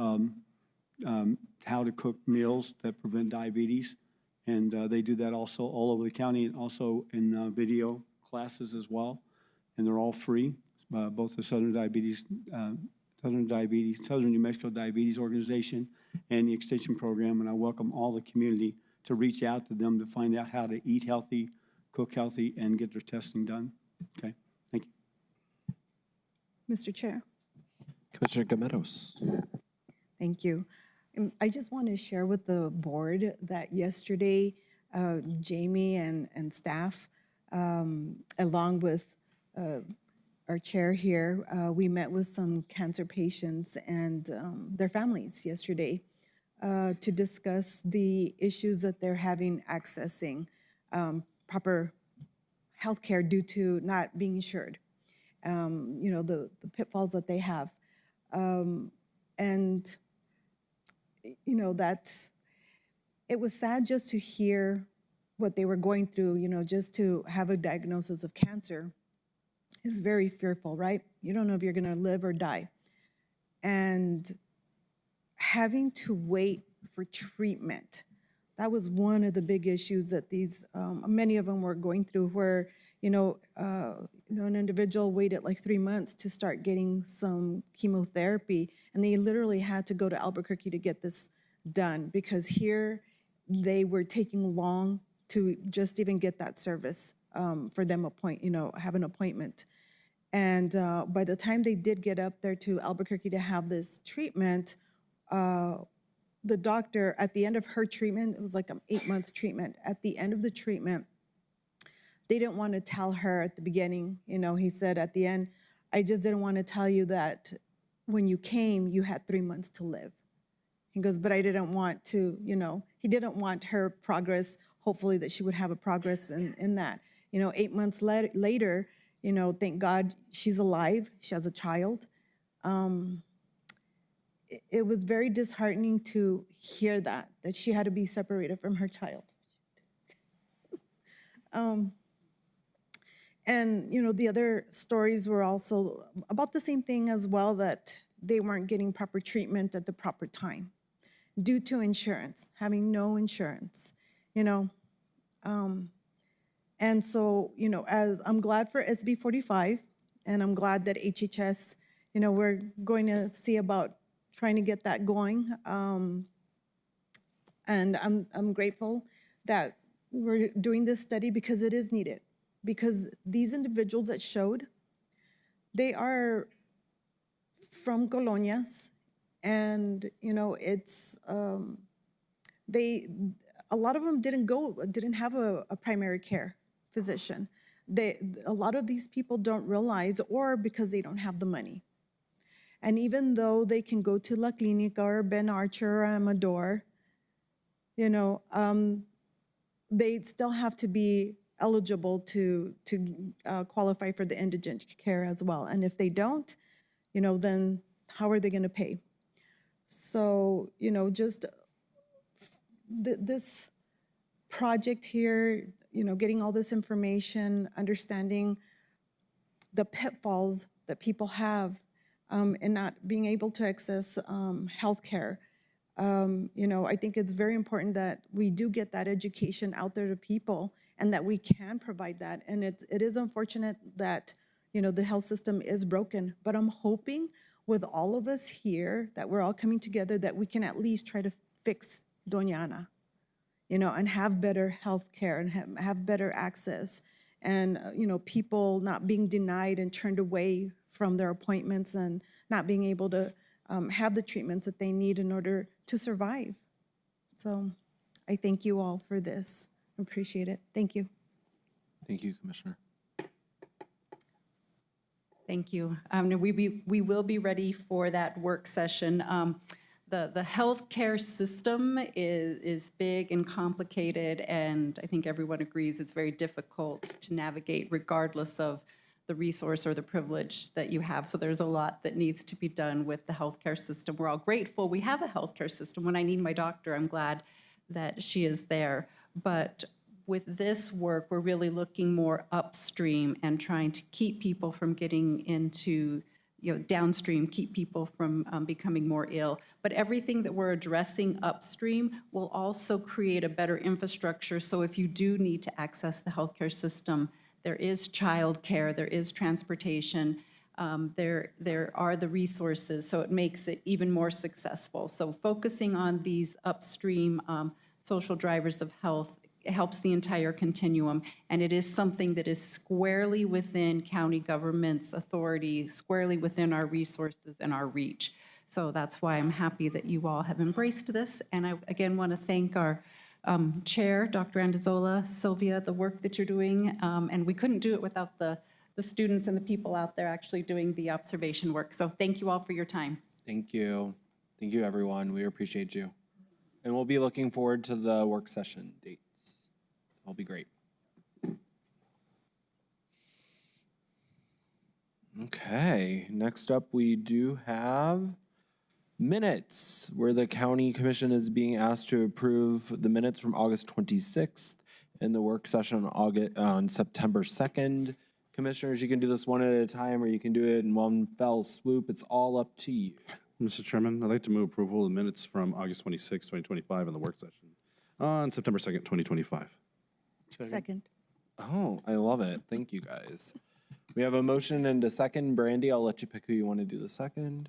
E: how to cook meals that prevent diabetes. And they do that also all over the county, and also in video classes as well. And they're all free, both the Southern New Mexico Diabetes Organization and the Extension Program. And I welcome all the community to reach out to them to find out how to eat healthy, cook healthy, and get their testing done. Okay, thank you.
A: Mr. Chair.
B: Commissioner Gameros.
A: Thank you. I just want to share with the board that yesterday, Jamie and staff, along with our chair here, we met with some cancer patients and their families yesterday to discuss the issues that they're having accessing proper health care due to not being insured, you know, the pitfalls that they have. And, you know, it was sad just to hear what they were going through, you know, just to have a diagnosis of cancer is very fearful, right? You don't know if you're going to live or die. And having to wait for treatment. That was one of the big issues that these, many of them were going through, where, an individual waited like 3 months to start getting some chemotherapy, and they literally had to go to Albuquerque to get this done, because here they were taking long to just even get that service, for them have an appointment. And by the time they did get up there to Albuquerque to have this treatment, the doctor, at the end of her treatment, it was like an 8-month treatment. At the end of the treatment, they didn't want to tell her at the beginning. He said at the end, I just didn't want to tell you that when you came, you had 3 months to live. He goes, but I didn't want to, he didn't want her progress, hopefully that she would have a progress in that. 8 months later, thank God she's alive. She has a child. It was very disheartening to hear that she had to be separated from her child. And, the other stories were also about the same thing as well, that they weren't getting proper treatment at the proper time due to insurance, having no insurance, And so, as I'm glad for SB 45, and I'm glad that HHS, we're going to see about trying to get that going. And I'm grateful that we're doing this study, because it is needed. Because these individuals that showed, they are from Colonias, and it's a lot of them didn't have a primary care physician. A lot of these people don't realize, or because they don't have the money. And even though they can go to La Clinica or Ben Archer or Amador, they still have to be eligible to qualify for the indigent care as well. And if they don't, then how are they going to pay? So, just this project here, getting all this information, understanding the pitfalls that people have in not being able to access healthcare. I think it's very important that we do get that education out there to people, and that we can provide that. And it is unfortunate that, the health system is broken, but I'm hoping with all of us here that we're all coming together, that we can at least try to fix Doña Ana, and have better health care, and have better access, and, people not being denied and turned away from their appointments, and not being able to have the treatments that they need in order to survive. So I thank you all for this. I appreciate it. Thank you.
B: Thank you, Commissioner.
K: Thank you. We will be ready for that work session. The healthcare system is big and complicated, and I think everyone agrees it's very difficult to navigate regardless of the resource or the privilege that you have. So there's a lot that needs to be done with the healthcare system. We're all grateful we have a healthcare system. When I need my doctor, I'm glad that she is there. But with this work, we're really looking more upstream and trying to keep people from getting into, downstream, keep people from becoming more ill. But everything that we're addressing upstream will also create a better infrastructure. So if you do need to access the healthcare system, there is childcare, there is transportation, there are the resources, so it makes it even more successful. So focusing on these upstream social drivers of health helps the entire continuum, and it is something that is squarely within county government's authority, squarely within our resources and our reach. So that's why I'm happy that you all have embraced this, and I again want to thank our Chair, Dr. Andazola, Sylvia, the work that you're doing, and we couldn't do it without the students and the people out there actually doing the observation work. So thank you all for your time.
B: Thank you. Thank you, everyone. We appreciate you. And we'll be looking forward to the work session dates. It'll be great. Okay, next up we do have minutes, where the county commission is being asked to approve the minutes from August 26th and the work session on September 2nd. Commissioners, you can do this one at a time, or you can do it in one fell swoop. It's all up to you.
U: Mr. Chairman, I'd like to move approval of the minutes from August 26, 2025 in the work session on September 2nd, 2025.
A: Second.
B: Oh, I love it. Thank you, guys. We have a motion and a second. Brandy, I'll let you pick who you want to do the second.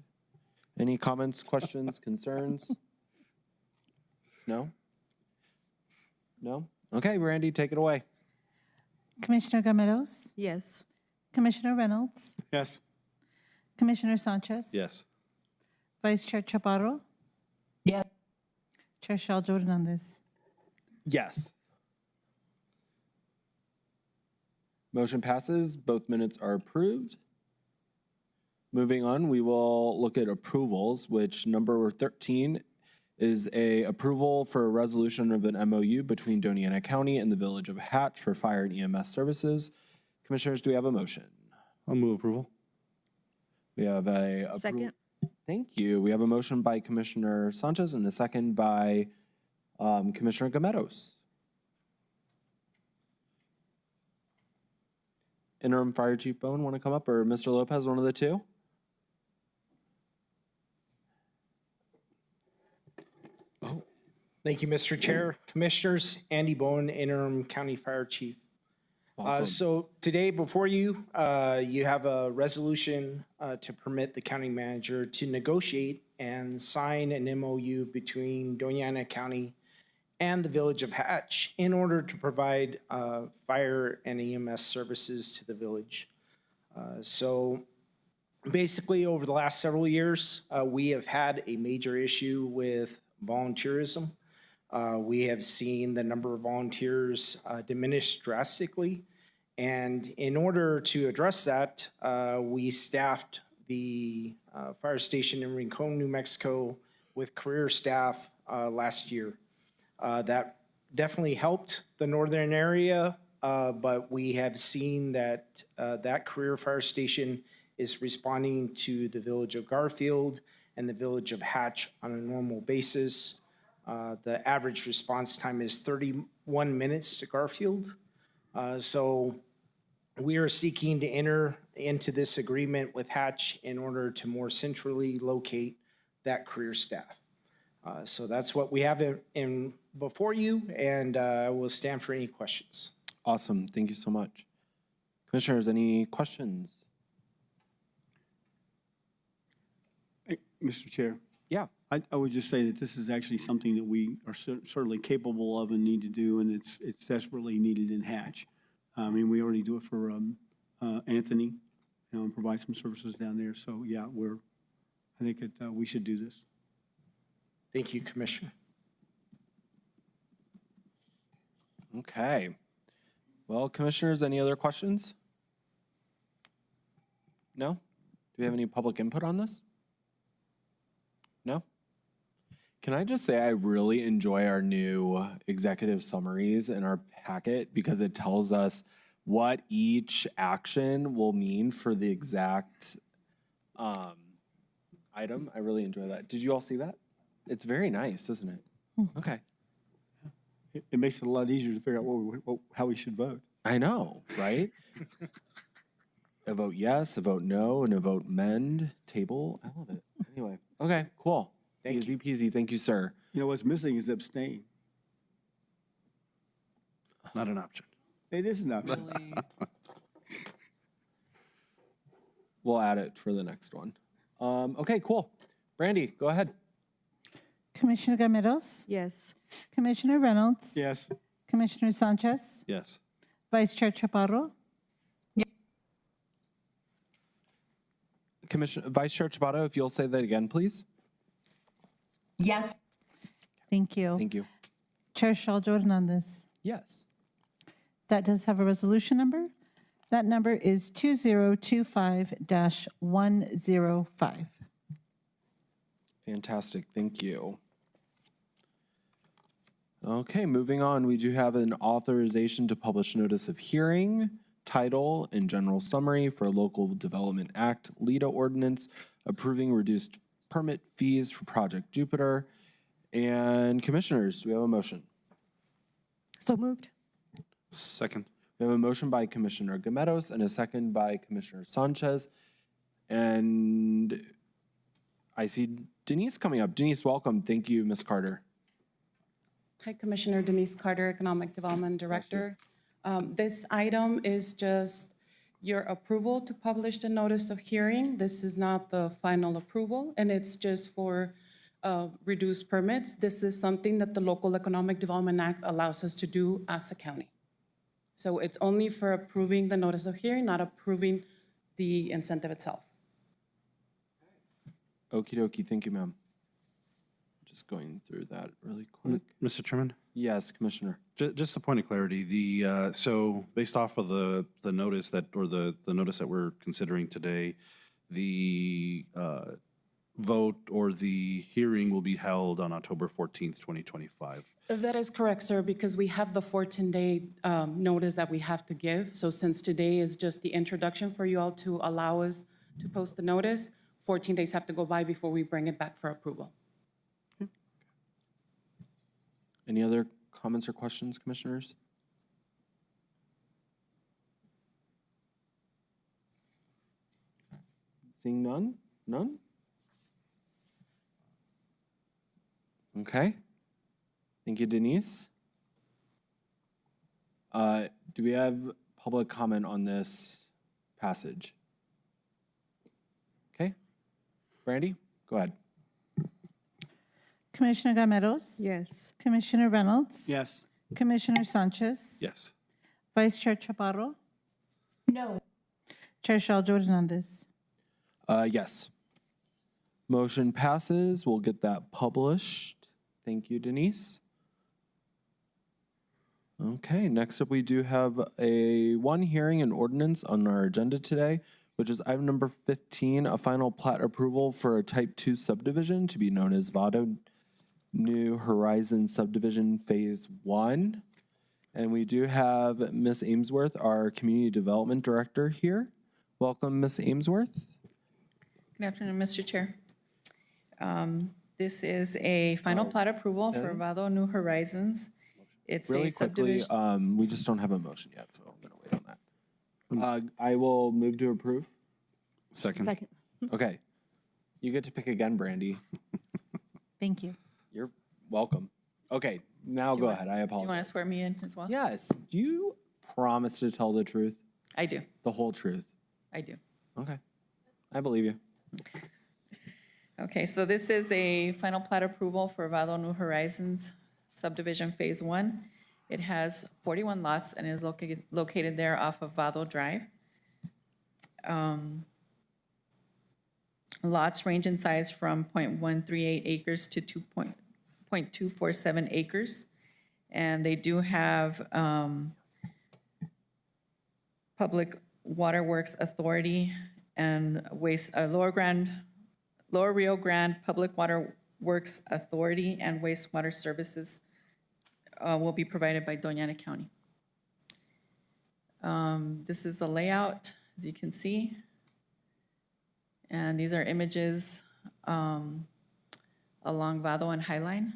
B: Any comments, questions, concerns? No? No? Okay, Brandy, take it away.
V: Commissioner Gameros,
A: Yes.
V: Commissioner Reynolds,
E: Yes.
V: Commissioner Sanchez.
U: Yes.
V: Vice Chair Chaparro.
S: Yes.
V: Chair Shaljo Hernandez.
B: Yes. Motion passes. Both minutes are approved. Moving on, we will look at approvals, which number 13 is a approval for a resolution of an MOU between Doña County and the Village of Hatch for fire and EMS services. Commissioners, do we have a motion?
U: I'll move approval.
B: We have a
A: Second.
B: Thank you. We have a motion by Commissioner Sanchez and a second by Commissioner Gameros. Interim Fire Chief Bone, want to come up, or Mr. Lopez, one of the two?
O: Thank you, Mr. Chair. Commissioners, Andy Bone, Interim County Fire Chief. So today before you, you have a resolution to permit the county manager to negotiate and sign an MOU between Doña County and the Village of Hatch in order to provide fire and EMS services to the village. So basically, over the last several years, we have had a major issue with volunteerism. We have seen the number of volunteers diminish drastically. And in order to address that, we staffed the fire station in Rincon, New Mexico with career staff last year. That definitely helped the northern area, but we have seen that that career fire station is responding to the village of Garfield and the village of Hatch on a normal basis. The average response time is 31 minutes to Garfield. So we are seeking to enter into this agreement with Hatch in order to more centrally locate that career staff. So that's what we have in before you, and we'll stand for any questions.
B: Awesome. Thank you so much. Commissioners, any questions?
E: Hey, Mr. Chair.
B: Yeah.
E: I would just say that this is actually something that we are certainly capable of and need to do, and it's desperately needed in Hatch. I mean, we already do it for Anthony, and provide some services down there. So yeah, I think that we should do this.
O: Thank you, Commissioner.
B: Okay. Well, Commissioners, any other questions? No? Do we have any public input on this? No? Can I just say I really enjoy our new executive summaries in our packet because it tells us what each action will mean for the exact item. I really enjoy that. Did you all see that? It's very nice, isn't it? Okay.
E: It makes it a lot easier to figure out how we should vote.
B: I know, right? A vote yes, a vote no, and a vote mend table. I love it. Anyway, okay, cool. Easy peasy. Thank you, sir.
E: You know, what's missing is abstain.
U: Not an option.
E: It is an option.
B: We'll add it for the next one. Okay, cool. Brandy, go ahead.
V: Commissioner Gameros,
A: Yes.
V: Commissioner Reynolds,
E: Yes.
V: Commissioner Sanchez,
U: Yes.
V: Vice Chair Chaparro.
B: Vice Chair Ciabatta, if you'll say that again, please.
S: Yes.
V: Thank you.
B: Thank you.
V: Chair Shaljo Hernandez.
B: Yes.
V: That does have a resolution number. That number is 2025-105.
B: Fantastic. Thank you. Okay, moving on, we do have an authorization to publish notice of hearing, title, and general summary for Local Development Act LEDA ordinance approving reduced permit fees for Project Jupiter. And Commissioners, do we have a motion?
A: So moved.
U: Second.
B: We have a motion by Commissioner Gameros and a second by Commissioner Sanchez. And I see Denise coming up. Denise, welcome. Thank you, Ms. Carter.
P: Hi, Commissioner Denise Carter, Economic Development Director. This item is just your approval to publish the notice of hearing. This is not the final approval, and it's just for reduced permits. This is something that the Local Economic Development Act allows us to do as a county. So it's only for approving the notice of hearing, not approving the incentive itself.
B: Okie dokie. Thank you, ma'am. Just going through that really quick.
U: Mr. Chairman?
B: Yes, Commissioner.
U: Just a point of clarity, so based off of the notice that, or the notice that we're considering today, the vote or the hearing will be held on October 14th, 2025.
P: That is correct, sir, because we have the 14-day notice that we have to give. So since today is just the introduction for you all to allow us to post the notice, 14 days have to go by before we bring it back for approval.
B: Any other comments or questions, commissioners? Seeing none? None? Okay. Thank you, Denise. Do we have public comment on this passage? Okay. Brandy, go ahead.
V: Commissioner Gameros?
A: Yes.
V: Commissioner Reynolds?
E: Yes.
V: Commissioner Sanchez?
U: Yes.
V: Vice Chair Chaparro?
D: No.
V: Chair Shaljo Hernandez?
B: Yes. Motion passes. We'll get that published. Thank you, Denise. Okay, next up we do have one hearing and ordinance on our agenda today, which is item number 15, a final plat approval for a type 2 subdivision to be known as Vado New Horizon Subdivision Phase 1. And we do have Ms. Amesworth, our Community Development Director here. Welcome, Ms. Amesworth.
Q: Good afternoon, Mr. Chair. This is a final plat approval for Vado New Horizons. It's
B: Really
Q: a
B: quickly,
Q: subdivision.
B: we just don't have a motion yet, so I'm going to wait on that. I will move to approve.
U: Second.
A: Second.
B: Okay. You get to pick again, Brandy.
V: Thank you.
B: You're welcome. Okay, now go ahead. I
Q: Do you
B: apologize.
Q: want to swear me in as well?
B: Yes. Do you promise to tell the truth?
Q: I do.
B: The whole truth?
Q: I do.
B: Okay. I believe you.
Q: Okay, so this is a final plat approval for Vado New Horizons subdivision Phase 1. It has 41 lots and is located there off of Vado Drive. Lots range in size from 0.138 acres to 2.247 acres. And they do have Public Water Works Authority and Lower Rio Grande Public Water Works Authority and wastewater services will be provided by Doña County. This is the layout, as you can see. And these are images along Vado and Highline.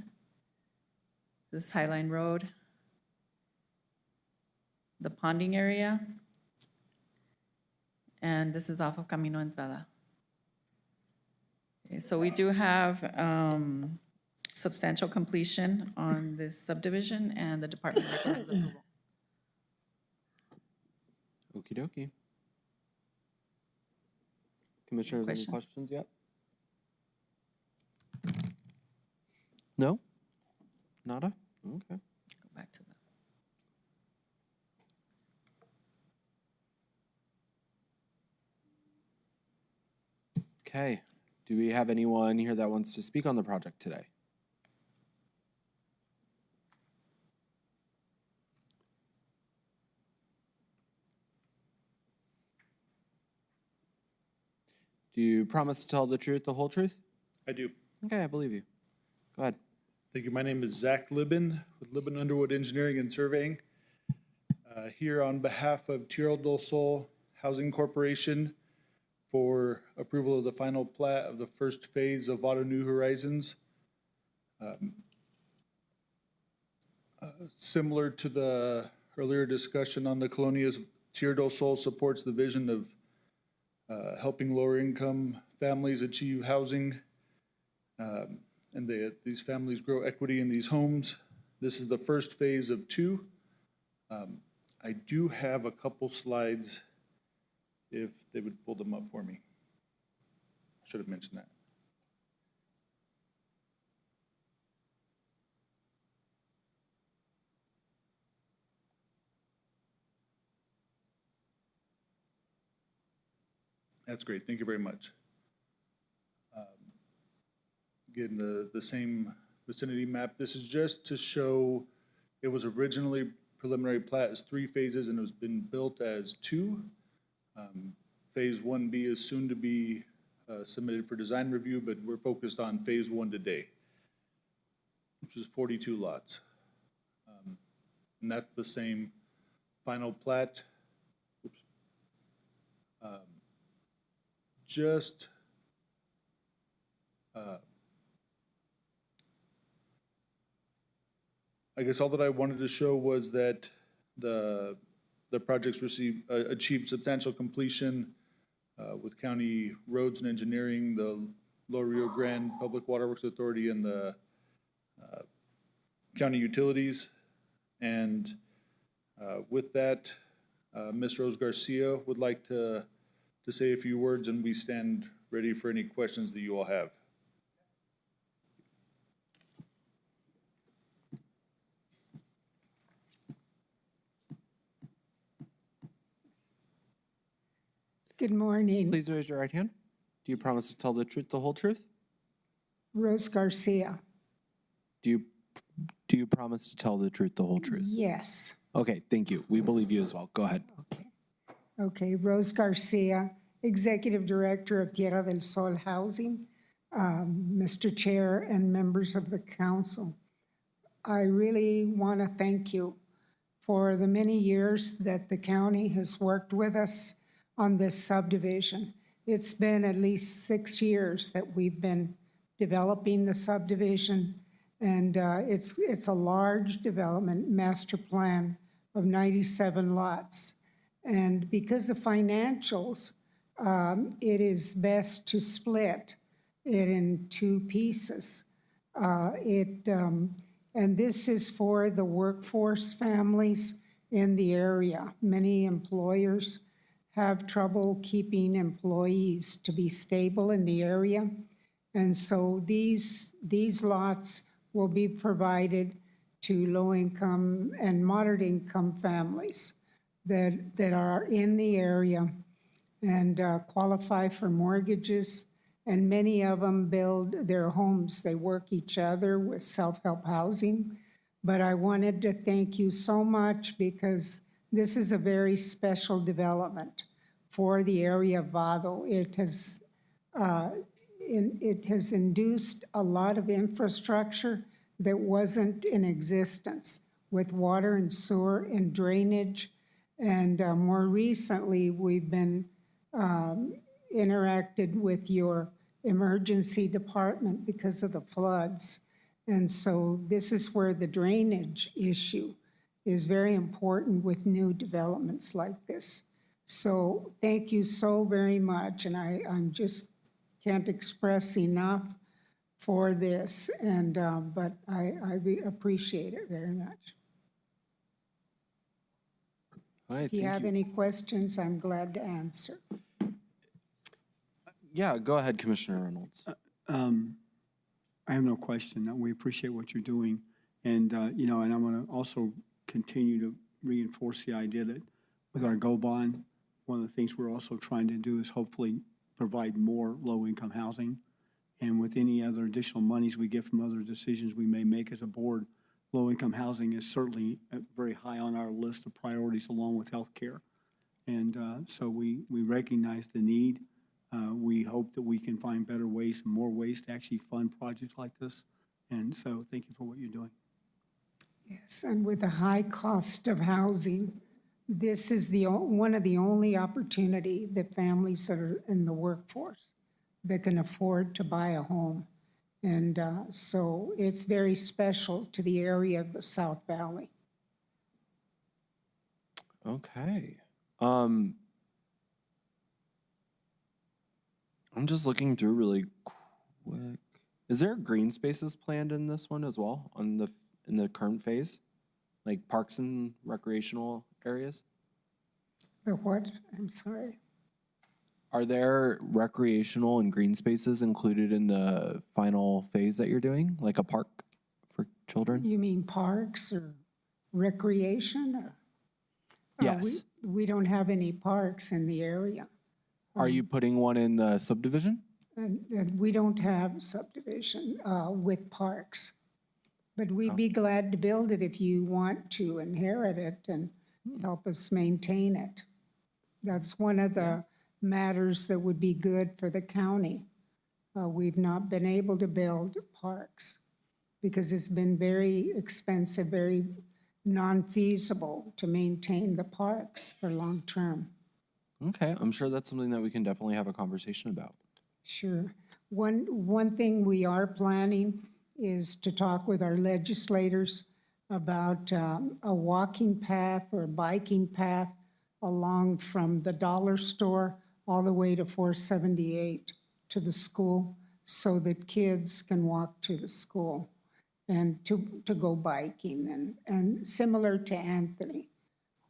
Q: This is Highline Road. The ponding area. And this is off of Camino Entrada. Okay, so we do have substantial completion on this subdivision, and the department recommends approval.
B: Okie dokie. Commissioners, any questions yet? No? Nada? Okay.
Q: Go back to that.
B: Okay. Do we have anyone here that wants to speak on the project today? Do you promise to tell the truth, the whole truth?
T: I do.
B: Okay, I believe you. Go ahead.
T: Thank you. My name is Zach Libben with Libben Underwood Engineering and Surveying. Here on behalf of Tierra del Sol Housing Corporation for approval of the final plat of the first phase of Vado New Horizons. Similar to the earlier discussion on the Colonias, Tierra del Sol supports the vision of helping lower income families achieve housing And these families grow equity in these homes. This is the first phase of 2. I do have a couple slides if they would pull them up for me. Should have mentioned that. That's great. Thank you very much. Again, the same vicinity map. This is just to show it was originally preliminary plat as 3 phases and it was been built as 2. Phase 1B is soon to be submitted for design review, but we're focused on phase 1 today, which is 42 lots. And that's the same final plat. Oops. I guess all that I wanted to show was that the projects achieved substantial completion with county roads and engineering, the Lower Rio Grande Public Waterworks Authority, and the county utilities. And with that, Ms. Rose Garcia would like to say a few words, and we stand ready for any questions that you all have.
C: Good morning.
B: Please raise your right hand. Do you promise to tell the truth, the whole truth?
C: Rose Garcia.
B: Do you promise to tell the truth, the whole truth?
C: Yes.
B: Okay, thank you. We believe you as well. Go ahead.
C: Okay, Rose Garcia, Executive Director of Tierra del Sol Housing. Mr. Chair and members of the council, I really want to thank you for the many years that the county has worked with us on this subdivision. It's been at least 6 years that we've been developing the subdivision, and it's a large development master plan of 97 lots. And because of financials, it is best to split it in 2 pieces. And this is for the workforce families in the area. Many employers have trouble keeping employees to be stable in the area. And so these lots will be provided to low-income and moderate-income families that are in the area and qualify for mortgages. And many of them build their homes. They work each other with self-help housing. But I wanted to thank you so much because this is a very special development for the area of Vado. It has induced a lot of infrastructure that wasn't in existence with water and sewer and drainage. And more recently, we've been interacted with your emergency department because of the floods. And so this is where the drainage issue is very important with new developments like this. So thank you so very much. And I'm just can't express enough for this. And but I appreciate it very much.
B: All right,
C: If you have any questions, I'm glad to answer.
B: Yeah, go ahead, Commissioner Reynolds.
E: I have no question. We appreciate what you're doing. And, and I'm going to also continue to reinforce the idea that with our GO bond, one of the things we're also trying to do is hopefully provide more low-income housing. And with any other additional monies we get from other decisions we may make as a board, low-income housing is certainly very high on our list of priorities along with health care. And so we recognize the need. We hope that we can find better ways and more ways to actually fund projects like this. And so thank you for what you're doing.
C: Yes, and with the high cost of housing, this is one of the only opportunity that families that are in the workforce that can afford to buy a home. And so it's very special to the area of the South Valley.
B: Okay. I'm just looking through really quick. Is there green spaces planned in this one as well in the current phase? Like parks and recreational areas?
C: The what? I'm sorry.
B: Are there recreational and green spaces included in the final phase that you're doing, like a park for children?
C: You mean parks or recreation? Or?
B: Yes.
C: We don't have any parks in the area.
B: Are you putting one in the subdivision?
C: And we don't have subdivision with parks. But we'd be glad to build it if you want to inherit it and help us maintain it. That's one of the matters that would be good for the county. We've not been able to build parks because it's been very expensive, very non-feasible to maintain the parks for long term.
B: Okay, I'm sure that's something that we can definitely have a conversation about.
C: Sure. One thing we are planning is to talk with our legislators about a walking path or biking path along from the dollar store all the way to 478 to the school so that kids can walk to the school and to go biking and similar to Anthony,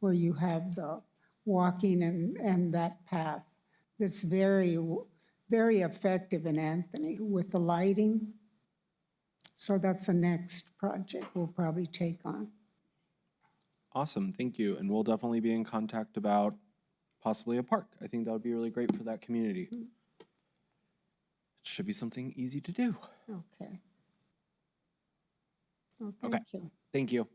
C: where you have the walking and that path that's very, very effective in Anthony with the lighting. So that's the next project we'll probably take on.
B: Awesome, thank you. And we'll definitely be in contact about possibly a park. I think that would be really great for that community. It should be something easy to do.
C: Okay. Well,
B: Okay.
C: thank you.
B: Thank you.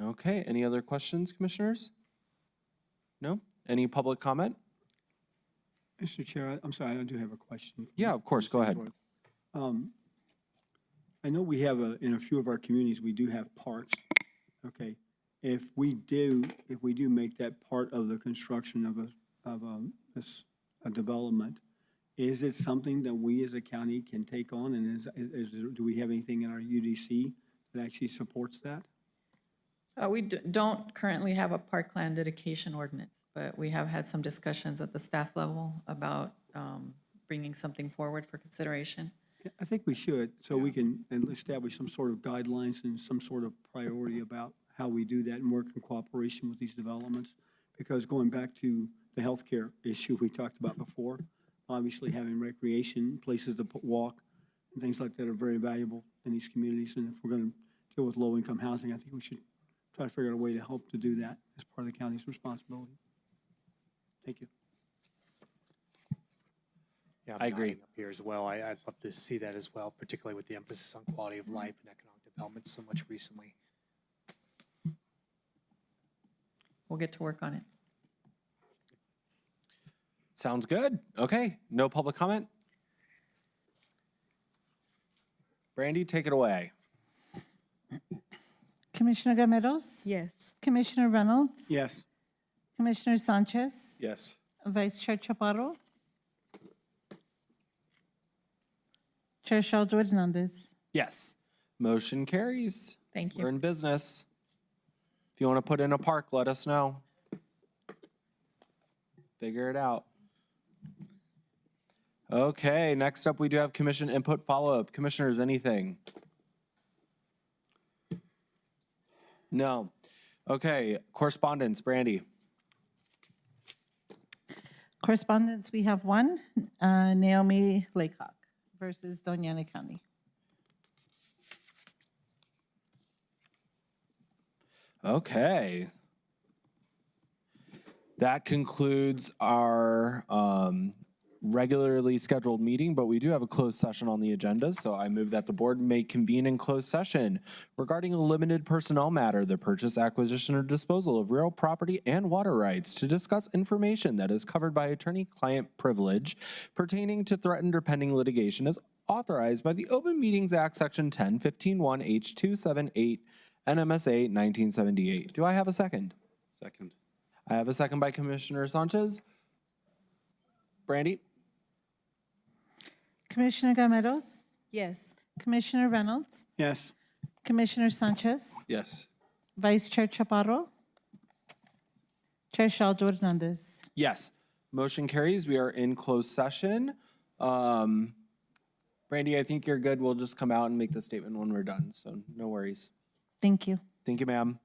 B: Okay, any other questions, commissioners? No? Any public comment?
E: Mr. Chair, I'm sorry, I do have a question.
B: Yeah, of course, go ahead.
E: I know we have in a few of our communities, we do have parks. Okay, if we do make that part of the construction of a development, is it something that we as a county can take on? And do we have anything in our UDC that actually supports that?
Q: We don't currently have a parkland dedication ordinance, but we have had some discussions at the staff level about bringing something forward for consideration.
E: I think we should, so we can establish some sort of guidelines and some sort of priority about how we do that and work in cooperation with these developments. Because going back to the healthcare issue we talked about before, obviously having recreation, places to walk, and things like that are very valuable in these communities. And if we're going to deal with low-income housing, I think we should try to figure out a way to help to do that as part of the county's responsibility. Thank you.
F: Yeah,
B: I agree.
F: Up here as well. I'd love to see that as well, particularly with the emphasis on quality of life and economic development so much recently.
Q: We'll get to work on it.
B: Sounds good. Okay, no public comment? Brandy, take it away.
V: Commissioner Gameros?
A: Yes.
V: Commissioner Reynolds?
E: Yes.
V: Commissioner Sanchez?
U: Yes.
V: Vice Chair Chaparro? Chair Sheldon Hernandez?
B: Yes. Motion carries.
Q: Thank you.
B: We're in business. If you want to put in a park, let us know. Figure it out. Okay, next up, we do have commission input follow-up. Commissioners, anything? No. Okay, correspondence, Brandy.
V: Correspondence, we have one, Naomi Laycock versus Doña County.
B: Okay. That concludes our regularly scheduled meeting, but we do have a closed session on the agenda, so I move that the board may convene in closed session regarding a limited personnel matter, the purchase, acquisition, or disposal of real property and water rights to discuss information that is covered by attorney-client privilege pertaining to threatened or pending litigation as authorized by the Open Meetings Act, Section 1015(1) H278 NMSA 1978. Do I have a second?
U: Second.
B: I have a second by Commissioner Sanchez. Brandy?
V: Commissioner Gameros?
A: Yes.
V: Commissioner Reynolds?
E: Yes.
V: Commissioner Sanchez?
U: Yes.
V: Vice Chair Chaparro? Chair Shalja Hernandez.
B: Yes. Motion carries. We are in closed session. Brandy, I think you're good. We'll just come out and make the statement when we're done, so no worries.
V: Thank you.
B: Thank you, ma'am.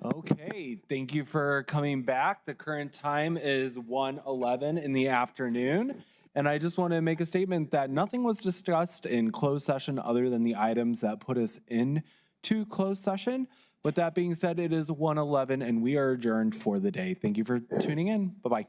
B: Okay, thank you for coming back. The current time is 1:11 in the afternoon. And I just want to make a statement that nothing was discussed in closed session other than the items that put us into closed session. With that being said, it is 1:11 and we are adjourned for the day. Thank you for tuning in. Bye-bye.